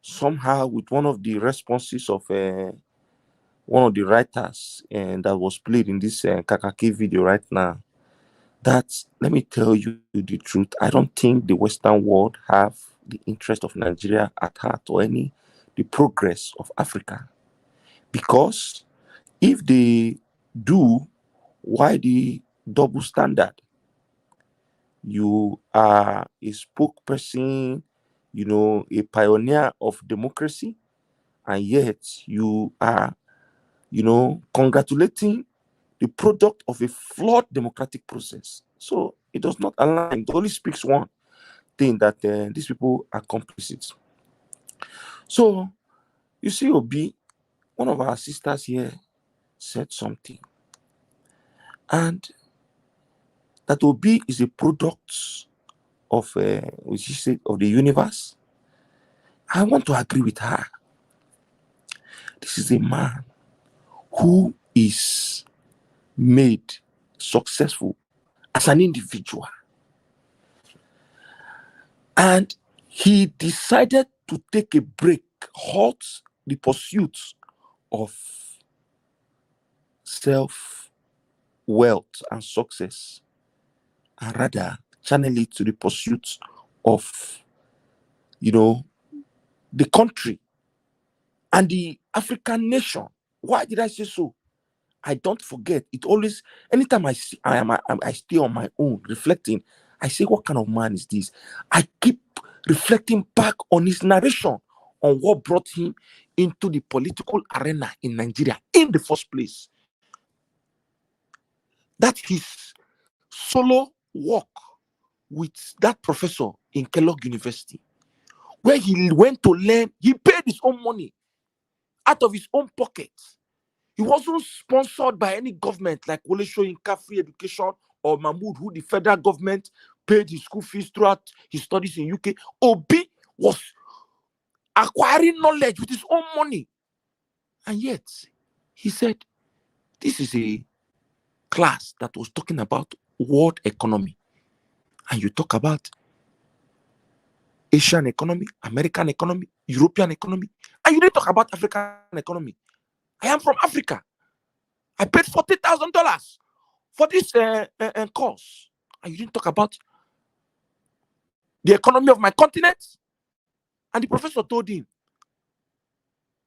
somehow with one of the responses of one of the writers and that was played in this Kakaki video right now. That, let me tell you the truth, I don't think the Western world have the interest of Nigeria at heart or the progress of Africa. Because if they do, why the double standard? You are a spokesperson, a pioneer of democracy, and yet you are, congratulating the product of a flawed democratic process. So it does not align. It only speaks one thing, that these people are complicit. So you see, Obi, one of our sisters here said something, and that Obi is a product of of the universe. I want to agree with her. This is a man who is made successful as an individual, and he decided to take a break, halt the pursuit of self-wealth and success, and rather channel it to the pursuit of, the country and the African nation. Why did I say so? I don't forget. It always, anytime I see, I stay on my own, reflecting. I say, what kind of man is this? I keep reflecting back on his narration on what brought him into the political arena in Nigeria in the first place. That his solo walk with that professor in Kellogg University, where he went to learn, he paid his own money out of his own pocket. He wasn't sponsored by any government like Wole Soyinka Free Education or Mahmoud, who the federal government paid his school fees throughout his studies in UK. Obi was acquiring knowledge with his own money. And yet, he said, this is a class that was talking about world economy. And you talk about Asian economy, American economy, European economy, and you didn't talk about African economy. I am from Africa. I paid $40,000 for this course. And you didn't talk about the economy of my continent. And the professor told him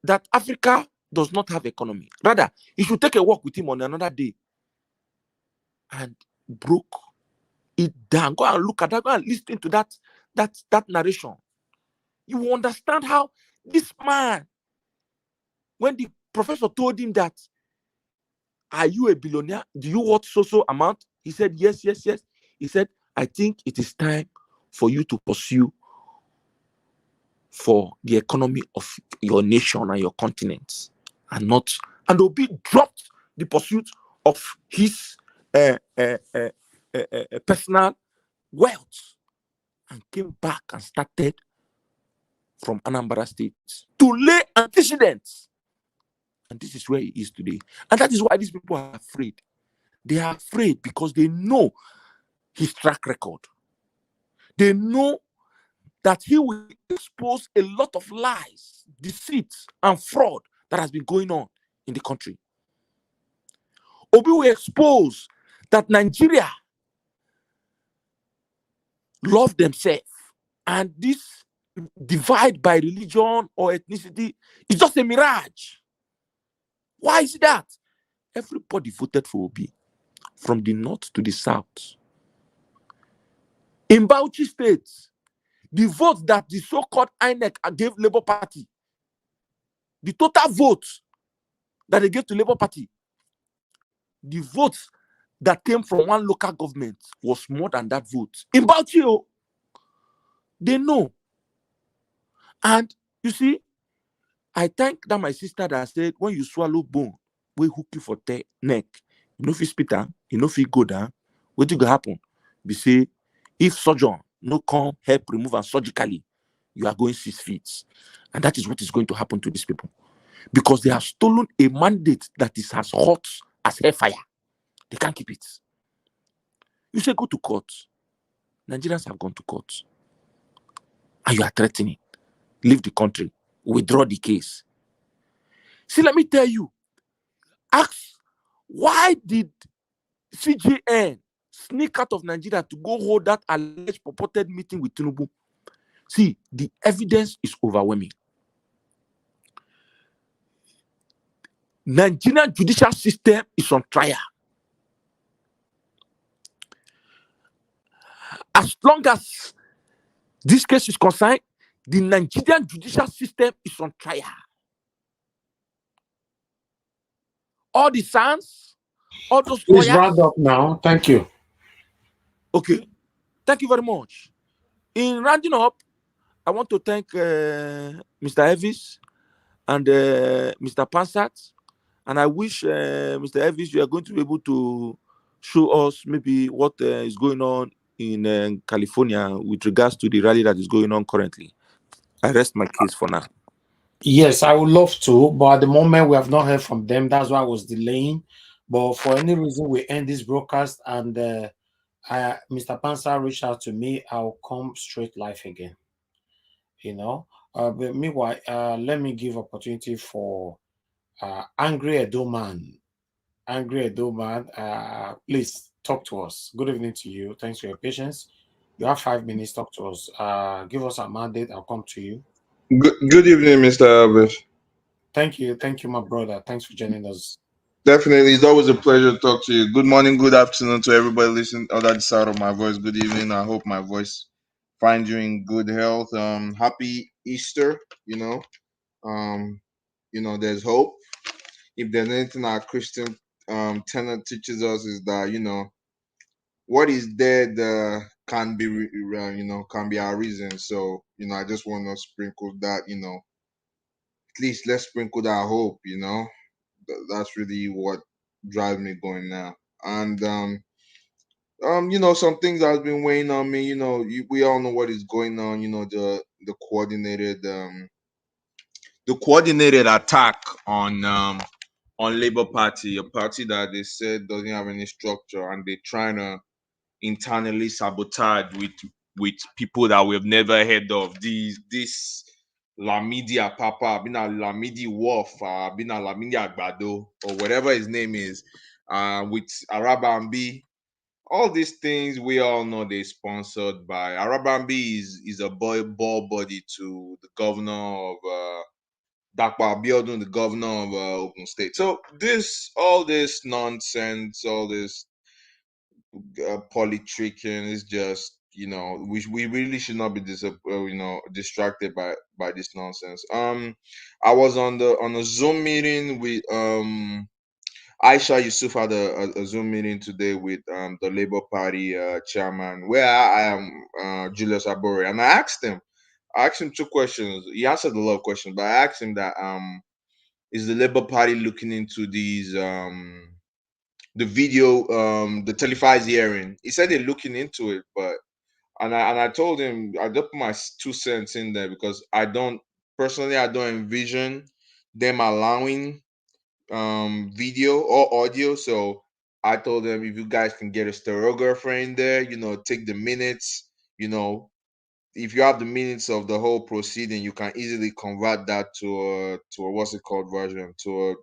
that Africa does not have economy. Rather, he should take a walk with him on another day. And broke it down. Go and look at that. Go and listen to that narration. You will understand how this man, when the professor told him that, are you a billionaire? Do you want so amount? He said, yes. He said, I think it is time for you to pursue for the economy of your nation and your continent, and Obi dropped the pursuit of his personal wealth and came back and started from Anambra State to lay antecedents. And this is where he is today. And that is why these people are afraid. They are afraid because they know his track record. They know that he will expose a lot of lies, deceit, and fraud that has been going on in the country. Obi will expose that Nigeria love themselves, and this divide by religion or ethnicity is just a mirage. Why is that? Everybody voted for Obi, from the north to the south. In Bauchi State, the vote that the so-called INEC gave Labour Party, the total vote that they gave to Labour Party, the votes that came from one local government was more than that vote. In Bauchi, they know. And you see, I thank that my sister that said, when you swallow bone, we hook you for neck. You know if you spit down, you know if you go down, what will happen? We say, if surgeon no come help remove and surgically, you are going 6 feet. And that is what is going to happen to these people. Because they have stolen a mandate that is as hot as hellfire. They can't keep it. You say go to court. Nigerians have gone to court. And you are threatening. Leave the country. Withdraw the case. See, let me tell you. Ask, why did CJN sneak out of Nigeria to go hold that alleged purported meeting with Tinubu? See, the evidence is overwhelming. Nigerian judicial system is on trial. As long as this case is concerned, the Nigerian judicial system is on trial. All the sons, all those Please lawyers. round up now. Thank you. Okay. Thank you very much. In rounding up, I want to thank Mr. Evis and Mr. Pansat. And I wish, Mr. Evis, you are going to be able to show us maybe what is going on in California with regards to the rally that is going on currently. I rest my case for now. Yes, I would love to, but at the moment we have not heard from them. That's why I was delaying. But for any reason, we end this broadcast, and Mr. Pansa reached out to me. I'll come straight live again. You know. But meanwhile, let me give opportunity for Angry Edo Man. Angry Edo Man, please talk to us. Good evening to you. Thanks for your patience. You have 5 minutes. Talk to us. Give us a mandate. I'll come to you. Good evening, Mr. Albert. Thank you, my brother. Thanks for joining us. Definitely, it's always a pleasure to talk to you. Good morning, good afternoon to everybody listening on that side of my voice. Good evening. I hope my voice find you in good health. Happy Easter. There's hope. If there's anything our Christian tenet teaches us is that what is dead can be can be our reason. So I just want to sprinkle that. At least let's sprinkle that hope. That's really what drives me going now. And some things that has been weighing on me. We all know what is going on. The coordinated attack on Labour Party, a party that they said doesn't have any structure, and they're trying to internally sabotage with people that we've never heard of. This Lamidi Apapa, been a Lamidi Wolf, been a Lamidi Agbado, or whatever his name is, with Arabambi. All these things we all know they're sponsored by Arabambi is a ball body to the governor of Datti Abiodun, the governor of Ogun State. So all this nonsense, all this politicking is just we really should not be distracted by this nonsense. I was on a Zoom meeting with Aisha Yusuf had a Zoom meeting today with the Labour Party chairman, where I am Julius Abore, and I asked him two questions. He answered a lot of questions, but I asked him that is the Labour Party looking into these the video, the televised hearing? He said they're looking into it, but and I told him I just put my 2 cents in there, because I don't envision them allowing video or audio. So I told them, if you guys can get a stenographer in there, take the minutes, if you have the minutes of the whole proceeding, you can easily convert that to a what's it called version, to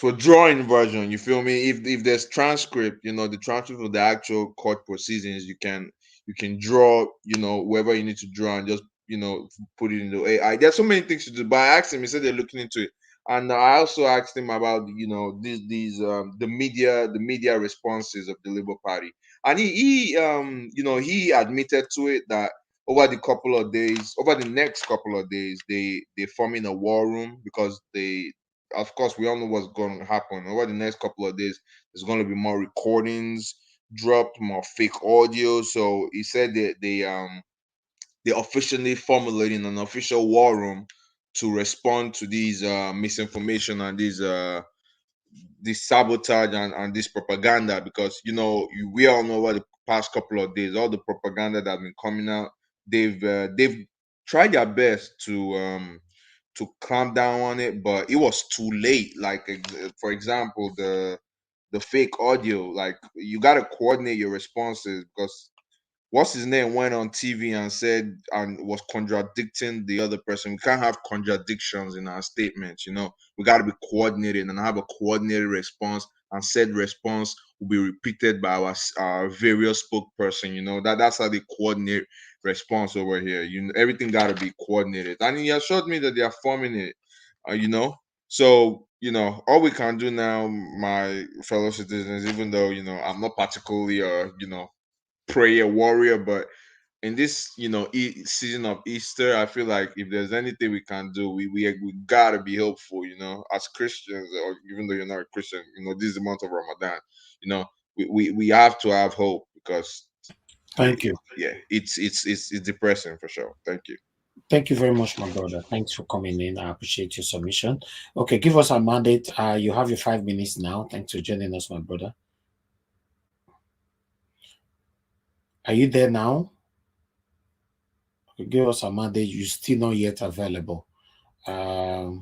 a drawing version. You feel me? If there's transcript, the transcript of the actual court proceedings, you can draw, wherever you need to draw, and just put it into AI. There's so many things to do. But I asked him, he said they're looking into it. And I also asked him about these the media responses of the Labour Party. And he admitted to it that over the next couple of days, they forming a war room, because of course, we all know what's going to happen over the next couple of days. There's going to be more recordings dropped, more fake audio. So he said that they're officially formulating an official war room to respond to these misinformation and these this sabotage and this propaganda, because we all know over the past couple of days, all the propaganda that have been coming out, they've tried their best to clamp down on it, but it was too late. Like, for example, the fake audio, like, you got to coordinate your responses, because what's his name went on TV and said and was contradicting the other person. We can't have contradictions in our statements. We got to be coordinated and have a coordinated response, and said response will be repeated by our various spokesperson. That's how they coordinate response over here. Everything got to be coordinated, and he assured me that they are forming it. So all we can do now, my fellow citizens, even though I'm not particularly prayer warrior, but in this season of Easter, I feel like if there's anything we can do, we gotta be hopeful, as Christians, or even though you're not a Christian, this is the month of Ramadan. We have to have hope, because Thank you. yeah, it's depressing for sure. Thank you. Thank you very much, my brother. Thanks for coming in. I appreciate your submission. Okay, give us a mandate. You have your 5 minutes now. Thanks for joining us, my brother. Are you there now? Give us a mandate. You're still not yet available. Elvis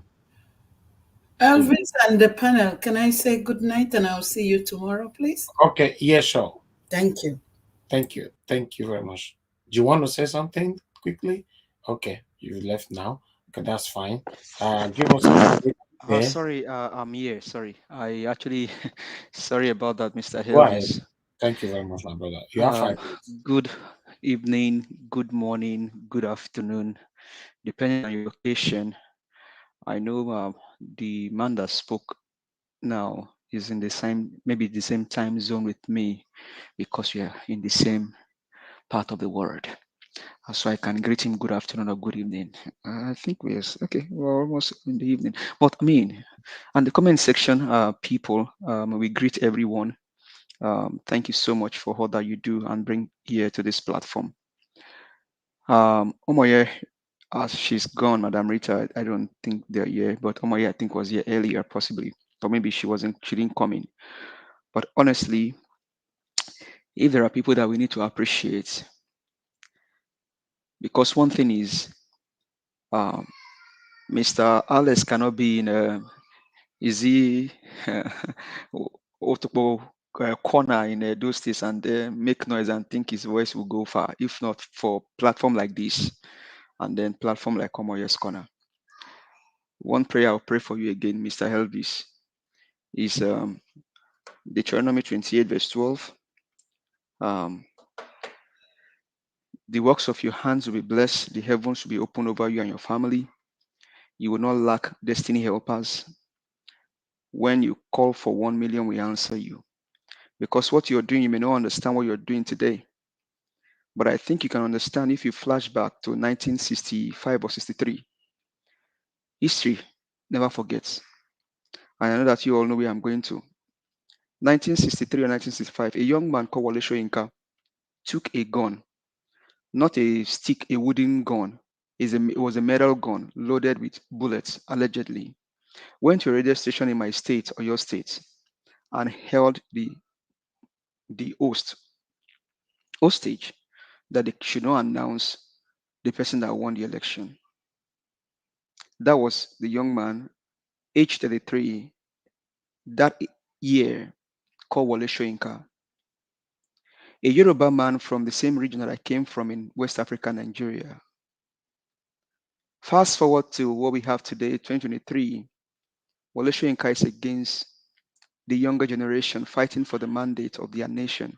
and the panel, can I say good night and I'll see you tomorrow, please? Okay, yeah, sure. Thank you. Thank you. Thank you very much. Do you want to say something quickly? Okay, you left now. Okay, that's fine. Give us a mandate there. Sorry, I'm here. Sorry. I actually, sorry about that, Mr. Go ahead. Elvis. Thank you very much, my brother. You have 5 minutes. Good evening, good morning, good afternoon, depending on your location. I know the man that spoke now is in the same, maybe the same time zone with me, because we are in the same part of the world. So I can greet him good afternoon or good evening. I think we're almost in the evening. But I mean, and the comment section, people, we greet everyone. Thank you so much for all that you do and bring here to this platform. Omoye, she's gone, Madam Rita. I don't think they're here, but Omoye, I think, was here earlier, possibly, or maybe she didn't come in. But honestly, if there are people that we need to appreciate, because one thing is, Mr. Alex cannot be in a easy corner in those states and make noise and think his voice will go far, if not for platform like this and then platform like Omoye's Corner. One prayer I'll pray for you again, Mr. Elvis, is Deuteronomy 28, verse 12. The works of your hands will be blessed, the heavens will be opened over you and your family. You will not lack destiny helpers. When you call for 1 million, we answer you. Because what you're doing, you may not understand what you're doing today. But I think you can understand if you flash back to 1965 or 63. History never forgets. And I know that you all know where I'm going to. 1963 or 1965, a young man called Wole Soyinka took a gun, not a stick, a wooden gun. It was a metal gun loaded with bullets, allegedly. Went to a radio station in my state, or your state, and held the hostage that they should not announce the person that won the election. That was the young man, age 33, that year, called Wole Soyinka, a Yoruba man from the same region that I came from in West Africa, Nigeria. Fast forward to what we have today, 2023, Wole Soyinka is against the younger generation fighting for the mandate of their nation.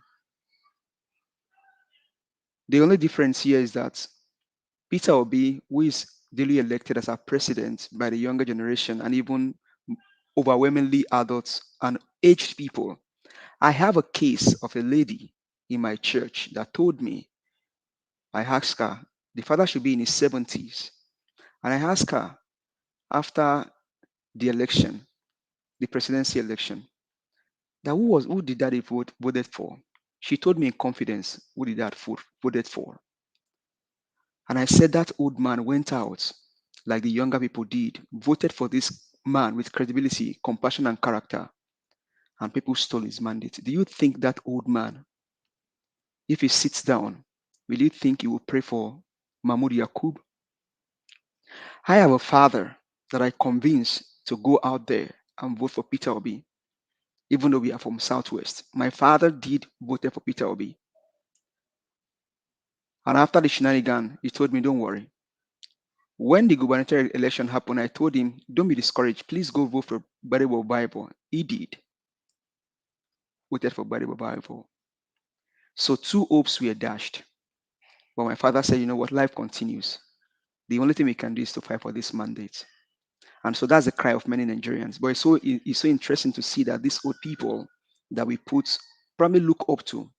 The only difference here is that Peter Obi, who is duly elected as our president by the younger generation and even overwhelmingly adults and aged people. I have a case of a lady in my church that told me, I asked her, the father should be in his 70s. And I asked her, after the election, the presidency election, that who did daddy voted for? She told me in confidence who did that voted for. And I said that old man went out like the younger people did, voted for this man with credibility, compassion, and character, and people stole his mandate. Do you think that old man, if he sits down, will you think he will pray for Mahmoud Yakub? I have a father that I convinced to go out there and vote for Peter Obi, even though we are from Southwest. My father did vote for Peter Obi. And after the shenanigan, he told me, don't worry. When the gubernatorial election happened, I told him, don't be discouraged. Please go vote for Bible. He did. Voted for Bible. So 2 hopes were dashed. But my father said, you know what, life continues. The only thing we can do is to fight for this mandate. And so that's the cry of many Nigerians. But it's so interesting to see that these old people that we probably look up to,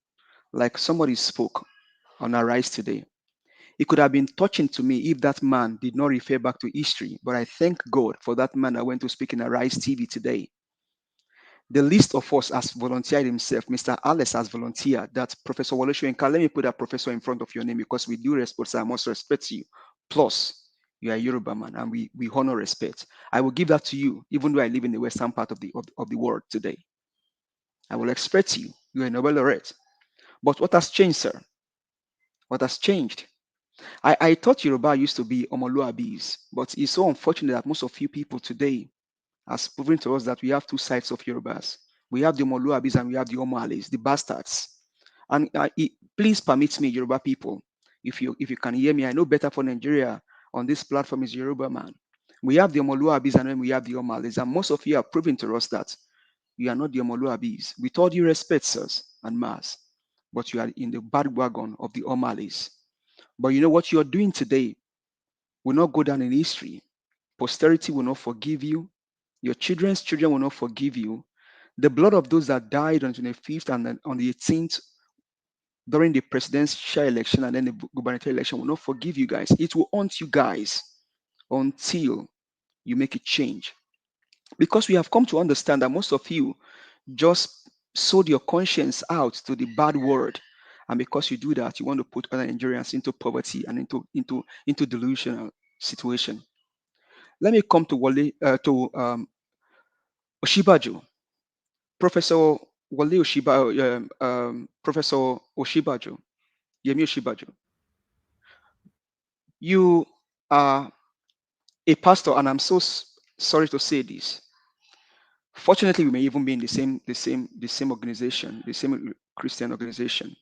like somebody spoke on our Rise today. It could have been touching to me if that man did not refer back to history. But I thank God for that man that went to speak in a Rise TV today. The list of us has volunteered himself. Mr. Alex has volunteered that Professor Wole Soyinka, let me put that professor in front of your name because we do respect, I must respect you. Plus, you are a Yoruba man and we honor respect. I will give that to you, even though I live in the western part of the world today. I will expect you. You are a Nobel laureate. But what has changed, sir? What has changed? I thought Yoruba used to be Omoluabis, but it's so unfortunate that most of you people today has proven to us that we have 2 sides of Yorubas. We have the Omoluabis and we have the Omoales, the bastards. And please permit me, Yoruba people, if you can hear me, I know better for Nigeria on this platform is Yoruba man. We have the Omoluabis and then we have the Omales, and most of you are proving to us that you are not the Omoluabis. With all due respect, sirs and mas, but you are in the bad wagon of the Omales. But you know what you are doing today will not go down in history. Posterity will not forgive you. Your children's children will not forgive you. The blood of those that died on the 25th and then on the 18th during the presidential election and then the gubernatorial election will not forgive you guys. It will haunt you guys until you make a change. Because we have come to understand that most of you just sold your conscience out to the bad word. And because you do that, you want to put other Nigerians into poverty and into delusional situation. Let me come to Oshibaju. Professor Wale Professor Oshibaju, Yemi Oshibaju. You are a pastor, and I'm so sorry to say this. Fortunately, we may even be in the same organization, the same Christian organization.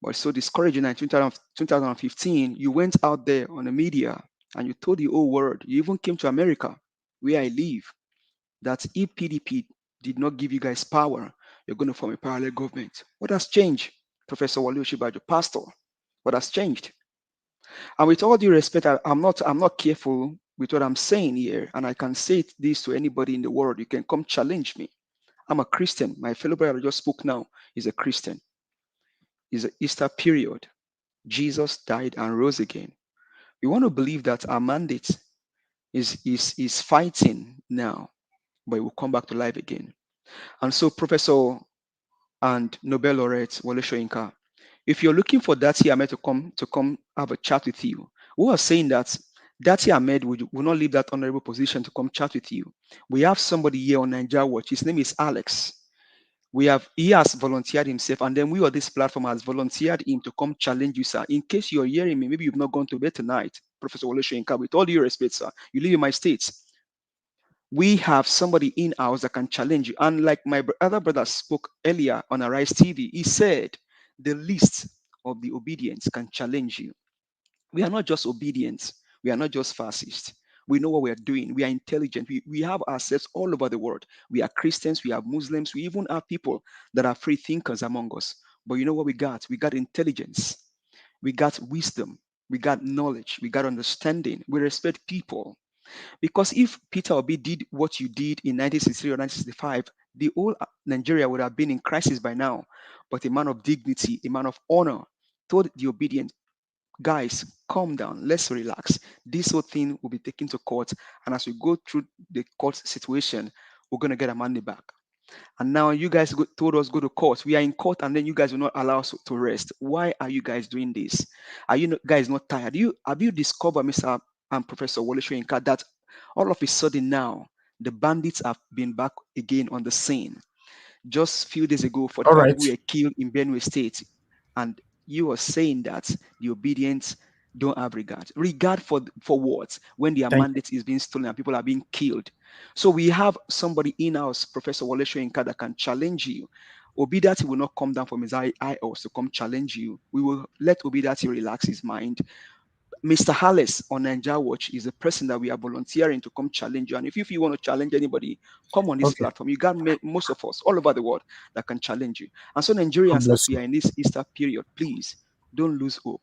But it's so discouraging. In 2015, you went out there on the media and you told the whole world. You even came to America, where I live, that if PDP did not give you guys power, you're going to form a parallel government. What has changed, Professor Wale Oshibaju, pastor? What has changed? And with all due respect, I'm not careful with what I'm saying here, and I can say this to anybody in the world. You can come challenge me. I'm a Christian. My fellow brother just spoke now is a Christian. It's an Easter period. Jesus died and rose again. We want to believe that our mandate is fighting now, but it will come back to life again. And so, Professor and Nobel laureate Wole Soyinka, if you're looking for Datti Ahmed to come have a chat with you, we are saying that Datti Ahmed will not leave that honorable position to come chat with you. We have somebody here on Nigeria Watch. His name is Alex. He has volunteered himself, and then we on this platform has volunteered him to come challenge you, sir. In case you're hearing me, maybe you've not gone to bed tonight, Professor Wole Soyinka, with all due respect, sir, you live in my state. We have somebody in house that can challenge you. And like my other brother spoke earlier on Arise TV, he said the least of the obedience can challenge you. We are not just obedient. We are not just fascist. We know what we are doing. We are intelligent. We have ourselves all over the world. We are Christians. We have Muslims. We even have people that are free thinkers among us. But you know what we got? We got intelligence. We got wisdom. We got knowledge. We got understanding. We respect people. Because if Peter Obi did what you did in 1963 or 1965, the whole Nigeria would have been in crisis by now. But a man of dignity, a man of honor, told the obedient, guys, calm down, let's relax. This whole thing will be taken to court. And as we go through the court situation, we're going to get our money back. And now you guys told us go to court. We are in court, and then you guys will not allow us to rest. Why are you guys doing this? Are you guys not tired? Have you discovered, Mr. and Professor Wole Soyinka, that all of a sudden now the bandits have been back again on the scene? Just a few days ago, 45 people were killed in Benue State, and you are saying that the obedience don't have regard. Regard for what? When their mandate is being stolen and people are being killed. So we have somebody in house, Professor Wole Soyinka, that can challenge you. Obidati will not come down from his high horse to come challenge you. We will let Obidati relax his mind. Mr. Halles on Nigeria Watch is a person that we are volunteering to come challenge you. And if you want to challenge anybody, come on this platform. You got most of us all over the world that can challenge you. And so Nigerians, as we are in this Easter period, please don't lose hope.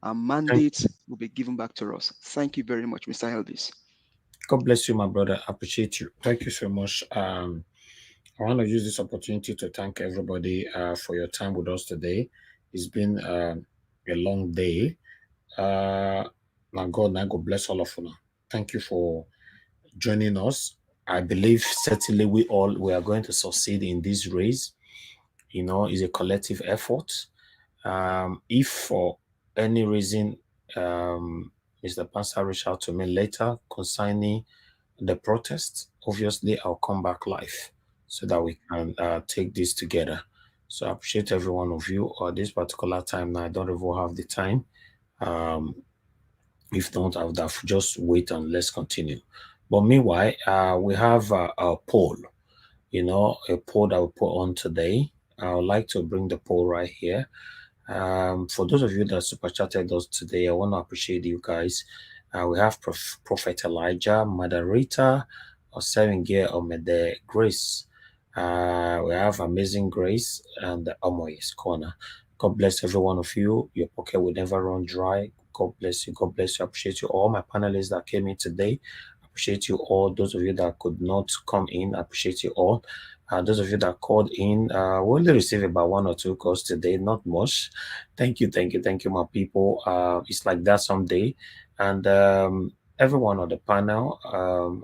Our mandate will be given back to us. Thank you very much, Mr. Elvis. God bless you, my brother. I appreciate you. Thank you so much. I want to use this opportunity to thank everybody for your time with us today. It's been a long day. My God bless all of you. Thank you for joining us. I believe certainly we are going to succeed in this race. You know, it's a collective effort. If for any reason Mr. Pastor reach out to me later concerning the protest, obviously I'll come back live so that we can take this together. So I appreciate every one of you. At this particular time now, I don't even have the time. If not, I would have just wait and let's continue. But meanwhile, we have a poll, a poll that we put on today. I would like to bring the poll right here. For those of you that super chatted us today, I want to appreciate you guys. We have Prophet Elijah, Mother Rita, Osevenge Omede Grace. We have Amazing Grace and Amoy's Corner. God bless every one of you. Your pocket will never run dry. God bless you. God bless you. I appreciate you all. My panelists that came in today. I appreciate you all. Those of you that could not come in, I appreciate you all. Those of you that called in, we only received about 1 or 2 calls today, not much. Thank you, my people. It's like that someday. And everyone on the panel,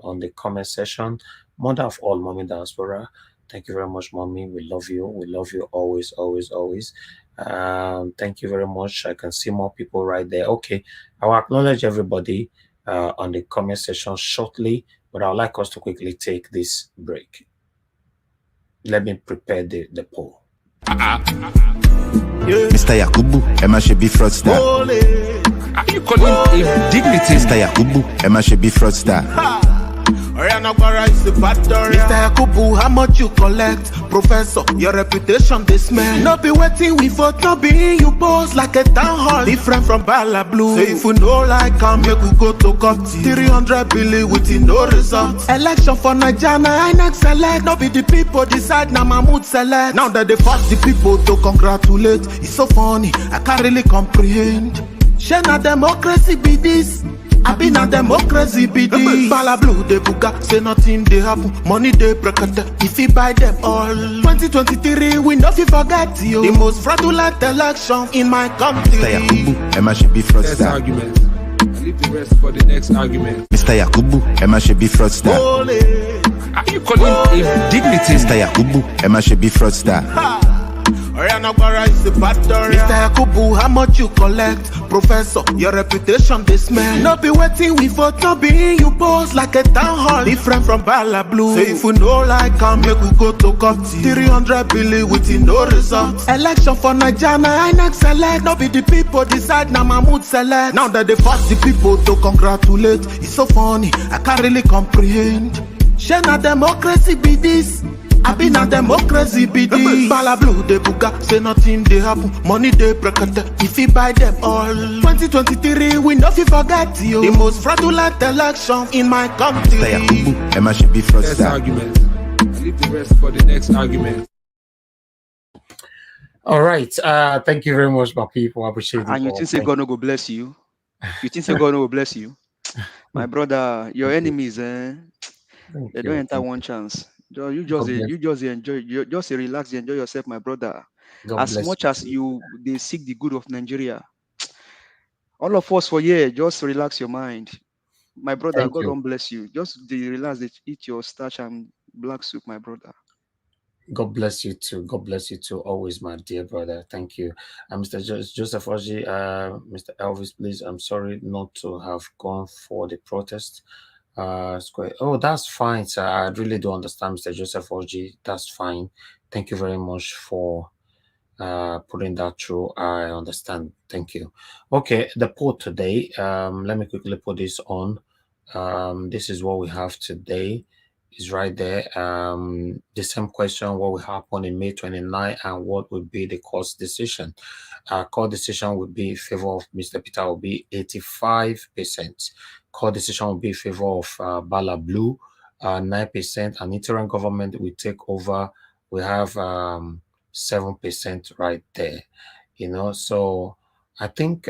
on the comment section, mother of all, Mommy Diaspora, thank you very much, Mommy. We love you. We love you always, always, always. Thank you very much. I can see more people right there. Okay, I will acknowledge everybody on the comment section shortly, but I would like us to quickly take this break. Let me prepare the poll. Mr. Yakubu, Emma should be fraudster. You calling him dignity? Mr. Yakubu, Emma should be fraudster. Mr. Yakubu, how much you collect? Professor, your reputation this man. No be waiting we vote, no be you boss like a town hall. Different from Bala Blue. So if you know like come, make we go to court. 300 billion with no result. Election for Nigeria, I next select. No be the people decide, now Mahmoud select. Now that they force the people to congratulate. It's so funny, I can't really comprehend. Share na democracy be this. I been a democracy be this. Bala Blue they buga, say nothing they happen. Money they break if you buy them all. 2023 we no fit forget you. The most fraudulent election in my country. Mr. Yakubu, Emma should be fraudster. Next argument. Leave the rest for the next argument. Mr. Yakubu, Emma should be fraudster. You calling him dignity? Mr. Yakubu, Emma should be fraudster. Mr. Yakubu, how much you collect? Professor, your reputation this man. No be waiting we vote, no be you boss like a town hall. Different from Bala Blue. So if you know like come, make we go to court. 300 billion with no result. Election for Nigeria, I next select. No be the people decide, now Mahmoud select. Now that they force the people to congratulate. It's so funny, I can't really comprehend. Share na democracy be this. I been a democracy be this. Bala Blue they buga, say nothing they happen. Money they break if you buy them all. 2023 we no fit forget you. The most fraudulent election in my country. Mr. Yakubu, Emma should be fraudster. Next argument. Leave the rest for the next argument. All right. Thank you very much, my people. I appreciate it. And you think say God no go bless you? You think say God no go bless you? My brother, your enemies, they don't enter one chance. You just enjoy, you just relax, enjoy yourself, my brother. As much as they seek the good of Nigeria, all of us for here, just relax your mind, my brother. God don't bless you. Just relax, eat your starch and black soup, my brother. God bless you too. God bless you too. Always, my dear brother. Thank you. Mr. Joseph Oji, Mr. Elvis, please. I'm sorry not to have gone for the protest. Oh, that's fine, sir. I really do understand, Mr. Joseph Oji. That's fine. Thank you very much for putting that through. I understand. Thank you. Okay, the poll today. Let me quickly put this on. This is what we have today. Is right there. The same question: what will happen in May 29, and what would be the court's decision? Court decision would be in favor of Mr. Peter Obi, 85%. Court decision will be in favor of Bala Blue, 9%, and interim government will take over. We have 7% right there. You know, so I think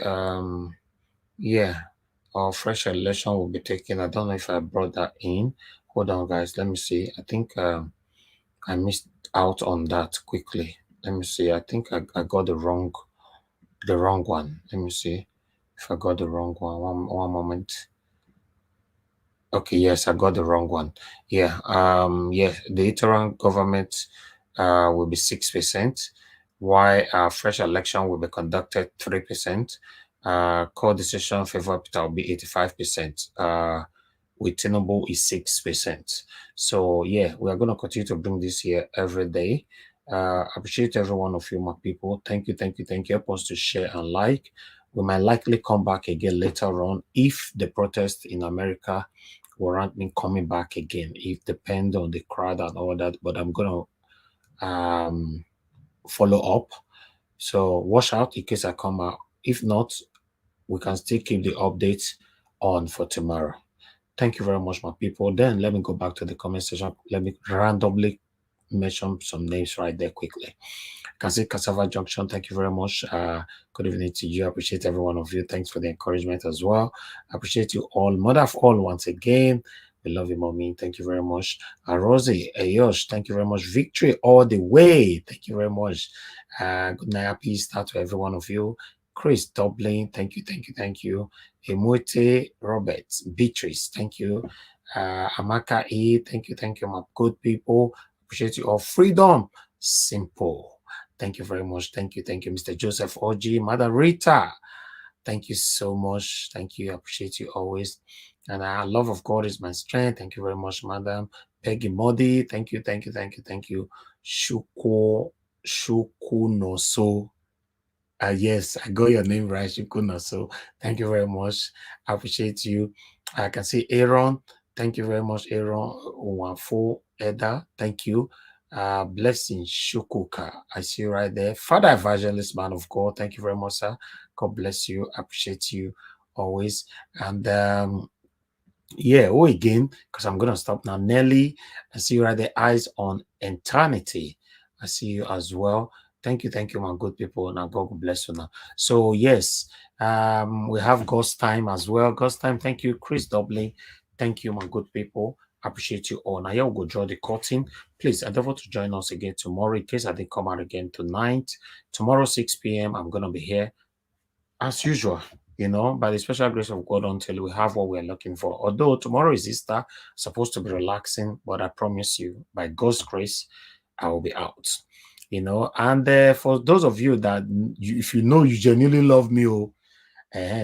yeah, our fresh election will be taken. I don't know if I brought that in. Hold on, guys. Let me see. I think I missed out on that quickly. Let me see. I think I got the wrong one. Let me see if I got the wrong one. One moment. Okay, yes, I got the wrong one. Yeah, the interim government will be 6%, while fresh election will be conducted 3%. Court decision favor Peter will be 85%. With Tinubu is 6%. So yeah, we are going to continue to bring this here every day. Appreciate every one of you, my people. Thank you. Help us to share and like. We might likely come back again later on if the protest in America warrant me coming back again. It depends on the crowd and all that, but I'm gonna follow up. So watch out in case I come out. If not, we can still keep the updates on for tomorrow. Thank you very much, my people. Then let me go back to the comment section. Let me randomly mention some names right there quickly. Can see Cassava Junction. Thank you very much. Good evening to you. I appreciate every one of you. Thanks for the encouragement as well. I appreciate you all. Mother of all, once again, We love you, mommy. Thank you very much. Rosie, Ayosh, thank you very much. Victory all the way. Thank you very much. Good night, happy start to every one of you. Chris Dublin, thank you, thank you, thank you. Emote Roberts, Beatrice, thank you. Amaka E, thank you, my good people. Appreciate you all. Freedom, simple. Thank you very much. Thank you, Mr. Joseph Oji, Mother Rita. Thank you so much. Thank you. I appreciate you always. And love of God is my strength. Thank you very much, madam. Peggy Modi. Thank you. Shuko no so. Yes, I got your name right, Shuko no so. Thank you very much. I appreciate you. I can see Aaron. Thank you very much, Aaron. Wanfo Eda. Thank you. Blessing Shukuka. I see you right there. Father Evangelist, man of God. Thank you very much, sir. God bless you. Appreciate you always. And yeah, again, because I'm gonna stop now. Nelly, I see you right there. Eyes on eternity. I see you as well. Thank you, my good people. Now God bless you now. So yes, we have God's time as well. God's time. Thank you, Chris Dublin. Thank you, my good people. Appreciate you all. Now you will go draw the curtain. Please endeavor to join us again tomorrow in case I didn't come out again tonight. Tomorrow 6 p.m. I'm gonna be here as usual, by the special grace of God until we have what we're looking for. Although tomorrow is Easter, supposed to be relaxing, but I promise you, by God's grace, I will be out. And for those of you that, if you genuinely love me,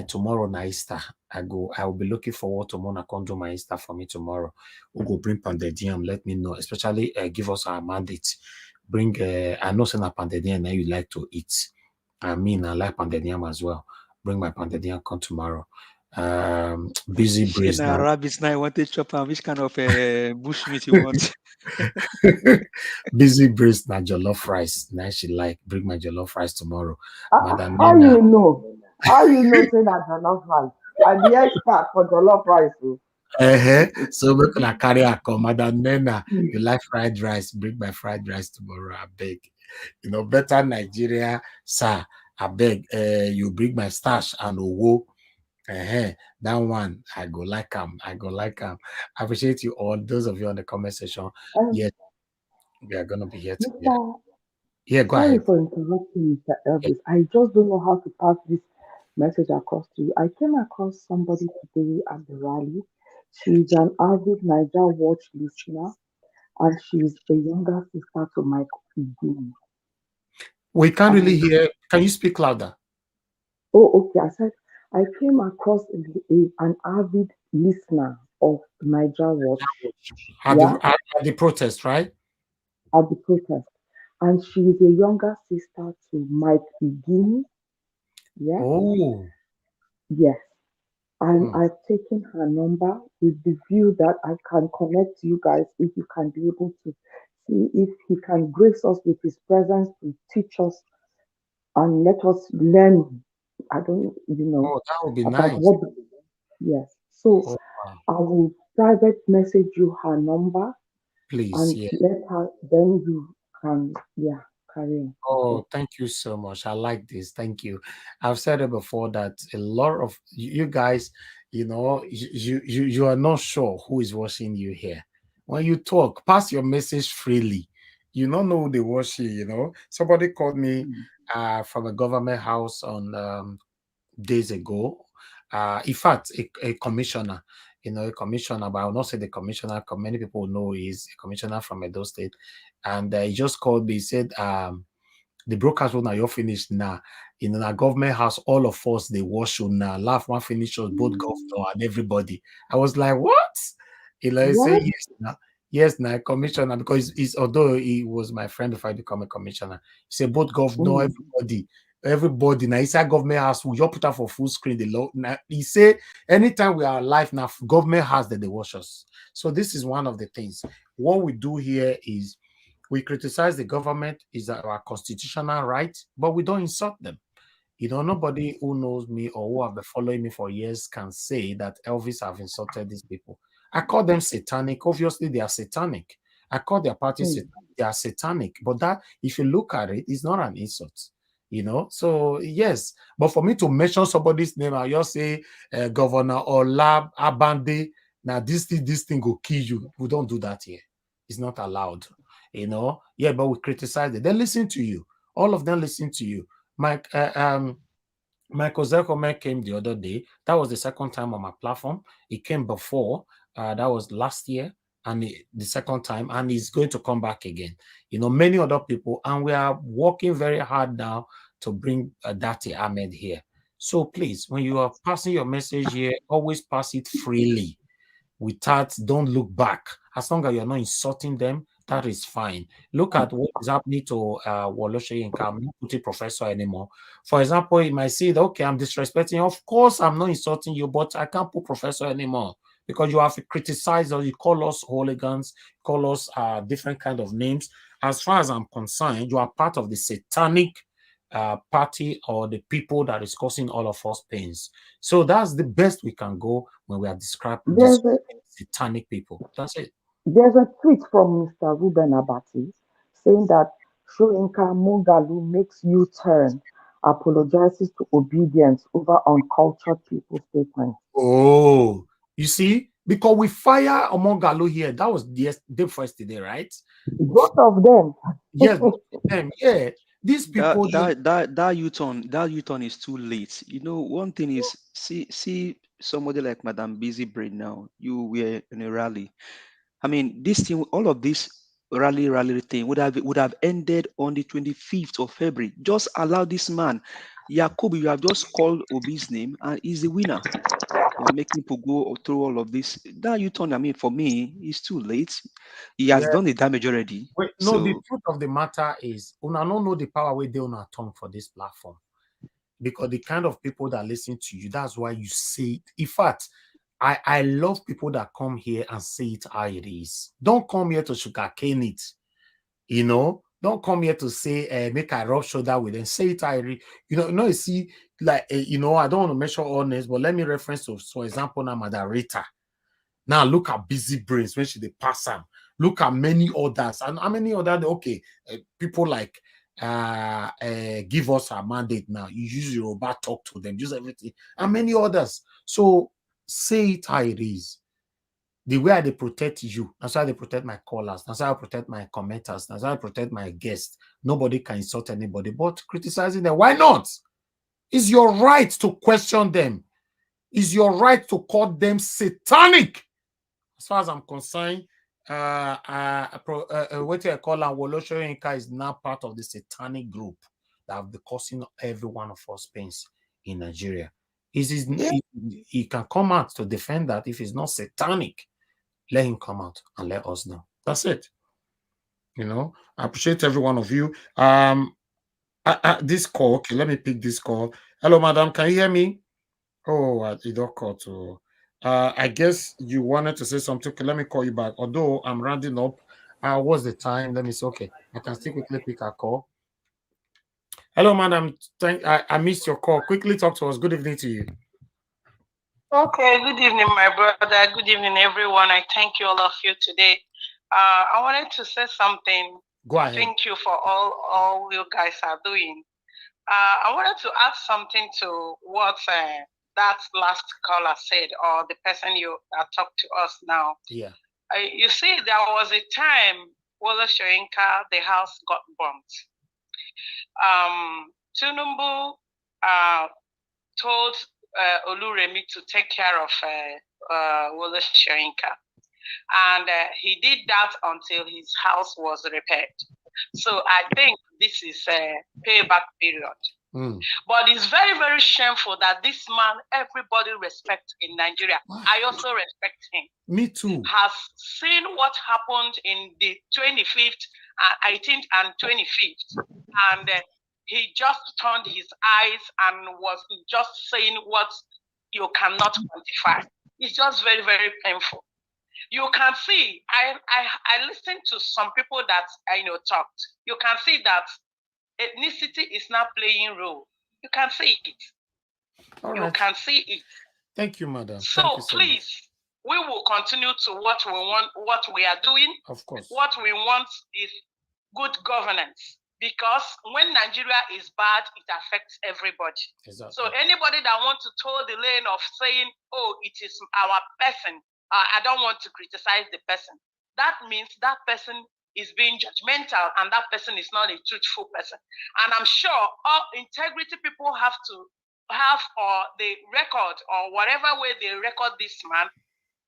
tomorrow na Easter, I will be looking forward to Mona come do my Easter for me tomorrow. We'll go bring pandedium, let me know, especially give us our mandate. Bring, I know some pandedium that you like to eat. I like pandedium as well. Bring my pandedium, come tomorrow. Busy breeze now. Rabbits now, I want to chop which kind of bush meat you want? Busy breeze na jollof rice. Now she like bring my jollof rice tomorrow. Madam How Nena. you know? How you know say that jollof rice? I'm the expert for jollof rice. So we're gonna carry a come. Madam Nena, you like fried rice? Bring my fried rice tomorrow. I beg. Better Nigeria, sir. I beg. You bring my stash and owo. That one I go like them. I appreciate you all. Those of you on the comment section. Yes, we are gonna be here together. Yeah, go Sorry ahead. for interrupting, Mr. Elvis. I just don't know how to pass this message across to you. I came across somebody today at the rally. She's an avid Niger Watch listener, and she's a younger sister to Mike Igini. We can't really hear. Can you speak louder? Oh, okay. I said I came across an avid listener of Niger Watch. At the protest, right? At the protest. And she is a younger sister to Mike Igini. Yeah. Oh. Yes. And I've taken her number with the view that I can connect you guys if you can be able to see if he can grace us with his presence to teach us and let us learn. I don't, Oh, that would be about nice. Yes. So I will private message you her number. Please, and yeah. let her, then you can, carry on. Oh, thank you so much. I like this. Thank you. I've said it before that a lot of you guys, you are not sure who is watching you here. When you talk, pass your message freely. You don't know who they watch you, Somebody called me from a government house on days ago. In fact, a commissioner, a commissioner, but I will not say the commissioner, because many people know he's a commissioner from Edo State. And he just called me, he said, the broadcast will now you're finished now. In a government house, all of us they wash you now. Laugh one finish us, both governor and everybody. I was like, what? He say yes now, commissioner, because he's although he was my friend before I become a commissioner. He said both governor, everybody now inside government house, we just put up for full screen the law. Now he say anytime we are live now, government house that they wash us. So this is one of the things. What we do here is we criticize the government, is our constitutional right, but we don't insult them. Nobody who knows me or who have been following me for years can say that Elvis have insulted these people. I call them satanic. Obviously, they are satanic. I call their party satanic. They are satanic. But that, if you look at it, it's not an insult. So yes. But for me to mention somebody's name, I just say Governor Olab Abande now this thing will kill you. We don't do that here. It's not allowed. You know, yeah, but we criticize it. They listen to you. All of them listen to you. Michael Zelkoman came the other day. That was the second time on my platform. He came before. That was last year, and the second time, and he's going to come back again. You know, many other people, and we are working very hard now to bring Datti Ahmed here. So please, when you are passing your message here, always pass it freely. Without, don't look back. As long as you're not insulting them, that is fine. Look at what is happening to Wole Soyinka. I'm not putting professor anymore. For example, you might say that, okay, I'm disrespecting you. Of course, I'm not insulting you, but I can't put professor anymore because you have criticized or you call us hooligans, call us different kind of names. As far as I'm concerned, you are part of the satanic party or the people that is causing all of us pains. So that's the best we can go when we are describing these satanic people. That's it. There's a tweet from Mr. Ruben Abati saying that Soyinka Mugalu makes U-turn, apologizes to obedience over uncultured people statements. Oh, you see, because we fire Omongalo here. That was the first day, right? Both of them. Yes, yeah. These people that U-turn is too late. You know, one thing is see somebody like Madam Busy Brain now. You were in a rally. I mean, this thing, all of this rally thing would have ended on the 25th of February. Just allow this man, Yakubu, you have just called Obi's name and he's the winner. You are making people go through all of this. That U-turn, I mean, for me, it's too late. He has done the damage already. Wait, no, the truth of the matter is, una don't know the power we do on our tongue for this platform. Because the kind of people that listen to you, that's why you say it. In fact, I love people that come here and say it how it is. Don't come here to sugarcane it. You know, don't come here to say, make a rough shoulder with them. Say it how it is. You know, you see, like, you know, I don't want to mention all names, but let me reference to, for example, now, Madam Rita. Now, look at Busy Brains when she they pass them. Look at many others. And how many other, okay, people like, give us a mandate now. You use your robot, talk to them, use everything, and many others. So say it how it is. The way they protect you, that's how they protect my callers, that's how I protect my commenters, that's how I protect my guests. Nobody can insult anybody, but criticizing them, why not? It's your right to question them. It's your right to call them satanic. As far as I'm concerned, what you call Wole Soyinka is now part of the satanic group that have been causing every one of us pains in Nigeria. He can come out to defend that. If it's not satanic, let him come out and let us know. That's it. You know, I appreciate every one of you. This call, okay, let me pick this call. Hello, madam, can you hear me? Oh, it don't call to. I guess you wanted to say something. Okay, let me call you back. Although I'm rounding up. What's the time? Let me see. Okay, I can still quickly pick a call. Hello, madam. I missed your call. Quickly talk to us. Good evening to you. Okay, good evening, my brother. Good evening, everyone. I thank you all of you today. I wanted to say something. Go ahead. Thank you for all you guys are doing. I wanted to add something to what that last caller said, or the person you talked to us now. Yeah. You see, there was a time Wole Soyinka, the house got bombed. Tinubu told Oluremi to take care of Wole Soyinka. And he did that until his house was repaired. So I think this is a payback period. But it's very, very shameful that this man, everybody respects in Nigeria. I also respect him. Me too. Has seen what happened in the 25th, 18th and 25th. And he just turned his eyes and was just saying what you cannot quantify. It's just very, very painful. You can see, I listened to some people that talked. You can see that ethnicity is not playing role. You can see it. All you right. can see it. Thank you, madam. So please, we will continue to what we want, what we are doing. Of course. What we want is good governance. Because when Nigeria is bad, it affects everybody. Exactly. So anybody that wants to toe the lane of saying, oh, it is our person, I don't want to criticize the person. That means that person is being judgmental and that person is not a truthful person. And I'm sure all integrity people have to have the record or whatever way they record this man,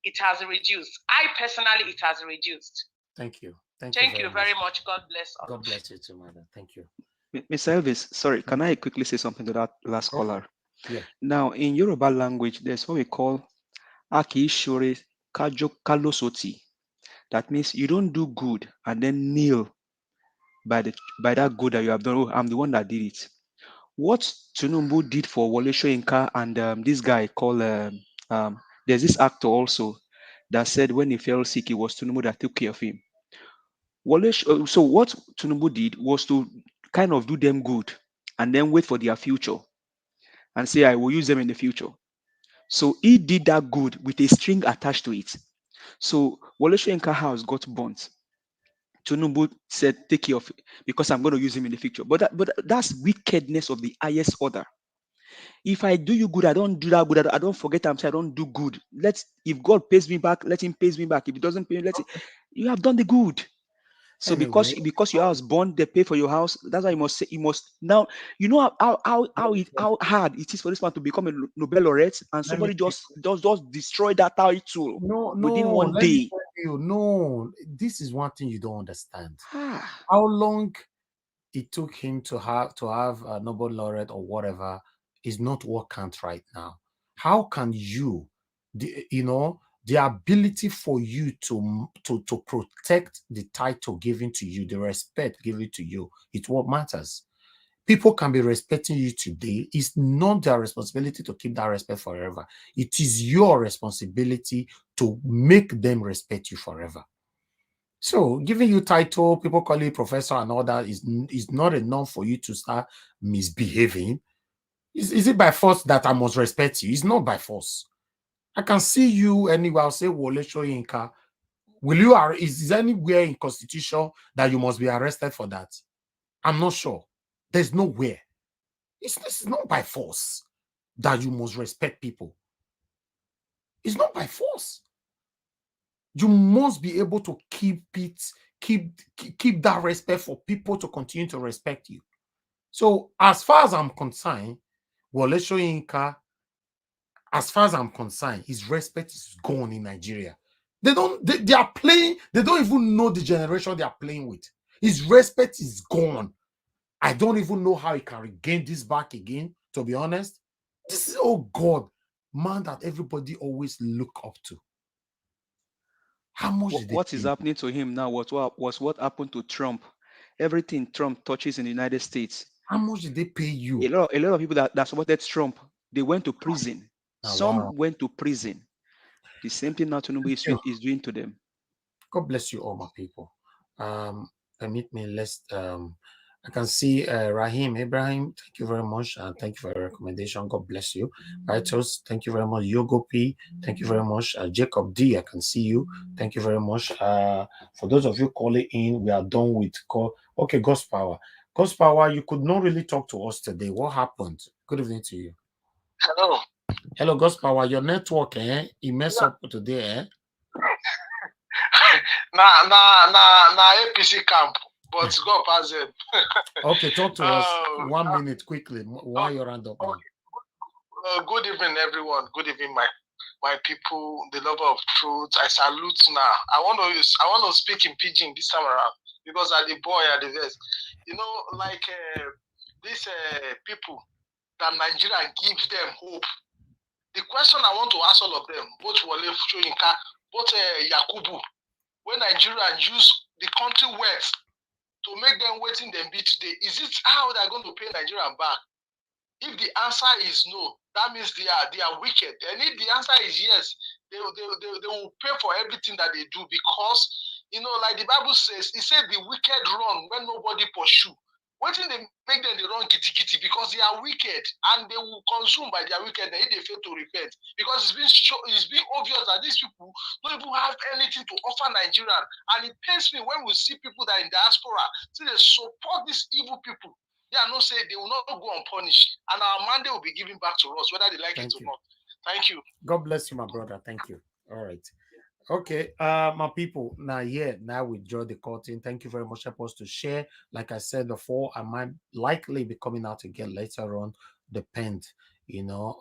it has reduced. I personally, it has reduced. Thank you. Thank you very much. God bless all. God bless you too, madam. Thank you. Mr. Elvis, sorry, can I quickly say something to that last caller? Yeah. Now, in Yoruba language, there's what we call Aki Shore Kajo Kalosoti. That means you don't do good and then kneel by that good that you have done. Oh, I'm the one that did it. What Tinubu did for Wole Soyinka and this guy called there's this actor also that said when he fell sick, it was Tinubu that took care of him. So what Tinubu did was to kind of do them good and then wait for their future and say, I will use them in the future. So he did that good with a string attached to it. So Wole Soyinka house got burnt. Tinubu said, take care of it because I'm going to use him in the future. But that's wickedness of the highest order. If I do you good, I don't do that good. I don't forget I'm saying I don't do good. If God pays me back, let him pay me back. If he doesn't pay me, you have done the good. So Anyway, because your house born, they pay for your house. That's why you must say now. You know how hard it is for this man to become a Nobel laureate, and somebody just destroy that title within one let me day. tell you, no, this is one thing you don't understand. How long it took him to have a Nobel laureate or whatever is not what counts right now. How can you, the ability for you to protect the title given to you, the respect given to you, it's what matters. People can be respecting you today. It's not their responsibility to keep that respect forever. It is your responsibility to make them respect you forever. So giving you title, people call you professor and all that is not enough for you to start misbehaving. Is it by force that I must respect you? It's not by force. I can see you anywhere. I'll say Wole Soyinka. Is anywhere in Constitution that you must be arrested for that? I'm not sure. There's nowhere. It's not by force that you must respect people. It's not by force. You must be able to keep that respect for people to continue to respect you. So as far as I'm concerned, Wole Soyinka, as far as I'm concerned, his respect is gone in Nigeria. They are playing, they don't even know the generation they are playing with. His respect is gone. I don't even know how he can regain this back again, to be honest. This is, oh God, man that everybody always look up to. How much What is happening to him now was what happened to Trump. Everything Trump touches in the United States. How much did they pay you? A lot of people that supported Trump, they went to prison. Some went to prison. The same thing now Tinubu is doing to them. God bless you all, my people. Permit me, I can see Rahim Ibrahim, thank you very much, and thank you for your recommendation. God bless you. Vitos, thank you very much. Yogo P, thank you very much. Jacob D, I can see you. Thank you very much. For those of you calling in, we are done with call. Okay, Ghost Power. Ghost Power, you could not really talk to us today. What happened? Good evening to you. Hello. Hello, Ghost Power. Your network, it messed up today, na APC camp, but God pass it. Okay, talk to us 1 minute quickly while you're on up now. Good evening, everyone. Good evening, my people, the lover of truth. I salute now. I want to speak in pidgin this time around because I'm the boy at the vest. You know, like these people that Nigeria gives them hope. The question I want to ask all of them, both Wole Soyinka, both Yakubu, when Nigeria use the country wealth to make them waiting them be today, is it how they're going to pay Nigeria back? If the answer is no, that means they are wicked. And if the answer is yes, they will pay for everything that they do because, you know, like the Bible says, it said the wicked run when nobody pursue. Waiting they make them the run kitty because they are wicked and they will consume by their wickedness if they fail to repent. Because it's been obvious that these people don't even have anything to offer Nigerian. And it pains me when we see people that are in diaspora, see they support these evil people. They are not saying they will not go unpunished. And our mandate will be given back to us, whether they like it or not. Thank you. God bless you, my brother. Thank you. All right. Okay, my people, now we draw the curtain. Thank you very much. Help us to share. Like I said before, I might likely be coming out again later on, depend,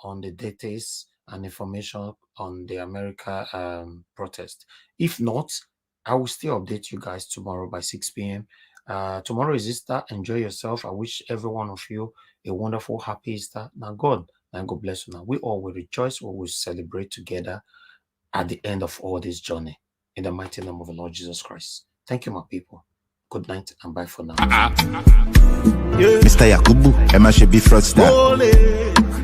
on the data and information on the America protest. If not, I will still update you guys tomorrow by 6 p.m. Tomorrow is Easter. Enjoy yourself. I wish every one of you a wonderful, happy Easter. Now God bless you. Now we all will rejoice. We will celebrate together at the end of all this journey. In the mighty name of the Lord Jesus Christ. Thank you, my people. Good night and bye for now. Mr. Yakubu, Emma should be fraudster.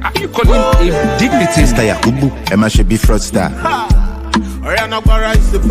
Are you calling him dignity? Mr. Yakubu, Emma should be fraudster. Mr.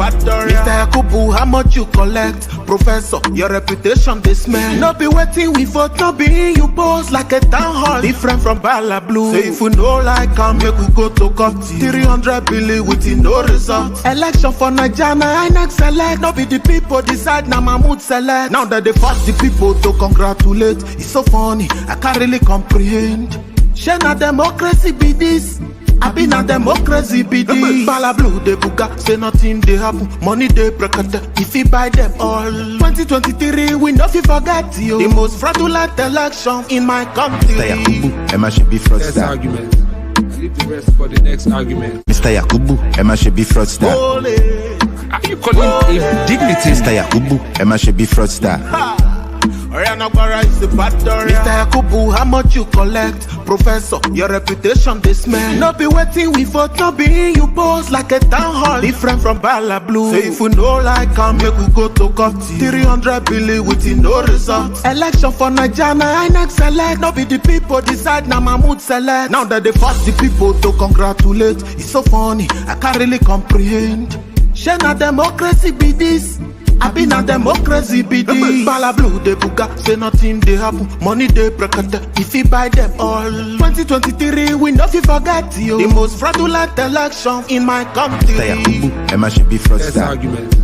Yakubu, how much you collect? Professor, your reputation they smell. No be waiting we vote, no be you pose like a town hall. Different from Bala Blue. Say if we know like come, make we go to court. 300 billion with no result. Election for Nigeria, I next select. No be the people decide, now Mahmoud select. Now that they force the people to congratulate. It's so funny, I can't really comprehend. Shena democracy be this. I been a democracy be this. Bala Blue they buga, say nothing they happen. Money they break it, if you buy them all. 2023 we know if you forget you. The most fraudulent election in my country. Mr. Yakubu, Emma should be fraudster. Argument. Leave the rest for the next argument. Mr. Yakubu, Emma should be fraudster. Are you calling him dignity? Mr. Yakubu, Emma should be fraudster. Mr. Yakubu, how much you collect? Professor, your reputation they smell. No be waiting we vote, no be you pose like a town hall. Different from Bala Blue. Say if we know like come, make we go to court. 300 billion with no result. Election for Nigeria, I next select. No be the people decide, now Mahmoud select. Now that they force the people to congratulate. It's so funny, I can't really comprehend. Shena democracy be this. I been a democracy be this. Bala Blue they buga, say nothing they happen. Money they break it, if you buy them all. 2023 we know if you forget you. The most fraudulent election in my country. Mr. Yakubu, Emma should be fraudster. Argument.